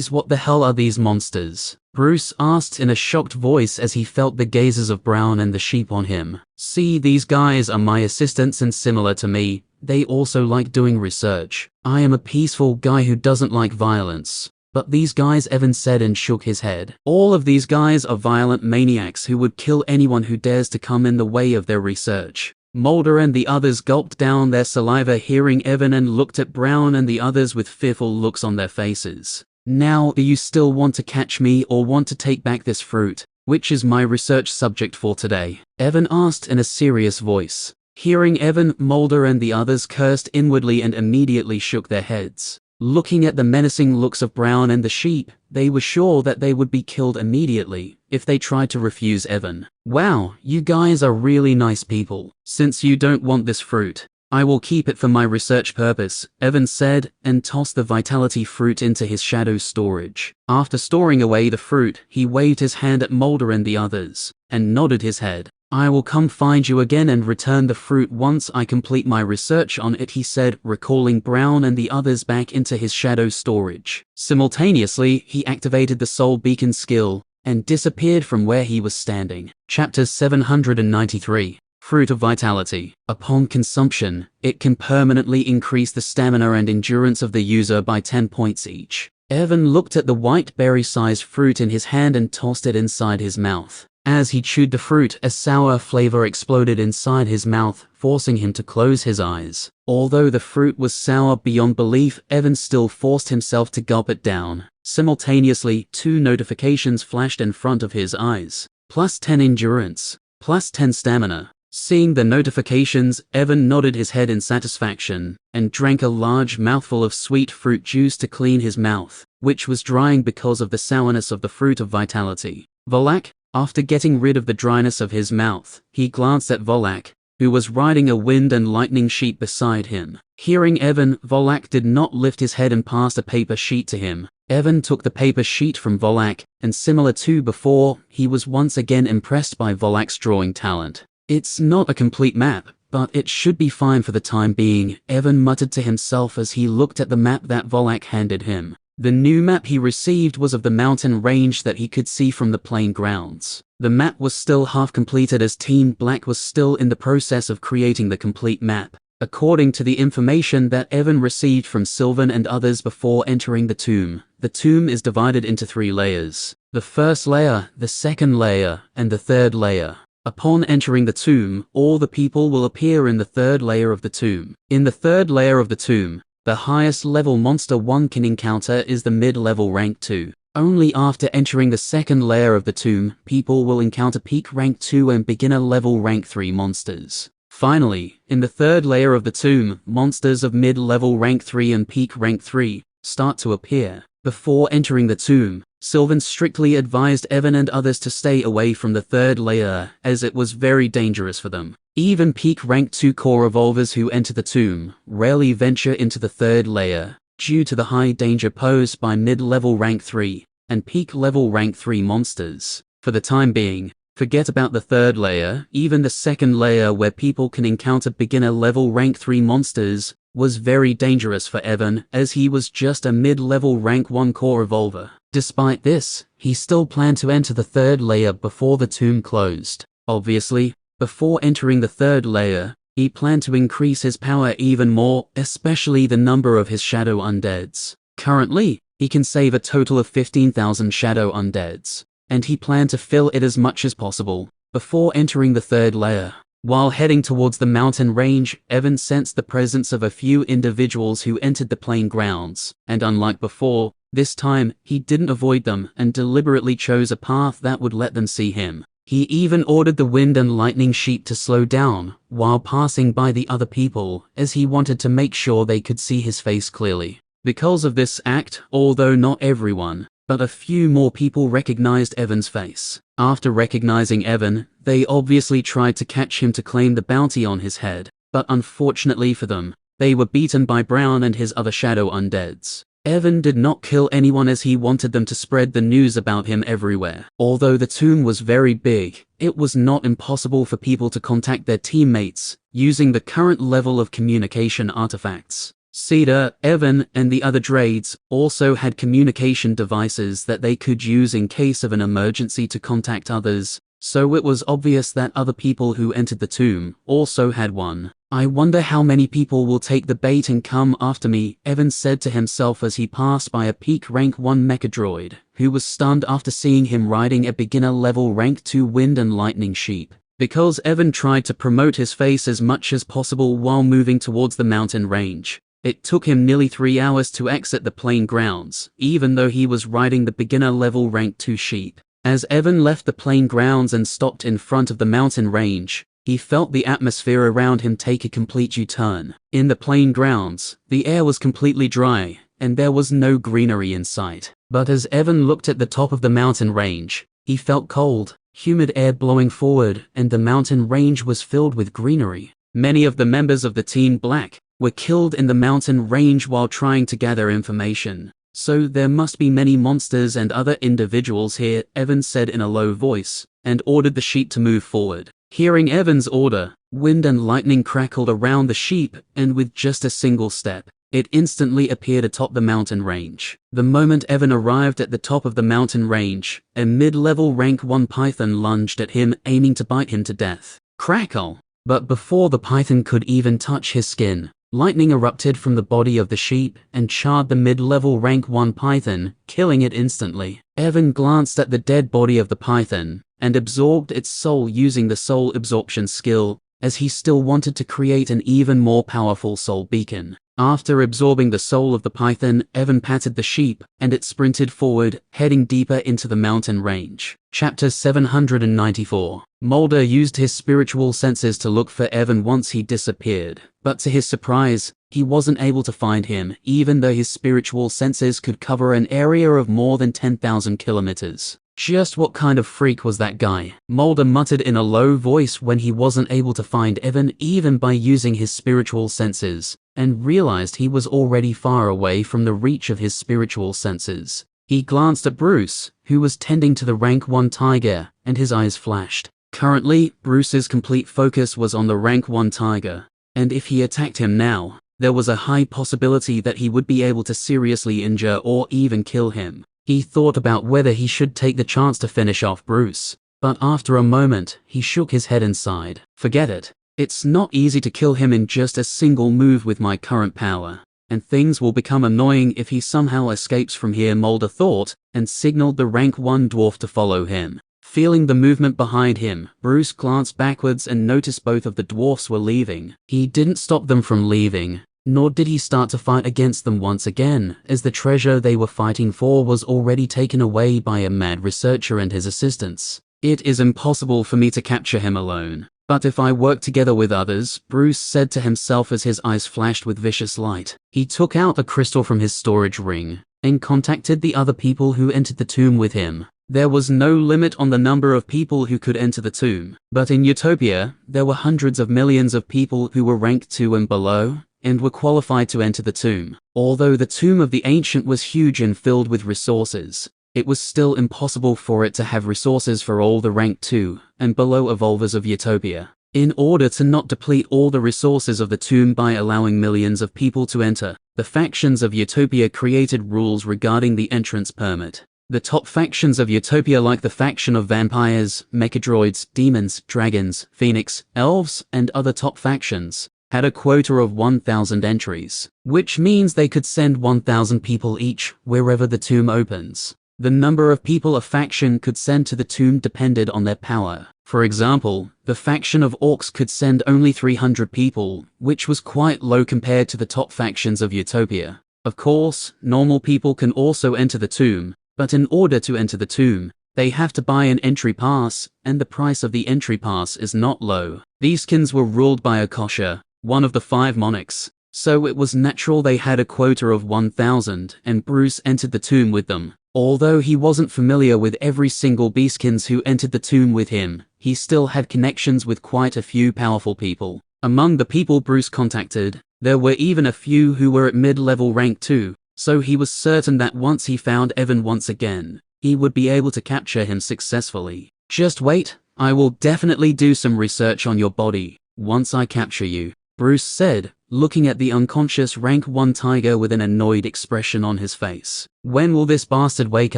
What the hell are these monsters?" Bruce asked in a shocked voice as he felt the gazes of Brown and the sheep on him. "See, these guys are my assistants and similar to me, they also like doing research. I am a peaceful guy who doesn't like violence. But these guys," Evan said and shook his head. "All of these guys are violent maniacs who would kill anyone who dares to come in the way of their research." Mulder and the others gulped down their saliva hearing Evan and looked at Brown and the others with fearful looks on their faces. "Now, do you still want to catch me or want to take back this fruit, which is my research subject for today?" Evan asked in a serious voice. Hearing Evan, Mulder and the others cursed inwardly and immediately shook their heads. Looking at the menacing looks of Brown and the sheep, they were sure that they would be killed immediately if they tried to refuse Evan. "Wow, you guys are really nice people. Since you don't want this fruit, I will keep it for my research purpose," Evan said, and tossed the vitality fruit into his shadow storage. After storing away the fruit, he waved his hand at Mulder and the others, and nodded his head. "I will come find you again and return the fruit once I complete my research on it," he said, recalling Brown and the others back into his shadow storage. Simultaneously, he activated the Soul Beacon skill, and disappeared from where he was standing. Chapter 793. Fruit of Vitality. Upon consumption, it can permanently increase the stamina and endurance of the user by 10 points each. Evan looked at the white berry-sized fruit in his hand and tossed it inside his mouth. As he chewed the fruit, a sour flavor exploded inside his mouth, forcing him to close his eyes. Although the fruit was sour beyond belief, Evan still forced himself to gulp it down. Simultaneously, 2 notifications flashed in front of his eyes. +10 endurance, +10 stamina. Seeing the notifications, Evan nodded his head in satisfaction, and drank a large mouthful of sweet fruit juice to clean his mouth, which was drying because of the sourness of the fruit of vitality. Volak, after getting rid of the dryness of his mouth, he glanced at Volak, who was riding a wind and lightning sheep beside him. Hearing Evan, Volak did not lift his head and passed a paper sheet to him. Evan took the paper sheet from Volak, and similar to before, he was once again impressed by Volak's drawing talent. It's not a complete map, but it should be fine for the time being, Evan muttered to himself as he looked at the map that Volak handed him. The new map he received was of the mountain range that he could see from the playing grounds. The map was still half completed as Team Black was still in the process of creating the complete map. According to the information that Evan received from Sylvan and others before entering the tomb is divided into 3 layers. The first layer, the second layer, and the third layer. Upon entering the tomb, all the people will appear in the third layer of the tomb. In the third layer of the tomb, the highest level monster one can encounter is the mid-level rank 2. Only after entering the second layer of the tomb, people will encounter peak rank 2 and beginner level rank 3 monsters. Finally, in the third layer of the tomb, monsters of mid-level rank 3 and peak rank 3 start to appear. Before entering the tomb, Sylvan strictly advised Evan and others to stay away from the third layer, as it was very dangerous for them. Even peak rank 2 core evolvers who enter the tomb rarely venture into the third layer, due to the high danger posed by mid-level rank 3 and peak level rank 3 monsters. For the time being, forget about the third layer. Even the second layer, where people can encounter beginner level rank 3 monsters, was very dangerous for Evan, as he was just a mid-level rank 1 core evolver. Despite this, he still planned to enter the third layer before the tomb closed. Obviously, before entering the third layer, he planned to increase his power even more, especially the number of his shadow undeads. Currently, he can save a total of 15,000 shadow undeads, and he planned to fill it as much as possible before entering the third layer. While heading towards the mountain range, Evan sensed the presence of a few individuals who entered the playing grounds, and unlike before, this time, he didn't avoid them and deliberately chose a path that would let them see him. He even ordered the wind and lightning sheep to slow down while passing by the other people, as he wanted to make sure they could see his face clearly. Because of this act, although not everyone, but a few more people recognized Evan's face. After recognizing Evan, they obviously tried to catch him to claim the bounty on his head, but unfortunately for them, they were beaten by Brown and his other shadow undeads. Evan did not kill anyone as he wanted them to spread the news about him everywhere. Although the tomb was very big, it was not impossible for people to contact their teammates using the current level of communication artifacts. Cedar, Evan, and the other Drades also had communication devices that they could use in case of an emergency to contact others, so it was obvious that other people who entered the tomb also had one. I wonder how many people will take the bait and come after me, Evan said to himself as he passed by a peak rank 1 mechadroid, who was stunned after seeing him riding a beginner level rank 2 wind and lightning sheep. Because Evan tried to promote his face as much as possible while moving towards the mountain range, it took him nearly 3 hours to exit the playing grounds, even though he was riding the beginner level rank 2 sheep. As Evan left the playing grounds and stopped in front of the mountain range, he felt the atmosphere around him take a complete U-turn. In the playing grounds, the air was completely dry, and there was no greenery in sight. But as Evan looked at the top of the mountain range, he felt cold, humid air blowing forward, and the mountain range was filled with greenery. Many of the members of the Team Black were killed in the mountain range while trying to gather information. So there must be many monsters and other individuals here, Evan said in a low voice, and ordered the sheep to move forward. Hearing Evan's order, wind and lightning crackled around the sheep, and with just a single step, it instantly appeared atop the mountain range. The moment Evan arrived at the top of the mountain range, a mid-level rank 1 python lunged at him, aiming to bite him to death. Crackle! But before the python could even touch his skin, Lightning erupted from the body of the sheep and charred the mid-level rank 1 python, killing it instantly. Evan glanced at the dead body of the python and absorbed its soul using the soul absorption skill, as he still wanted to create an even more powerful soul beacon. After absorbing the soul of the python, Evan patted the sheep, and it sprinted forward, heading deeper into the mountain range. Chapter 794. Mulder used his spiritual senses to look for Evan once he disappeared, but to his surprise, he wasn't able to find him, even though his spiritual senses could cover an area of more than 10,000 kilometers. Just what kind of freak was that guy? Mulder muttered in a low voice when he wasn't able to find Evan even by using his spiritual senses, and realized he was already far away from the reach of his spiritual senses. He glanced at Bruce, who was tending to the rank 1 tiger, and his eyes flashed. Currently, Bruce's complete focus was on the rank 1 tiger, and if he attacked him now, there was a high possibility that he would be able to seriously injure or even kill him. He thought about whether he should take the chance to finish off Bruce, but after a moment, he shook his head and sighed. Forget it. It's not easy to kill him in just a single move with my current power, and things will become annoying if he somehow escapes from here, Mulder thought, and signaled the rank 1 dwarf to follow him. Feeling the movement behind him, Bruce glanced backwards and noticed both of the dwarfs were leaving. He didn't stop them from leaving, nor did he start to fight against them once again, as the treasure they were fighting for was already taken away by a mad researcher and his assistants. It is impossible for me to capture him alone, but if I work together with others, Bruce said to himself as his eyes flashed with vicious light. He took out a crystal from his storage ring and contacted the other people who entered the tomb with him. There was no limit on the number of people who could enter the tomb, but in Utopia, there were hundreds of millions of people who were rank 2 and below, and were qualified to enter the tomb. Although the tomb of the ancient was huge and filled with resources, it was still impossible for it to have resources for all the rank 2 and below evolvers of Utopia. In order to not deplete all the resources of the tomb by allowing millions of people to enter, the factions of Utopia created rules regarding the entrance permit. The top factions of Utopia, like the faction of vampires, mechadroids, demons, dragons, phoenix, elves, and other top factions, had a quota of 1,000 entries, which means they could send 1,000 people each wherever the tomb opens. The number of people a faction could send to the tomb depended on their power. For example, the faction of orcs could send only 300 people, which was quite low compared to the top factions of Utopia. Of course, normal people can also enter the tomb, but in order to enter the tomb, they have to buy an entry pass, and the price of the entry pass is not low. These skins were ruled by Akosha, one of the 5 monarchs, so it was natural they had a quota of 1,000, and Bruce entered the tomb with them. Although he wasn't familiar with every single beastkins who entered the tomb with him, he still had connections with quite a few powerful people. Among the people Bruce contacted, there were even a few who were at mid-level rank 2, so he was certain that once he found Evan once again, he would be able to capture him successfully. Just wait, I will definitely do some research on your body once I capture you, Bruce said, looking at the unconscious rank 1 tiger with an annoyed expression on his face. When will this bastard wake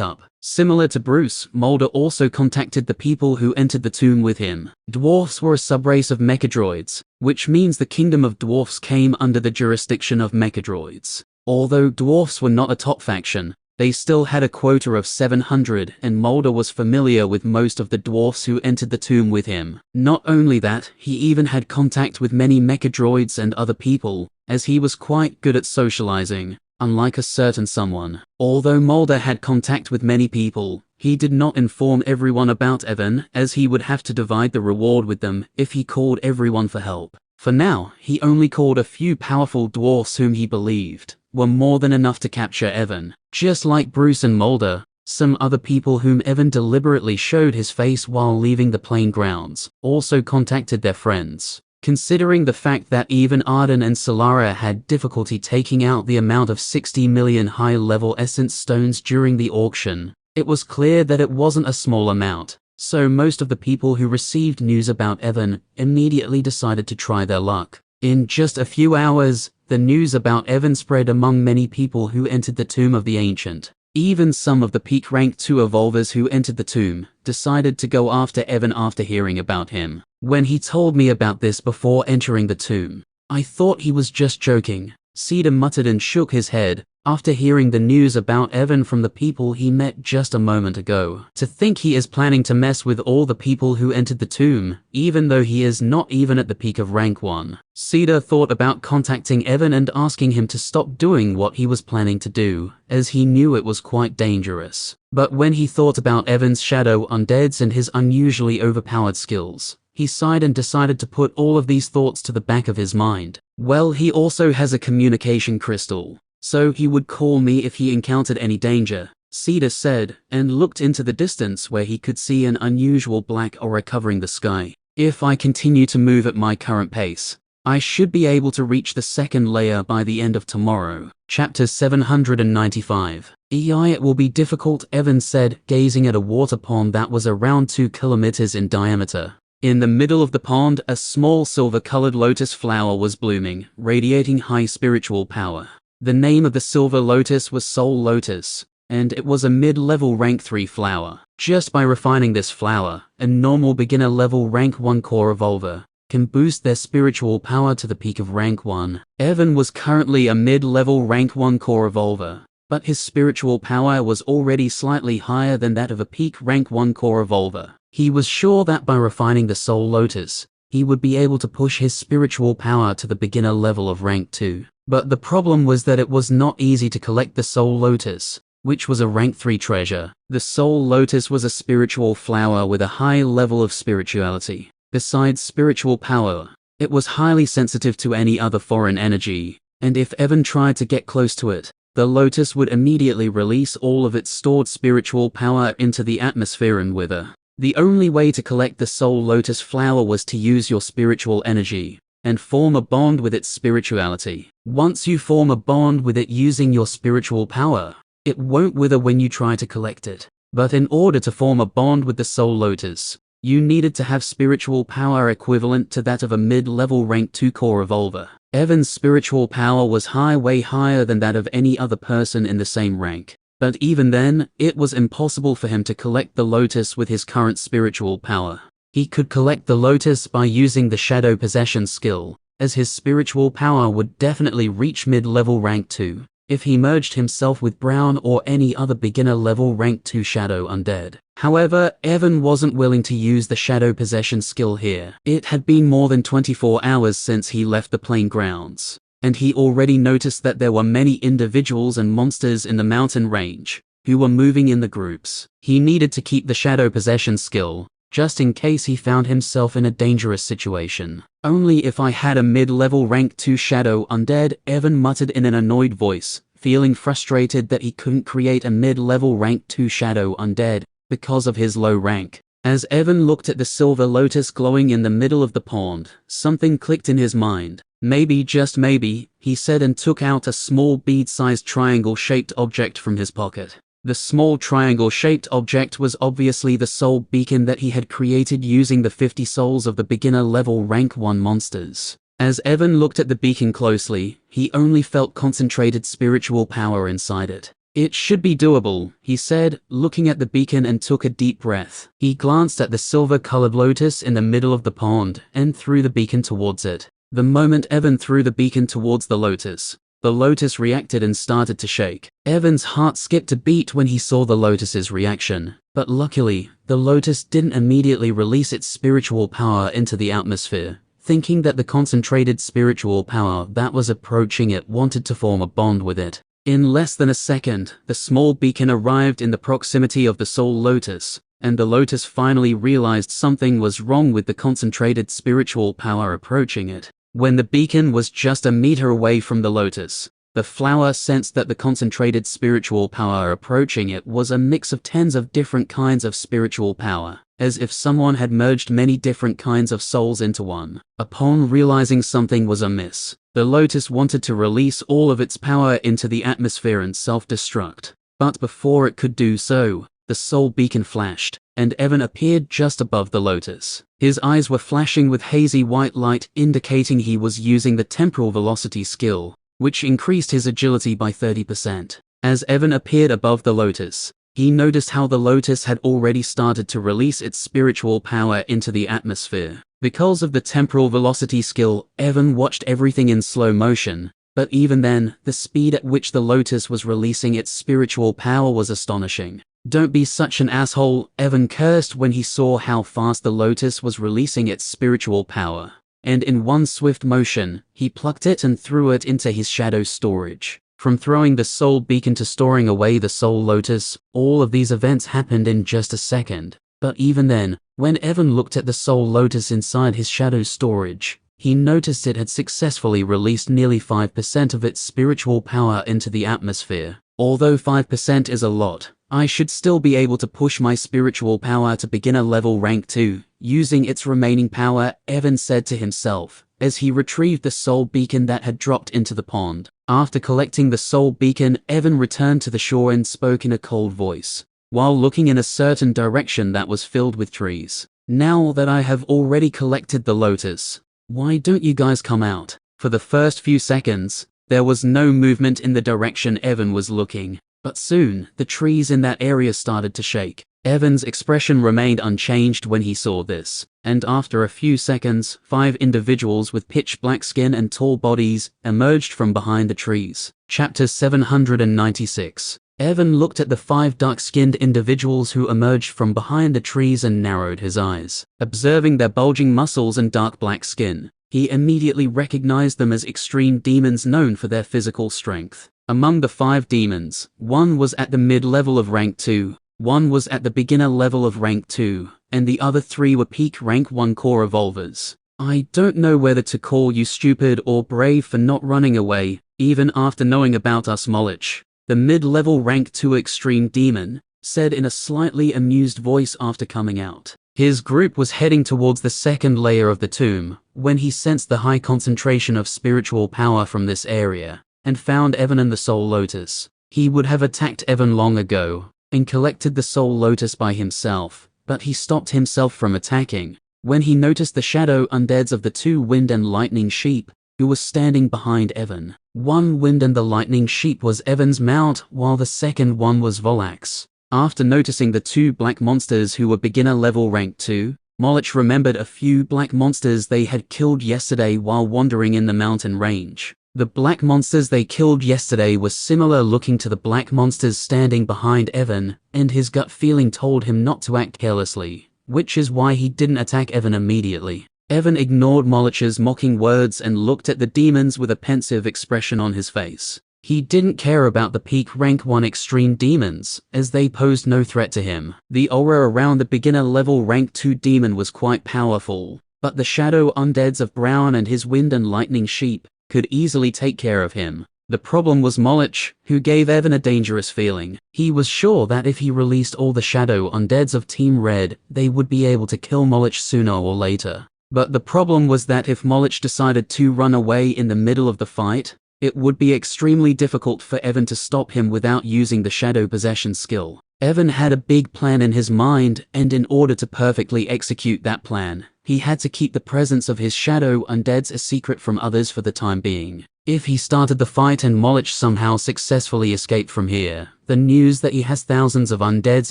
up? Similar to Bruce, Mulder also contacted the people who entered the tomb with him. Dwarfs were a subrace of mechadroids, which means the kingdom of dwarfs came under the jurisdiction of mechadroids. Although dwarfs were not a top faction, they still had a quota of 700, and Mulder was familiar with most of the dwarfs who entered the tomb with him. Not only that, he even had contact with many mechadroids and other people, as he was quite good at socializing, unlike a certain someone. Although Mulder had contact with many people, he did not inform everyone about Evan, as he would have to divide the reward with them if he called everyone for help. For now, he only called a few powerful dwarfs whom he believed were more than enough to capture Evan. Just like Bruce and Mulder, some other people whom Evan deliberately showed his face while leaving the plain grounds also contacted their friends. Considering the fact that even Arden and Solara had difficulty taking out the amount of 60 million high-level essence stones during the auction, it was clear that it wasn't a small amount. So most of the people who received news about Evan immediately decided to try their luck. In just a few hours, the news about Evan spread among many people who entered the Tomb of the Ancient. Even some of the peak rank 2 evolvers who entered the tomb decided to go after Evan after hearing about him. When he told me about this before entering the tomb, I thought he was just joking. Cedar muttered and shook his head, after hearing the news about Evan from the people he met just a moment ago. To think he is planning to mess with all the people who entered the tomb, even though he is not even at the peak of rank 1. Cedar thought about contacting Evan and asking him to stop doing what he was planning to do, as he knew it was quite dangerous. But when he thought about Evan's shadow undeads and his unusually overpowered skills, he sighed and decided to put all of these thoughts to the back of his mind. Well, he also has a communication crystal, so he would call me if he encountered any danger, Cedar said, and looked into the distance where he could see an unusual black aura covering the sky. If I continue to move at my current pace, I should be able to reach the second layer by the end of tomorrow. Chapter 795. It will be difficult, Evans said, gazing at a water pond that was around 2 kilometers in diameter. In the middle of the pond, a small silver-colored lotus flower was blooming, radiating high spiritual power. The name of the silver lotus was Soul Lotus, and it was a mid-level rank 3 flower. Just by refining this flower, a normal beginner level rank 1 core evolver can boost their spiritual power to the peak of rank 1. Evan was currently a mid-level rank 1 core evolver, but his spiritual power was already slightly higher than that of a peak rank 1 core evolver. He was sure that by refining the Soul Lotus, he would be able to push his spiritual power to the beginner level of rank 2. But the problem was that it was not easy to collect the Soul Lotus, which was a rank 3 treasure. The Soul Lotus was a spiritual flower with a high level of spirituality. Besides spiritual power, it was highly sensitive to any other foreign energy, and if Evan tried to get close to it, the lotus would immediately release all of its stored spiritual power into the atmosphere and wither. The only way to collect the Soul Lotus flower was to use your spiritual energy and form a bond with its spirituality. Once you form a bond with it using your spiritual power, it won't wither when you try to collect it. But in order to form a bond with the Soul Lotus, you needed to have spiritual power equivalent to that of a mid-level rank 2 core evolver. Evan's spiritual power was way higher than that of any other person in the same rank. But even then, it was impossible for him to collect the lotus with his current spiritual power. He could collect the lotus by using the shadow possession skill, as his spiritual power would definitely reach mid-level rank 2, if he merged himself with Brown or any other beginner-level rank 2 shadow undead. However, Evan wasn't willing to use the shadow possession skill here. It had been more than 24 hours since he left the plain grounds, and he already noticed that there were many individuals and monsters in the mountain range who were moving in the groups. He needed to keep the shadow possession skill, just in case he found himself in a dangerous situation. Only if I had a mid-level rank 2 shadow undead, Evan muttered in an annoyed voice, feeling frustrated that he couldn't create a mid-level rank 2 shadow undead because of his low rank. As Evan looked at the silver lotus glowing in the middle of the pond, something clicked in his mind. Maybe, just maybe, he said, and took out a small bead-sized triangle-shaped object from his pocket. The small triangle-shaped object was obviously the soul beacon that he had created using the 50 souls of the beginner-level rank 1 monsters. As Evan looked at the beacon closely, he only felt concentrated spiritual power inside it. It should be doable, he said, looking at the beacon, and took a deep breath. He glanced at the silver-colored lotus in the middle of the pond and threw the beacon towards it. The moment Evan threw the beacon towards the lotus reacted and started to shake. Evan's heart skipped a beat when he saw the lotus's reaction, but luckily, the lotus didn't immediately release its spiritual power into the atmosphere, thinking that the concentrated spiritual power that was approaching it wanted to form a bond with it. In less than a second, the small beacon arrived in the proximity of the Soul Lotus, and the lotus finally realized something was wrong with the concentrated spiritual power approaching it. When the beacon was just a meter away from the lotus, the flower sensed that the concentrated spiritual power approaching it was a mix of tens of different kinds of spiritual power, as if someone had merged many different kinds of souls into one. Upon realizing something was amiss, the lotus wanted to release all of its power into the atmosphere and self-destruct. But before it could do so, the soul beacon flashed, and Evan appeared just above the lotus. His eyes were flashing with hazy white light, indicating he was using the temporal velocity skill, which increased his agility by 30%. As Evan appeared above the lotus, he noticed how the lotus had already started to release its spiritual power into the atmosphere. Because of the temporal velocity skill, Evan watched everything in slow motion, but even then, the speed at which the lotus was releasing its spiritual power was astonishing. "Don't be such an asshole," Evan cursed when he saw how fast the lotus was releasing its spiritual power. And in one swift motion, he plucked it and threw it into his shadow storage. From throwing the soul beacon to storing away the soul lotus, all of these events happened in just a second. But even then, when Evan looked at the soul lotus inside his shadow storage, he noticed it had successfully released nearly 5% of its spiritual power into the atmosphere. Although 5% is a lot, I should still be able to push my spiritual power to beginner level rank 2, using its remaining power, Evan said to himself, as he retrieved the soul beacon that had dropped into the pond. After collecting the soul beacon, Evan returned to the shore and spoke in a cold voice, while looking in a certain direction that was filled with trees. "Now that I have already collected the lotus, why don't you guys come out?" For the first few seconds, there was no movement in the direction Evan was looking, but soon, the trees in that area started to shake. Evan's expression remained unchanged when he saw this, and after a few seconds, 5 individuals with pitch black skin and tall bodies emerged from behind the trees. Chapter 796. Evan looked at the 5 dark-skinned individuals who emerged from behind the trees and narrowed his eyes. Observing their bulging muscles and dark black skin, he immediately recognized them as extreme demons known for their physical strength. Among the 5 demons, one was at the mid-level of rank 2, one was at the beginner level of rank 2, and the other 3 were peak rank 1 core evolvers. "I don't know whether to call you stupid or brave for not running away, even after knowing about us, Molich," the mid-level rank 2 extreme demon said in a slightly amused voice after coming out. His group was heading towards the second layer of the tomb when he sensed the high concentration of spiritual power from this area, and found Evan and the Soul Lotus. He would have attacked Evan long ago and collected the Soul Lotus by himself, but he stopped himself from attacking when he noticed the shadow undeads of the 2 wind and lightning sheep who was standing behind Evan. One wind and the lightning sheep was Evan's mount, while the second one was Volak's. After noticing the 2 black monsters who were beginner level rank 2, Molich remembered a few black monsters they had killed yesterday while wandering in the mountain range. The black monsters they killed yesterday were similar looking to the black monsters standing behind Evan, and his gut feeling told him not to act carelessly, which is why he didn't attack Evan immediately. Evan ignored Molich's mocking words and looked at the demons with a pensive expression on his face. He didn't care about the peak rank 1 extreme demons, as they posed no threat to him. The aura around the beginner level rank 2 demon was quite powerful, but the shadow undeads of Brown and his wind and lightning sheep could easily take care of him. The problem was Molich, who gave Evan a dangerous feeling. He was sure that if he released all the shadow undeads of Team Red, they would be able to kill Molich sooner or later. But the problem was that if Molich decided to run away in the middle of the fight, it would be extremely difficult for Evan to stop him without using the shadow possession skill. Evan had a big plan in his mind, and in order to perfectly execute that plan, he had to keep the presence of his shadow undeads a secret from others for the time being. If he started the fight and Molich somehow successfully escaped from here, the news that he has thousands of undeads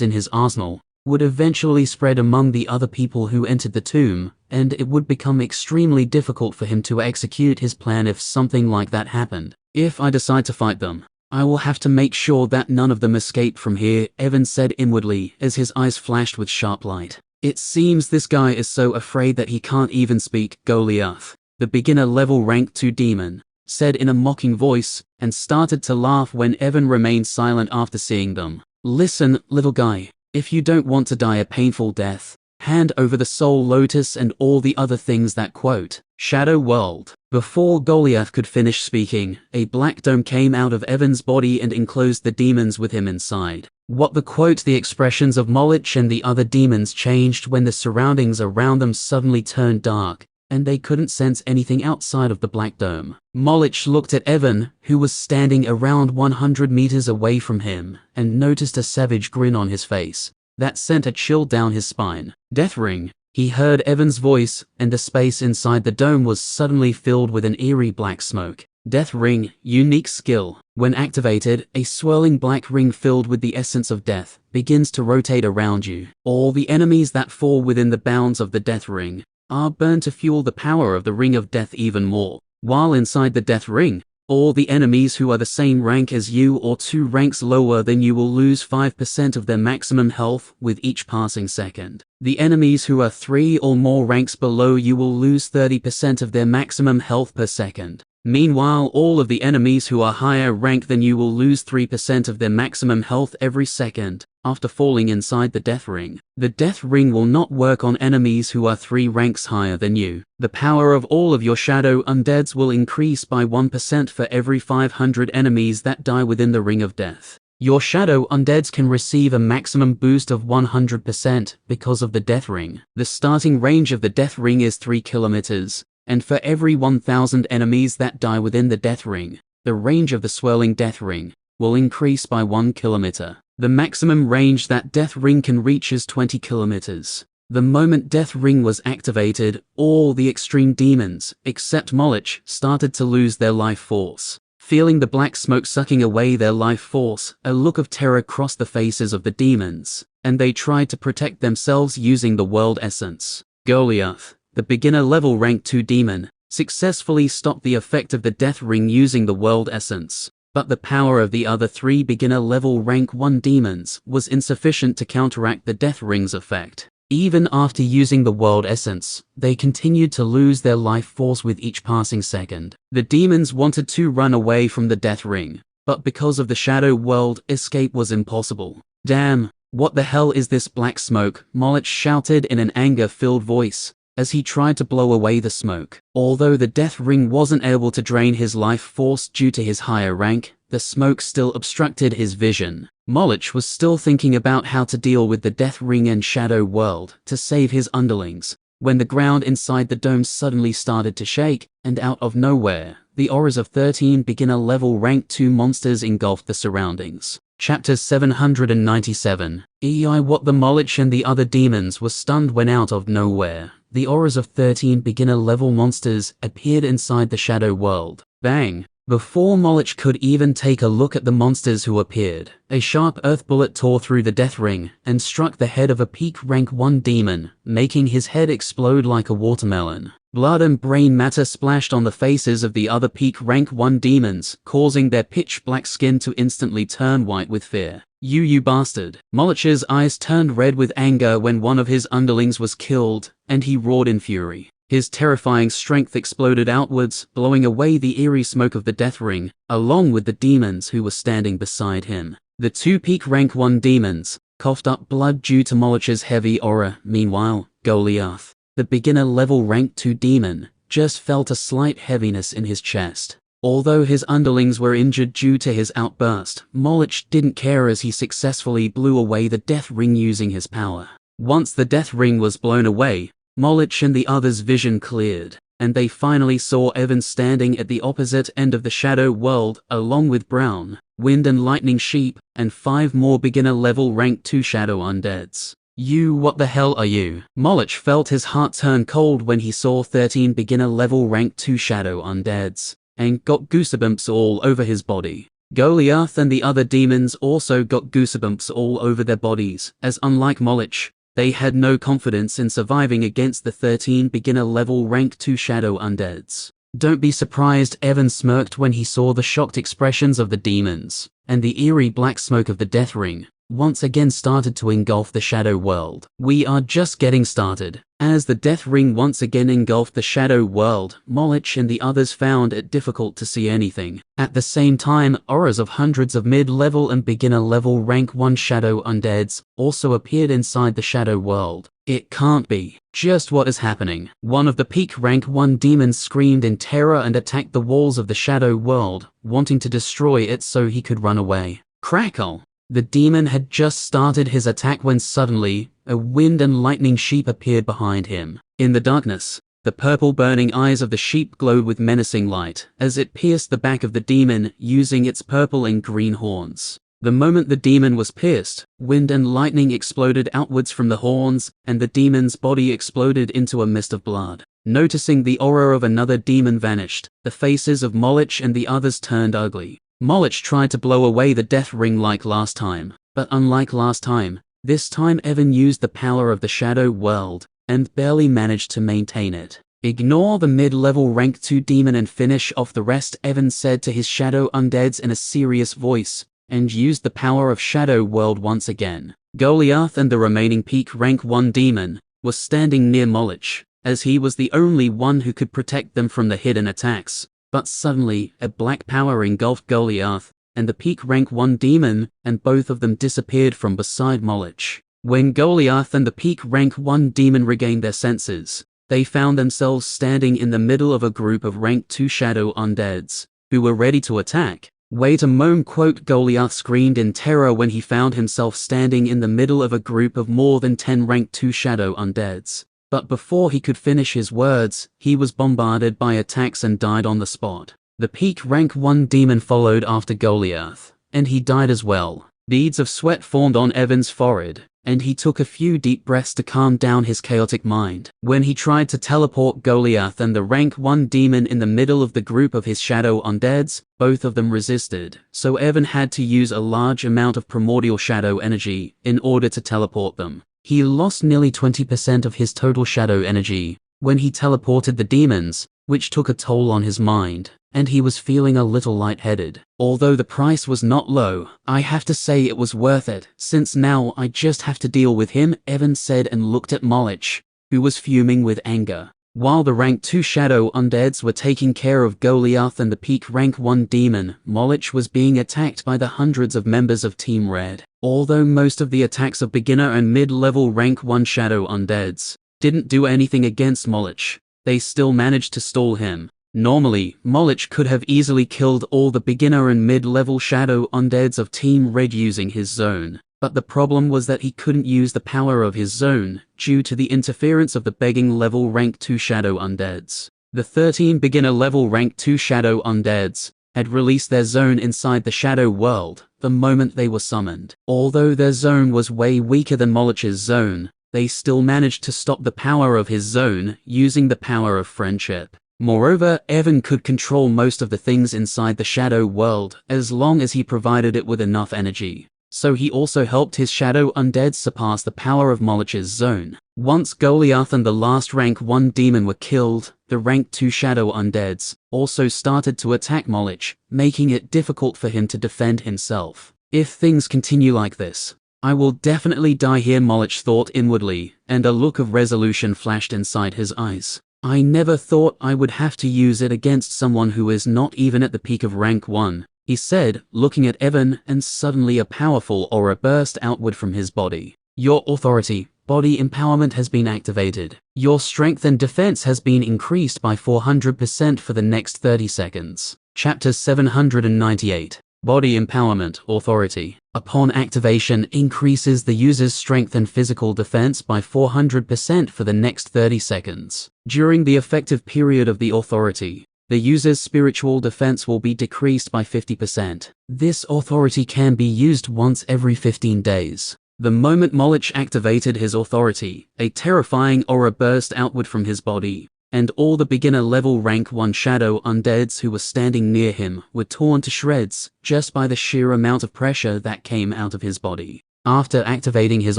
in his arsenal would eventually spread among the other people who entered the tomb, and it would become extremely difficult for him to execute his plan if something like that happened. "If I decide to fight them, I will have to make sure that none of them escape from here," Evan said inwardly as his eyes flashed with sharp light. "It seems this guy is so afraid that he can't even speak." Goliath, the beginner level rank 2 demon, said in a mocking voice, and started to laugh when Evan remained silent after seeing them. "Listen, little guy, if you don't want to die a painful death, hand over the Soul Lotus and all the other things that quote Shadow World." Before Goliath could finish speaking, a black dome came out of Evan's body and enclosed the demons with him inside. What the quote The expressions of Molich and the other demons changed when the surroundings around them suddenly turned dark, and they couldn't sense anything outside of the black dome. Molich looked at Evan, who was standing around 100 meters away from him, and noticed a savage grin on his face that sent a chill down his spine. "Death Ring." He heard Evan's voice, and the space inside the dome was suddenly filled with an eerie black smoke. Death Ring, unique skill. When activated, a swirling black ring filled with the essence of death begins to rotate around you. All the enemies that fall within the bounds of the Death Ring are burned to fuel the power of the Ring of Death even more. While inside the Death Ring, all the enemies who are the same rank as you or 2 ranks lower than you will lose 5% of their maximum health with each passing second. The enemies who are 3 or more ranks below you will lose 30% of their maximum health per second. Meanwhile, all of the enemies who are higher rank than you will lose 3% of their maximum health every second after falling inside the Death Ring. The Death Ring will not work on enemies who are 3 ranks higher than you. The power of all of your shadow undeads will increase by 1% for every 500 enemies that die within the Ring of Death. Your shadow undeads can receive a maximum boost of 100% because of the Death Ring. The starting range of the Death Ring is 3 kilometers. And for every 1,000 enemies that die within the Death Ring, the range of the swirling Death Ring will increase by 1 kilometer. The maximum range that Death Ring can reach is 20 kilometers. The moment Death Ring was activated, all the extreme demons, except Molich, started to lose their life force. Feeling the black smoke sucking away their life force, a look of terror crossed the faces of the demons, and they tried to protect themselves using the World Essence. Goliath, the beginner level rank 2 demon, successfully stopped the effect of the Death Ring using the World Essence, but the power of the other 3 beginner level rank 1 demons was insufficient to counteract the Death Ring's effect. Even after using the World Essence, they continued to lose their life force with each passing second. The demons wanted to run away from the Death Ring, but because of the Shadow World, escape was impossible. Damn, what the hell is this black smoke? Molich shouted in an anger-filled voice as he tried to blow away the smoke. Although the Death Ring wasn't able to drain his life force due to his higher rank, the smoke still obstructed his vision. Molich was still thinking about how to deal with the Death Ring and Shadow World to save his underlings, when the ground inside the dome suddenly started to shake, and out of nowhere, the auras of 13 beginner level rank 2 monsters engulfed the surroundings. Chapter 797. What the Molich and the other demons were stunned when out of nowhere, the auras of 13 beginner level monsters appeared inside the Shadow World. Bang! Before Molich could even take a look at the monsters who appeared, a sharp earth bullet tore through the Death Ring and struck the head of a peak rank 1 demon, making his head explode like a watermelon. Blood and brain matter splashed on the faces of the other peak rank 1 demons, causing their pitch black skin to instantly turn white with fear. You bastard. Molich's eyes turned red with anger when one of his underlings was killed, and he roared in fury. His terrifying strength exploded outwards, blowing away the eerie smoke of the Death Ring, along with the demons who were standing beside him. The 2 peak rank 1 demons coughed up blood due to Molich's heavy aura. Meanwhile, Goliath, the beginner level rank 2 demon, just felt a slight heaviness in his chest. Although his underlings were injured due to his outburst, Molich didn't care as he successfully blew away the Death Ring using his power. Once the Death Ring was blown away, Molich and the others' vision cleared, and they finally saw Evan standing at the opposite end of the Shadow World, along with Brown, Wind and Lightning Sheep, and 5 more beginner level rank 2 shadow undeads. What the hell are you? Molich felt his heart turn cold when he saw 13 beginner level rank 2 shadow undeads, and got goosebumps all over his body. Goliath and the other demons also got goosebumps all over their bodies, as unlike Molich, they had no confidence in surviving against the 13 beginner level rank 2 shadow undeads. Don't be surprised, Evan smirked when he saw the shocked expressions of the demons, and the eerie black smoke of the Death Ring once again started to engulf the Shadow World. We are just getting started. As the Death Ring once again engulfed the Shadow World, Molich and the others found it difficult to see anything. At the same time, auras of hundreds of mid-level and beginner-level rank 1 shadow undeads also appeared inside the Shadow World. It can't be. Just what is happening? One of the peak rank 1 demons screamed in terror and attacked the walls of the Shadow World, wanting to destroy it so he could run away. Crackle! The demon had just started his attack when suddenly, a Wind and Lightning Sheep appeared behind him. In the darkness, the purple burning eyes of the sheep glowed with menacing light as it pierced the back of the demon using its purple and green horns. The moment the demon was pierced, wind and lightning exploded outwards from the horns, and the demon's body exploded into a mist of blood. Noticing the aura of another demon vanished, the faces of Molich and the others turned ugly. Molich tried to blow away the Death Ring like last time, but unlike last time, this time Evan used the power of the Shadow World, and barely managed to maintain it. "Ignore the mid-level rank 2 demon and finish off the rest," Evan said to his shadow undeads in a serious voice, and used the power of Shadow World once again. Goliath and the remaining peak rank 1 demon was standing near Molich, as he was the only one who could protect them from the hidden attacks. But suddenly, a black power engulfed Goliath and the peak rank 1 demon, and both of them disappeared from beside Molich. When Goliath and the peak rank 1 demon regained their senses, they found themselves standing in the middle of a group of rank 2 shadow undeads, who were ready to attack. "Wait a moment," Goliath screamed in terror when he found himself standing in the middle of a group of more than 10 rank 2 shadow undeads. But before he could finish his words, he was bombarded by attacks and died on the spot. The peak rank 1 demon followed after Goliath, and he died as well. Beads of sweat formed on Evan's forehead, and he took a few deep breaths to calm down his chaotic mind. When he tried to teleport Goliath and the rank 1 demon in the middle of the group of his shadow undeads, both of them resisted, so Evan had to use a large amount of primordial shadow energy in order to teleport them. He lost nearly 20% of his total shadow energy when he teleported the demons, which took a toll on his mind, and he was feeling a little lightheaded. "Although the price was not low, I have to say it was worth it, since now I just have to deal with him," Evan said and looked at Molich, who was fuming with anger. While the rank 2 shadow undeads were taking care of Goliath and the peak rank 1 demon, Molich was being attacked by the hundreds of members of Team Red. Although most of the attacks of beginner and mid-level rank 1 shadow undeads didn't do anything against Molich, they still managed to stall him. Normally, Molich could have easily killed all the beginner and mid-level shadow undeads of Team Red using his zone, but the problem was that he couldn't use the power of his zone due to the interference of the begging level rank 2 shadow undeads. The 13 beginner level rank 2 shadow undeads had released their zone inside the shadow world the moment they were summoned. Although their zone was way weaker than Molich's zone, they still managed to stop the power of his zone using the power of friendship. Moreover, Evan could control most of the things inside the shadow world as long as he provided it with enough energy. So he also helped his shadow undeads surpass the power of Molich's zone. Once Goliath and the last rank 1 demon were killed, the rank 2 shadow undeads also started to attack Molich, making it difficult for him to defend himself. "If things continue like this, I will definitely die here," Molich thought inwardly, and a look of resolution flashed inside his eyes. "I never thought I would have to use it against someone who is not even at the peak of rank 1, he said, looking at Evan, and suddenly a powerful aura burst outward from his body. "Your authority, body empowerment has been activated. Your strength and defense has been increased by 400% for the next 30 seconds. Chapter 798. Body Empowerment Authority. Upon activation, increases the user's strength and physical defense by 400% for the next 30 seconds. During the effective period of the authority, the user's spiritual defense will be decreased by 50%. This authority can be used once every 15 days. The moment Molich activated his authority, a terrifying aura burst outward from his body, and all the beginner-level rank 1 shadow undeads who were standing near him were torn to shreds just by the sheer amount of pressure that came out of his body. After activating his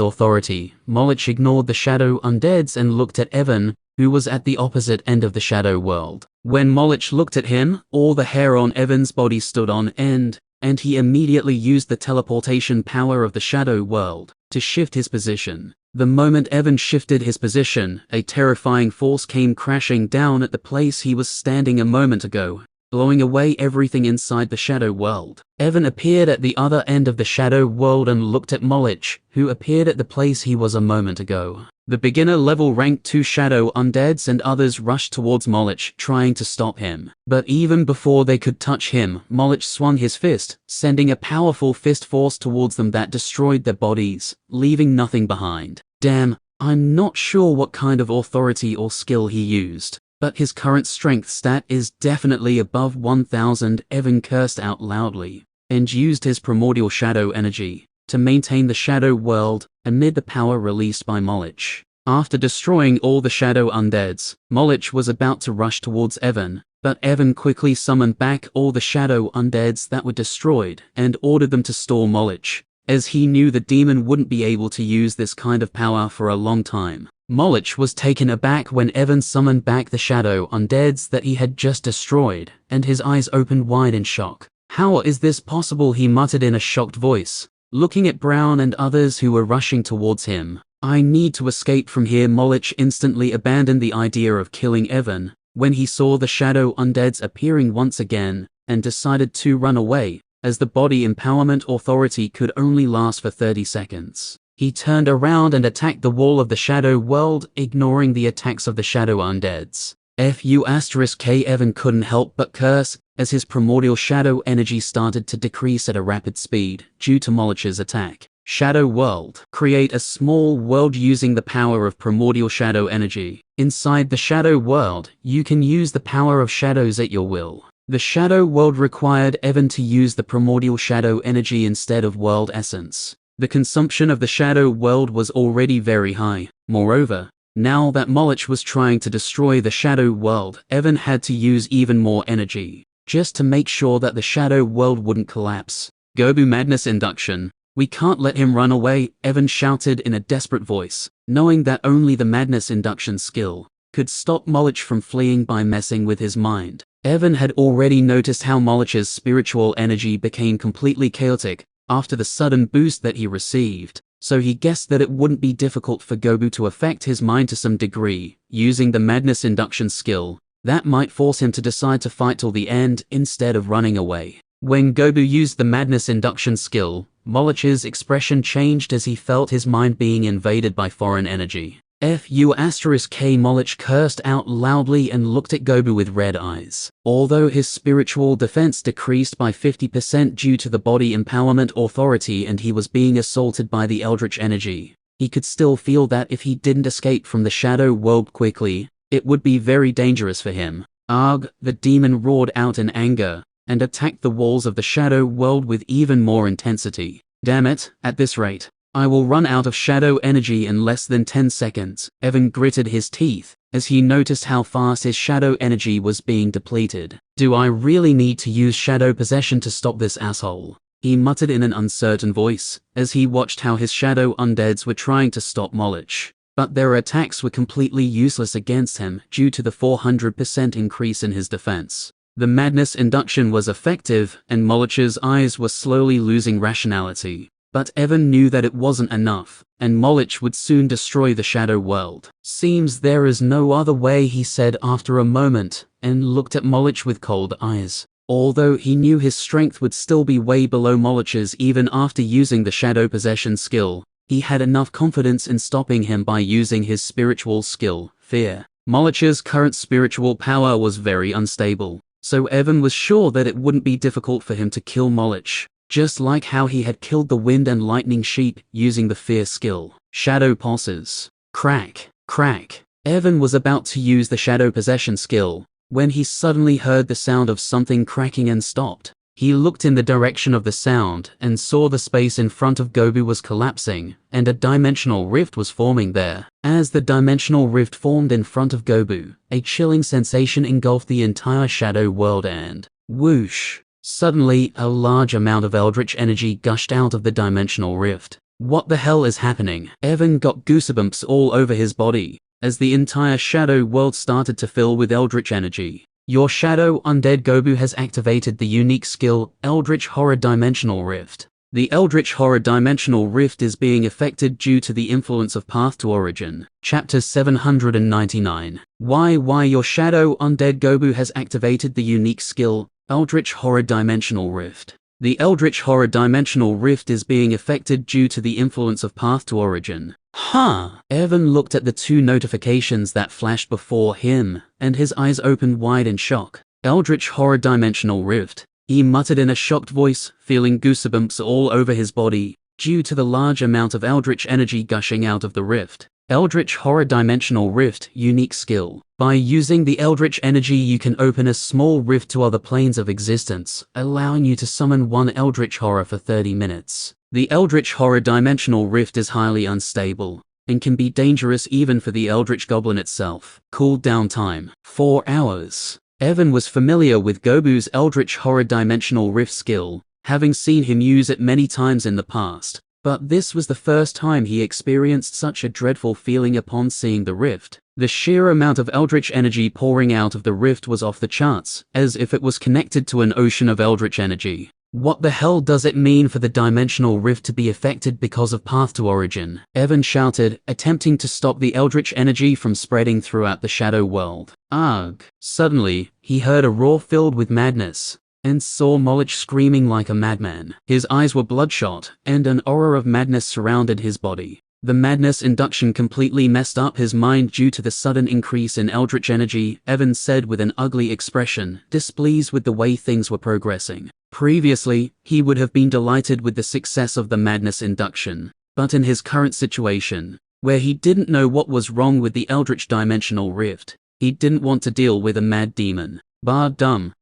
authority, Molich ignored the shadow undeads and looked at Evan, who was at the opposite end of the shadow world. When Molich looked at him, all the hair on Evan's body stood on end, and he immediately used the teleportation power of the shadow world to shift his position. The moment Evan shifted his position, a terrifying force came crashing down at the place he was standing a moment ago, blowing away everything inside the shadow world. Evan appeared at the other end of the shadow world and looked at Molich, who appeared at the place he was a moment ago. The beginner level rank 2 shadow undeads and others rushed towards Molich, trying to stop him. But even before they could touch him, Molich swung his fist, sending a powerful fist force towards them that destroyed their bodies, leaving nothing behind. Damn, I'm not sure what kind of authority or skill he used, but his current strength stat is definitely above 1000. Evan cursed out loudly, and used his primordial shadow energy to maintain the shadow world amid the power released by Molich. After destroying all the shadow undeads, Molich was about to rush towards Evan, but Evan quickly summoned back all the shadow undeads that were destroyed and ordered them to stall Molich, as he knew the demon wouldn't be able to use this kind of power for a long time. Molich was taken aback when Evan summoned back the shadow undeads that he had just destroyed, and his eyes opened wide in shock. "How is this possible?" he muttered in a shocked voice, looking at Brown and others who were rushing towards him. "I need to escape from here." Molich instantly abandoned the idea of killing Evan when he saw the shadow undeads appearing once again, and decided to run away, as the body empowerment authority could only last for 30 seconds. He turned around and attacked the wall of the shadow world, ignoring the attacks of the shadow undeads. F***K Evan couldn't help but curse, as his primordial shadow energy started to decrease at a rapid speed, due to Molich's attack. Shadow World. Create a small world using the power of primordial shadow energy. Inside the shadow world, you can use the power of shadows at your will. The shadow world required Evan to use the primordial shadow energy instead of world essence. The consumption of the shadow world was already very high. Moreover, now that Molich was trying to destroy the shadow world, Evan had to use even more energy, just to make sure that the shadow world wouldn't collapse. Gobu Madness Induction. "We can't let him run away," Evan shouted in a desperate voice, knowing that only the Madness Induction skill could stop Molich from fleeing by messing with his mind. Evan had already noticed how Molich's spiritual energy became completely chaotic after the sudden boost that he received, so he guessed that it wouldn't be difficult for Gobu to affect his mind to some degree, using the Madness Induction skill. That might force him to decide to fight till the end instead of running away. When Gobu used the Madness Induction skill, Molich's expression changed as he felt his mind being invaded by foreign energy. F***K Molich cursed out loudly and looked at Gobu with red eyes. Although his spiritual defense decreased by 50% due to the body empowerment authority and he was being assaulted by the eldritch energy, he could still feel that if he didn't escape from the shadow world quickly, it would be very dangerous for him. Arg! The demon roared out in anger and attacked the walls of the shadow world with even more intensity. "Damn it, at this rate, I will run out of shadow energy in less than 10 seconds. Evan gritted his teeth as he noticed how fast his shadow energy was being depleted. "Do I really need to use shadow possession to stop this asshole?" he muttered in an uncertain voice as he watched how his shadow undeads were trying to stop Molich. But their attacks were completely useless against him due to the 400% increase in his defense. The Madness Induction was effective and Molich's eyes were slowly losing rationality. But Evan knew that it wasn't enough, and Molich would soon destroy the shadow world. "Seems there is no other way," he said after a moment, and looked at Molich with cold eyes. Although he knew his strength would still be way below Molich's even after using the shadow possession skill, he had enough confidence in stopping him by using his spiritual skill, Fear. Molich's current spiritual power was very unstable, so Evan was sure that it wouldn't be difficult for him to kill Molich, just like how he had killed the wind and lightning sheep using the Fear skill. Shadow pulses. Crack, crack. Evan was about to use the shadow possession skill when he suddenly heard the sound of something cracking and stopped. He looked in the direction of the sound and saw the space in front of Gobu was collapsing and a dimensional rift was forming there. As the dimensional rift formed in front of Gobu, a chilling sensation engulfed the entire shadow world and whoosh! Suddenly, a large amount of eldritch energy gushed out of the dimensional rift. What the hell is happening? Evan got goosebumps all over his body as the entire shadow world started to fill with eldritch energy. Your shadow undead Gobu has activated the unique skill, Eldritch Horror Dimensional Rift. The Eldritch Horror Dimensional Rift is being affected due to the influence of Path to Origin. Chapter 799. Why your shadow undead Gobu has activated the unique skill, Eldritch Horror Dimensional Rift. The Eldritch Horror Dimensional Rift is being affected due to the influence of Path to Origin. Huh? Evan looked at the two notifications that flashed before him, and his eyes opened wide in shock. Eldritch Horror Dimensional Rift. He muttered in a shocked voice, feeling goosebumps all over his body, due to the large amount of eldritch energy gushing out of the rift. Eldritch Horror Dimensional Rift, unique skill. By using the eldritch energy you can open a small rift to other planes of existence, allowing you to summon one eldritch horror for 30 minutes. The Eldritch Horror Dimensional Rift is highly unstable, and can be dangerous even for the Eldritch Goblin itself. Cooldown time, 4 hours. Evan was familiar with Gobu's Eldritch Horror Dimensional Rift skill, having seen him use it many times in the past. But this was the first time he experienced such a dreadful feeling upon seeing the rift. The sheer amount of eldritch energy pouring out of the rift was off the charts, as if it was connected to an ocean of eldritch energy. What the hell does it mean for the dimensional rift to be affected because of Path to Origin? Evan shouted, attempting to stop the eldritch energy from spreading throughout the shadow world. Ugh! Suddenly, he heard a roar filled with madness, and saw Molich screaming like a madman. His eyes were bloodshot, and an aura of madness surrounded his body. The madness induction completely messed up his mind due to the sudden increase in eldritch energy, Evan said with an ugly expression, displeased with the way things were progressing. Previously, he would have been delighted with the success of the madness induction, but in his current situation, where he didn't know what was wrong with the eldritch dimensional rift, he didn't want to deal with a mad demon. Bar dum,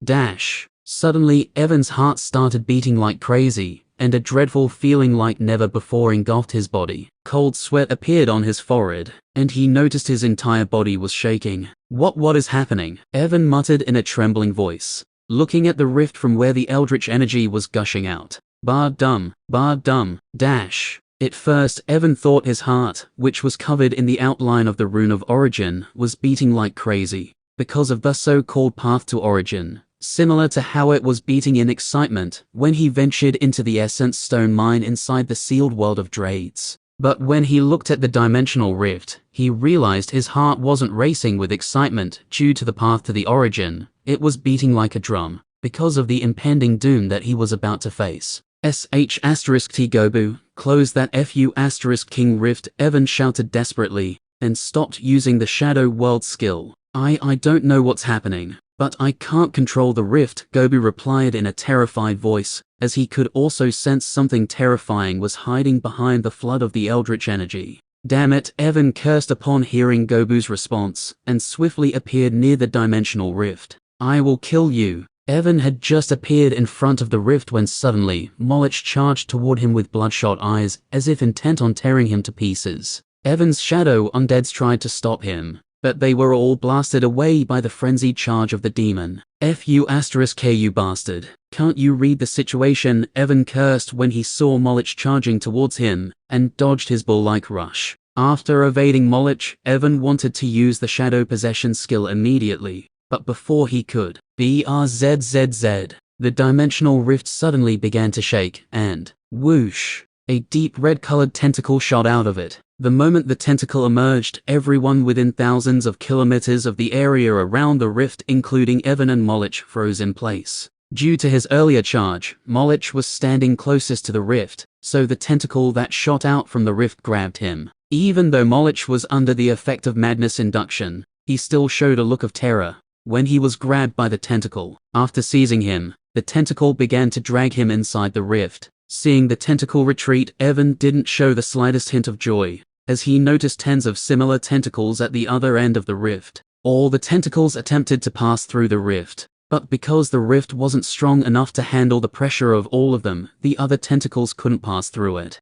dash. Suddenly, Evan's heart started beating like crazy, and a dreadful feeling like never before engulfed his body. Cold sweat appeared on his forehead, and he noticed his entire body was shaking. What is happening? Evan muttered in a trembling voice, looking at the rift from where the eldritch energy was gushing out. Bar dum, dash. At first, Evan thought his heart, which was covered in the outline of the Rune of Origin, was beating like crazy, because of the so-called Path to Origin, similar to how it was beating in excitement when he ventured into the Essence Stone mine inside the sealed world of Drades. But when he looked at the dimensional rift, he realized his heart wasn't racing with excitement due to the Path to the Origin, it was beating like a drum, because of the impending doom that he was about to face. *T Gobu, close that *King rift, Evan shouted desperately, and stopped using the Shadow World skill. I don't know what's happening, but I can't control the rift, Gobu replied in a terrified voice, as he could also sense something terrifying was hiding behind the flood of the eldritch energy. Damn it, Evan cursed upon hearing Gobu's response, and swiftly appeared near the dimensional rift. I will kill you. Evan had just appeared in front of the rift when suddenly, Molich charged toward him with bloodshot eyes, as if intent on tearing him to pieces. Evan's shadow undeads tried to stop him, but they were all blasted away by the frenzied charge of the demon. You bastard. Can't you read the situation? Evan cursed when he saw Molich charging towards him, and dodged his bull-like rush. After evading Molich, Evan wanted to use the shadow possession skill immediately, but before he could, the dimensional rift suddenly began to shake, and, whoosh, a deep red-colored tentacle shot out of it. The moment the tentacle emerged, everyone within thousands of kilometers of the area around the rift, including Evan and Molich, froze in place. Due to his earlier charge, Molich was standing closest to the rift, so the tentacle that shot out from the rift grabbed him. Even though Molich was under the effect of madness induction, he still showed a look of terror when he was grabbed by the tentacle. After seizing him, the tentacle began to drag him inside the rift. Seeing the tentacle retreat, Evan didn't show the slightest hint of joy, as he noticed tens of similar tentacles at the other end of the rift. All the tentacles attempted to pass through the rift, but because the rift wasn't strong enough to handle the pressure of all of them, the other tentacles couldn't pass through it.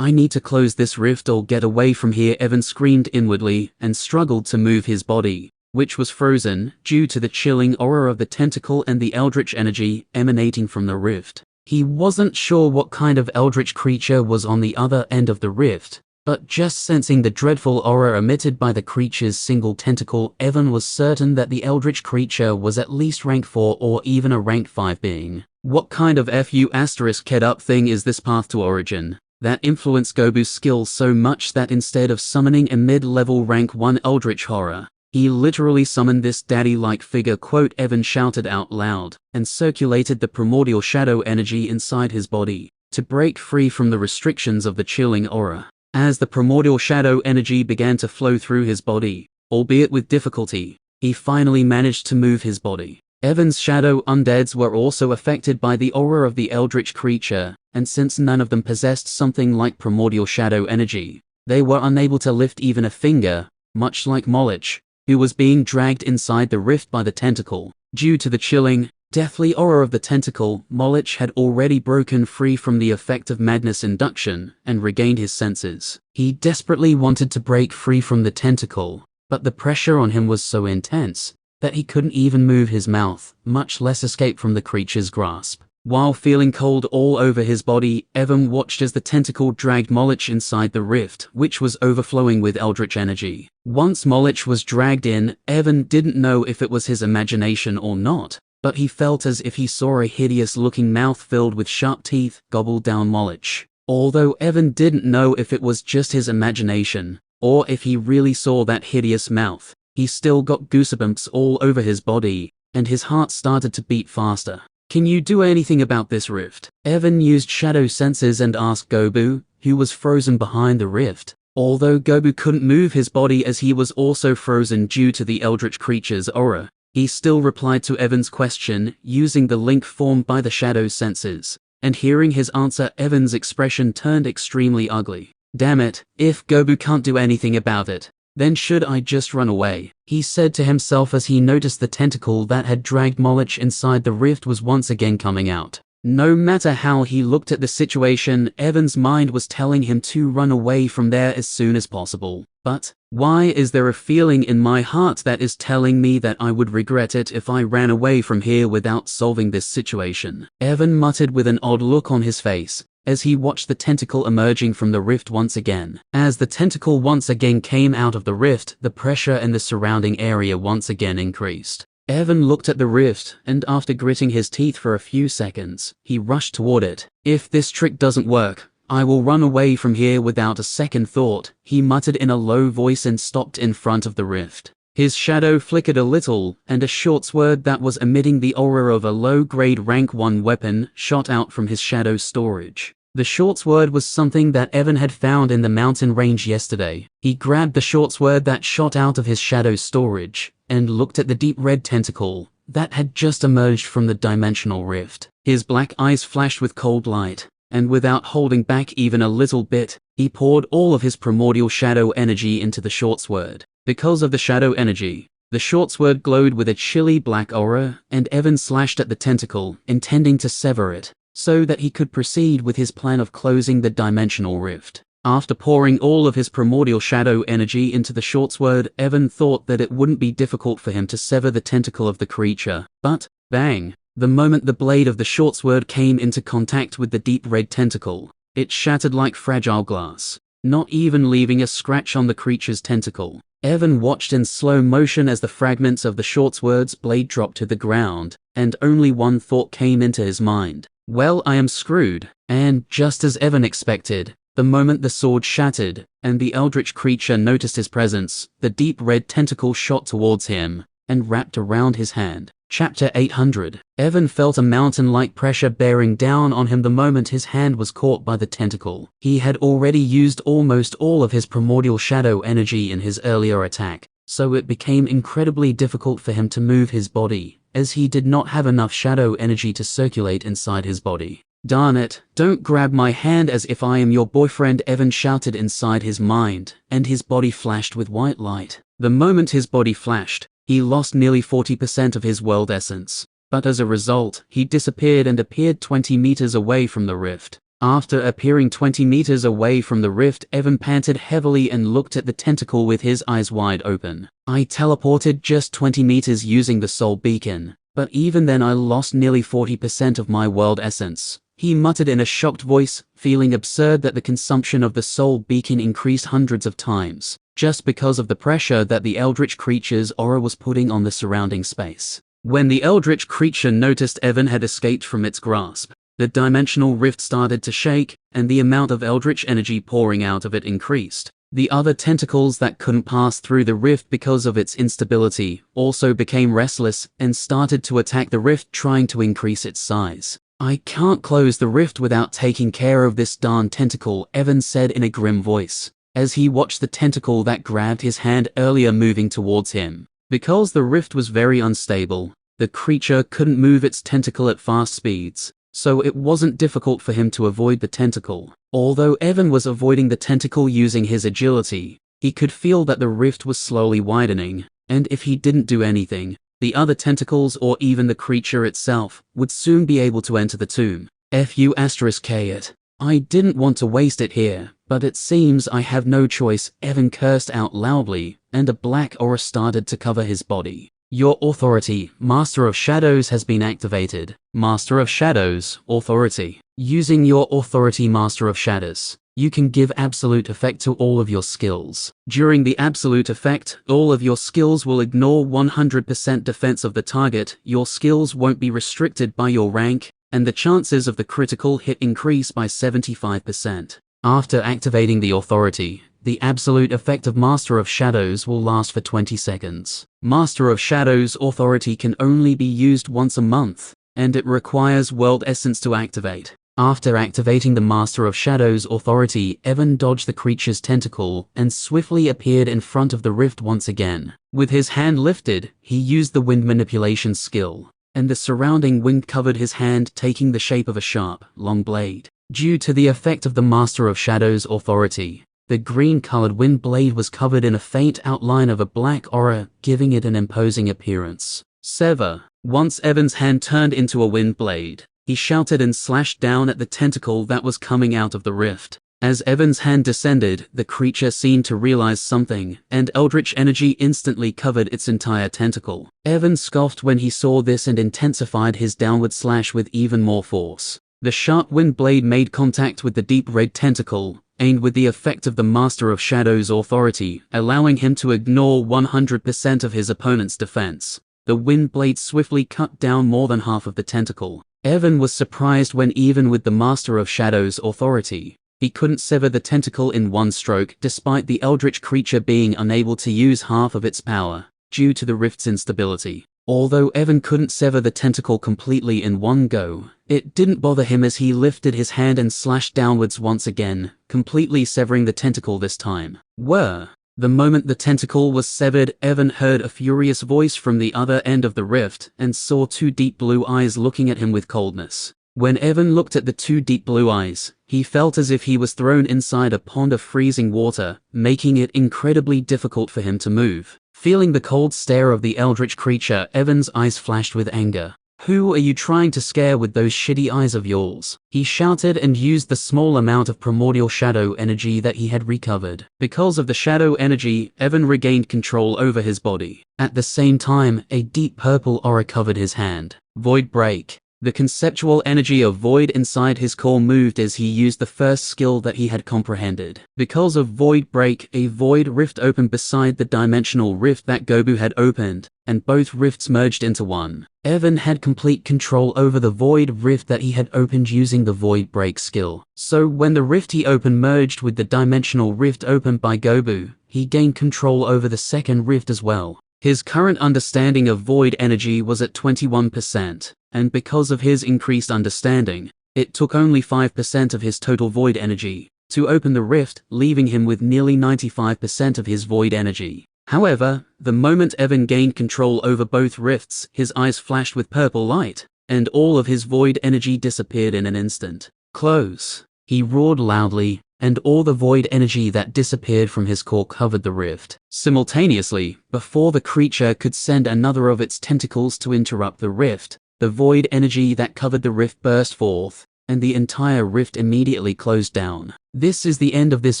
I need to close this rift or get away from here, Evan screamed inwardly and struggled to move his body, which was frozen due to the chilling aura of the tentacle and the eldritch energy emanating from the rift. He wasn't sure what kind of eldritch creature was on the other end of the rift, but just sensing the dreadful aura emitted by the creature's single tentacle, Evan was certain that the eldritch creature was at least rank 4 or even a rank 5 being. What kind of *Ked up thing is this Path to Origin that influenced Gobu's skill so much that instead of summoning a mid-level rank 1 eldritch horror, he literally summoned this daddy-like figure, quote, Evan shouted out loud, and circulated the primordial shadow energy inside his body, to break free from the restrictions of the chilling aura. As the primordial shadow energy began to flow through his body, albeit with difficulty, he finally managed to move his body. Evan's shadow undeads were also affected by the aura of the eldritch creature, and since none of them possessed something like primordial shadow energy, they were unable to lift even a finger, much like Molich, who was being dragged inside the rift by the tentacle. Due to the chilling, deathly aura of the tentacle, Molich had already broken free from the effect of madness induction and regained his senses. He desperately wanted to break free from the tentacle, but the pressure on him was so intense that he couldn't even move his mouth, much less escape from the creature's grasp. While feeling cold all over his body, Evan watched as the tentacle dragged Molich inside the rift, which was overflowing with eldritch energy. Once Molich was dragged in, Evan didn't know if it was his imagination or not, but he felt as if he saw a hideous-looking mouth filled with sharp teeth gobble down Molich. Although Evan didn't know if it was just his imagination, or if he really saw that hideous mouth, he still got goosebumps all over his body, and his heart started to beat faster. "Can you do anything about this rift?" Evan used shadow senses and asked Gobu, who was frozen behind the rift. Although Gobu couldn't move his body as he was also frozen due to the eldritch creature's aura, he still replied to Evan's question using the link formed by the shadow senses. And hearing his answer, Evan's expression turned extremely ugly. "Damn it, if Gobu can't do anything about it, then should I just run away?" he said to himself as he noticed the tentacle that had dragged Molich inside the rift was once again coming out. No matter how he looked at the situation, Evan's mind was telling him to run away from there as soon as possible. But why is there a feeling in my heart that is telling me that I would regret it if I ran away from here without solving this situation? Evan muttered with an odd look on his face as he watched the tentacle emerging from the rift once again. As the tentacle once again came out of the rift, the pressure in the surrounding area once again increased. Evan looked at the rift, and after gritting his teeth for a few seconds, he rushed toward it. "If this trick doesn't work, I will run away from here without a second thought," he muttered in a low voice and stopped in front of the rift. His shadow flickered a little, and a short sword that was emitting the aura of a low-grade rank 1 weapon shot out from his shadow storage. The short sword was something that Evan had found in the mountain range yesterday. He grabbed the short sword that shot out of his shadow storage, and looked at the deep red tentacle that had just emerged from the dimensional rift. His black eyes flashed with cold light, and without holding back even a little bit, he poured all of his primordial shadow energy into the short sword. Because of the shadow energy, the short sword glowed with a chilly black aura, and Evan slashed at the tentacle, intending to sever it, so that he could proceed with his plan of closing the dimensional rift. After pouring all of his primordial shadow energy into the short sword, Evan thought that it wouldn't be difficult for him to sever the tentacle of the creature. But, bang! The moment the blade of the short sword came into contact with the deep red tentacle, it shattered like fragile glass, not even leaving a scratch on the creature's tentacle. Evan watched in slow motion as the fragments of the short sword's blade dropped to the ground, and only one thought came into his mind. "Well, I am screwed." And just as Evan expected, the moment the sword shattered, and the eldritch creature noticed his presence, the deep red tentacle shot towards him, and wrapped around his hand. Chapter 800. Evan felt a mountain-like pressure bearing down on him the moment his hand was caught by the tentacle. He had already used almost all of his primordial shadow energy in his earlier attack, so it became incredibly difficult for him to move his body, as he did not have enough shadow energy to circulate inside his body. "Darn it, don't grab my hand as if I am your boyfriend," Evan shouted inside his mind, and his body flashed with white light. The moment his body flashed, he lost nearly 40% of his world essence, but as a result, he disappeared and appeared 20 meters away from the rift. After appearing 20 meters away from the rift, Evan panted heavily and looked at the tentacle with his eyes wide open. "I teleported just 20 meters using the soul beacon, but even then I lost nearly 40% of my world essence," he muttered in a shocked voice, feeling absurd that the consumption of the soul beacon increased hundreds of times, just because of the pressure that the eldritch creature's aura was putting on the surrounding space. When the eldritch creature noticed Evan had escaped from its grasp, the dimensional rift started to shake, and the amount of eldritch energy pouring out of it increased. The other tentacles that couldn't pass through the rift because of its instability also became restless and started to attack the rift, trying to increase its size. "I can't close the rift without taking care of this darn tentacle," Evan said in a grim voice, as he watched the tentacle that grabbed his hand earlier moving towards him. Because the rift was very unstable, the creature couldn't move its tentacle at fast speeds, so it wasn't difficult for him to avoid the tentacle. Although Evan was avoiding the tentacle using his agility, he could feel that the rift was slowly widening, and if he didn't do anything, the other tentacles or even the creature itself would soon be able to enter the tomb. F***k it. I didn't want to waste it here, but it seems I have no choice, Evan cursed out loudly, and a black aura started to cover his body. Your authority, Master of Shadows, has been activated. Master of Shadows, authority. Using your authority, Master of Shadows, you can give absolute effect to all of your skills. During the absolute effect, all of your skills will ignore 100% defense of the target, your skills won't be restricted by your rank, and the chances of the critical hit increase by 75%. After activating the authority, the absolute effect of Master of Shadows will last for 20 seconds. Master of Shadows authority can only be used once a month, and it requires World Essence to activate. After activating the Master of Shadows authority, Evan dodged the creature's tentacle and swiftly appeared in front of the rift once again. With his hand lifted, he used the wind manipulation skill, and the surrounding wind covered his hand, taking the shape of a sharp, long blade. Due to the effect of the Master of Shadows authority, the green-colored wind blade was covered in a faint outline of a black aura, giving it an imposing appearance. Sever. Once Evan's hand turned into a wind blade, he shouted and slashed down at the tentacle that was coming out of the rift. As Evan's hand descended, the creature seemed to realize something, and eldritch energy instantly covered its entire tentacle. Evan scoffed when he saw this and intensified his downward slash with even more force. The sharp wind blade made contact with the deep red tentacle, aimed with the effect of the Master of Shadows authority, allowing him to ignore 100% of his opponent's defense. The wind blade swiftly cut down more than half of the tentacle. Evan was surprised when, even with the Master of Shadows authority, he couldn't sever the tentacle in one stroke, despite the eldritch creature being unable to use half of its power, due to the rift's instability. Although Evan couldn't sever the tentacle completely in one go, it didn't bother him as he lifted his hand and slashed downwards once again, completely severing the tentacle this time. The moment the tentacle was severed, Evan heard a furious voice from the other end of the rift and saw two deep blue eyes looking at him with coldness. When Evan looked at the two deep blue eyes, he felt as if he was thrown inside a pond of freezing water, making it incredibly difficult for him to move. Feeling the cold stare of the eldritch creature, Evan's eyes flashed with anger. "Who are you trying to scare with those shitty eyes of yours?" he shouted, and used the small amount of primordial shadow energy that he had recovered. Because of the shadow energy, Evan regained control over his body. At the same time, a deep purple aura covered his hand. Void Break. The conceptual energy of void inside his core moved as he used the first skill that he had comprehended. Because of Void Break, a void rift opened beside the dimensional rift that Gobu had opened, and both rifts merged into one. Evan had complete control over the void rift that he had opened using the Void Break skill. So when the rift he opened merged with the dimensional rift opened by Gobu, he gained control over the second rift as well. His current understanding of void energy was at 21%, and because of his increased understanding, it took only 5% of his total void energy to open the rift, leaving him with nearly 95% of his void energy. However, the moment Evan gained control over both rifts, his eyes flashed with purple light, and all of his void energy disappeared in an instant. "Close!" he roared loudly, and all the void energy that disappeared from his core covered the rift. Simultaneously, before the creature could send another of its tentacles to interrupt the rift, the void energy that covered the rift burst forth, and the entire rift immediately closed down. This is the end of this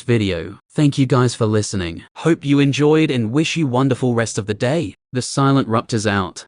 video. Thank you guys for listening. Hope you enjoyed and wish you wonderful rest of the day. The Silent Ruptors out.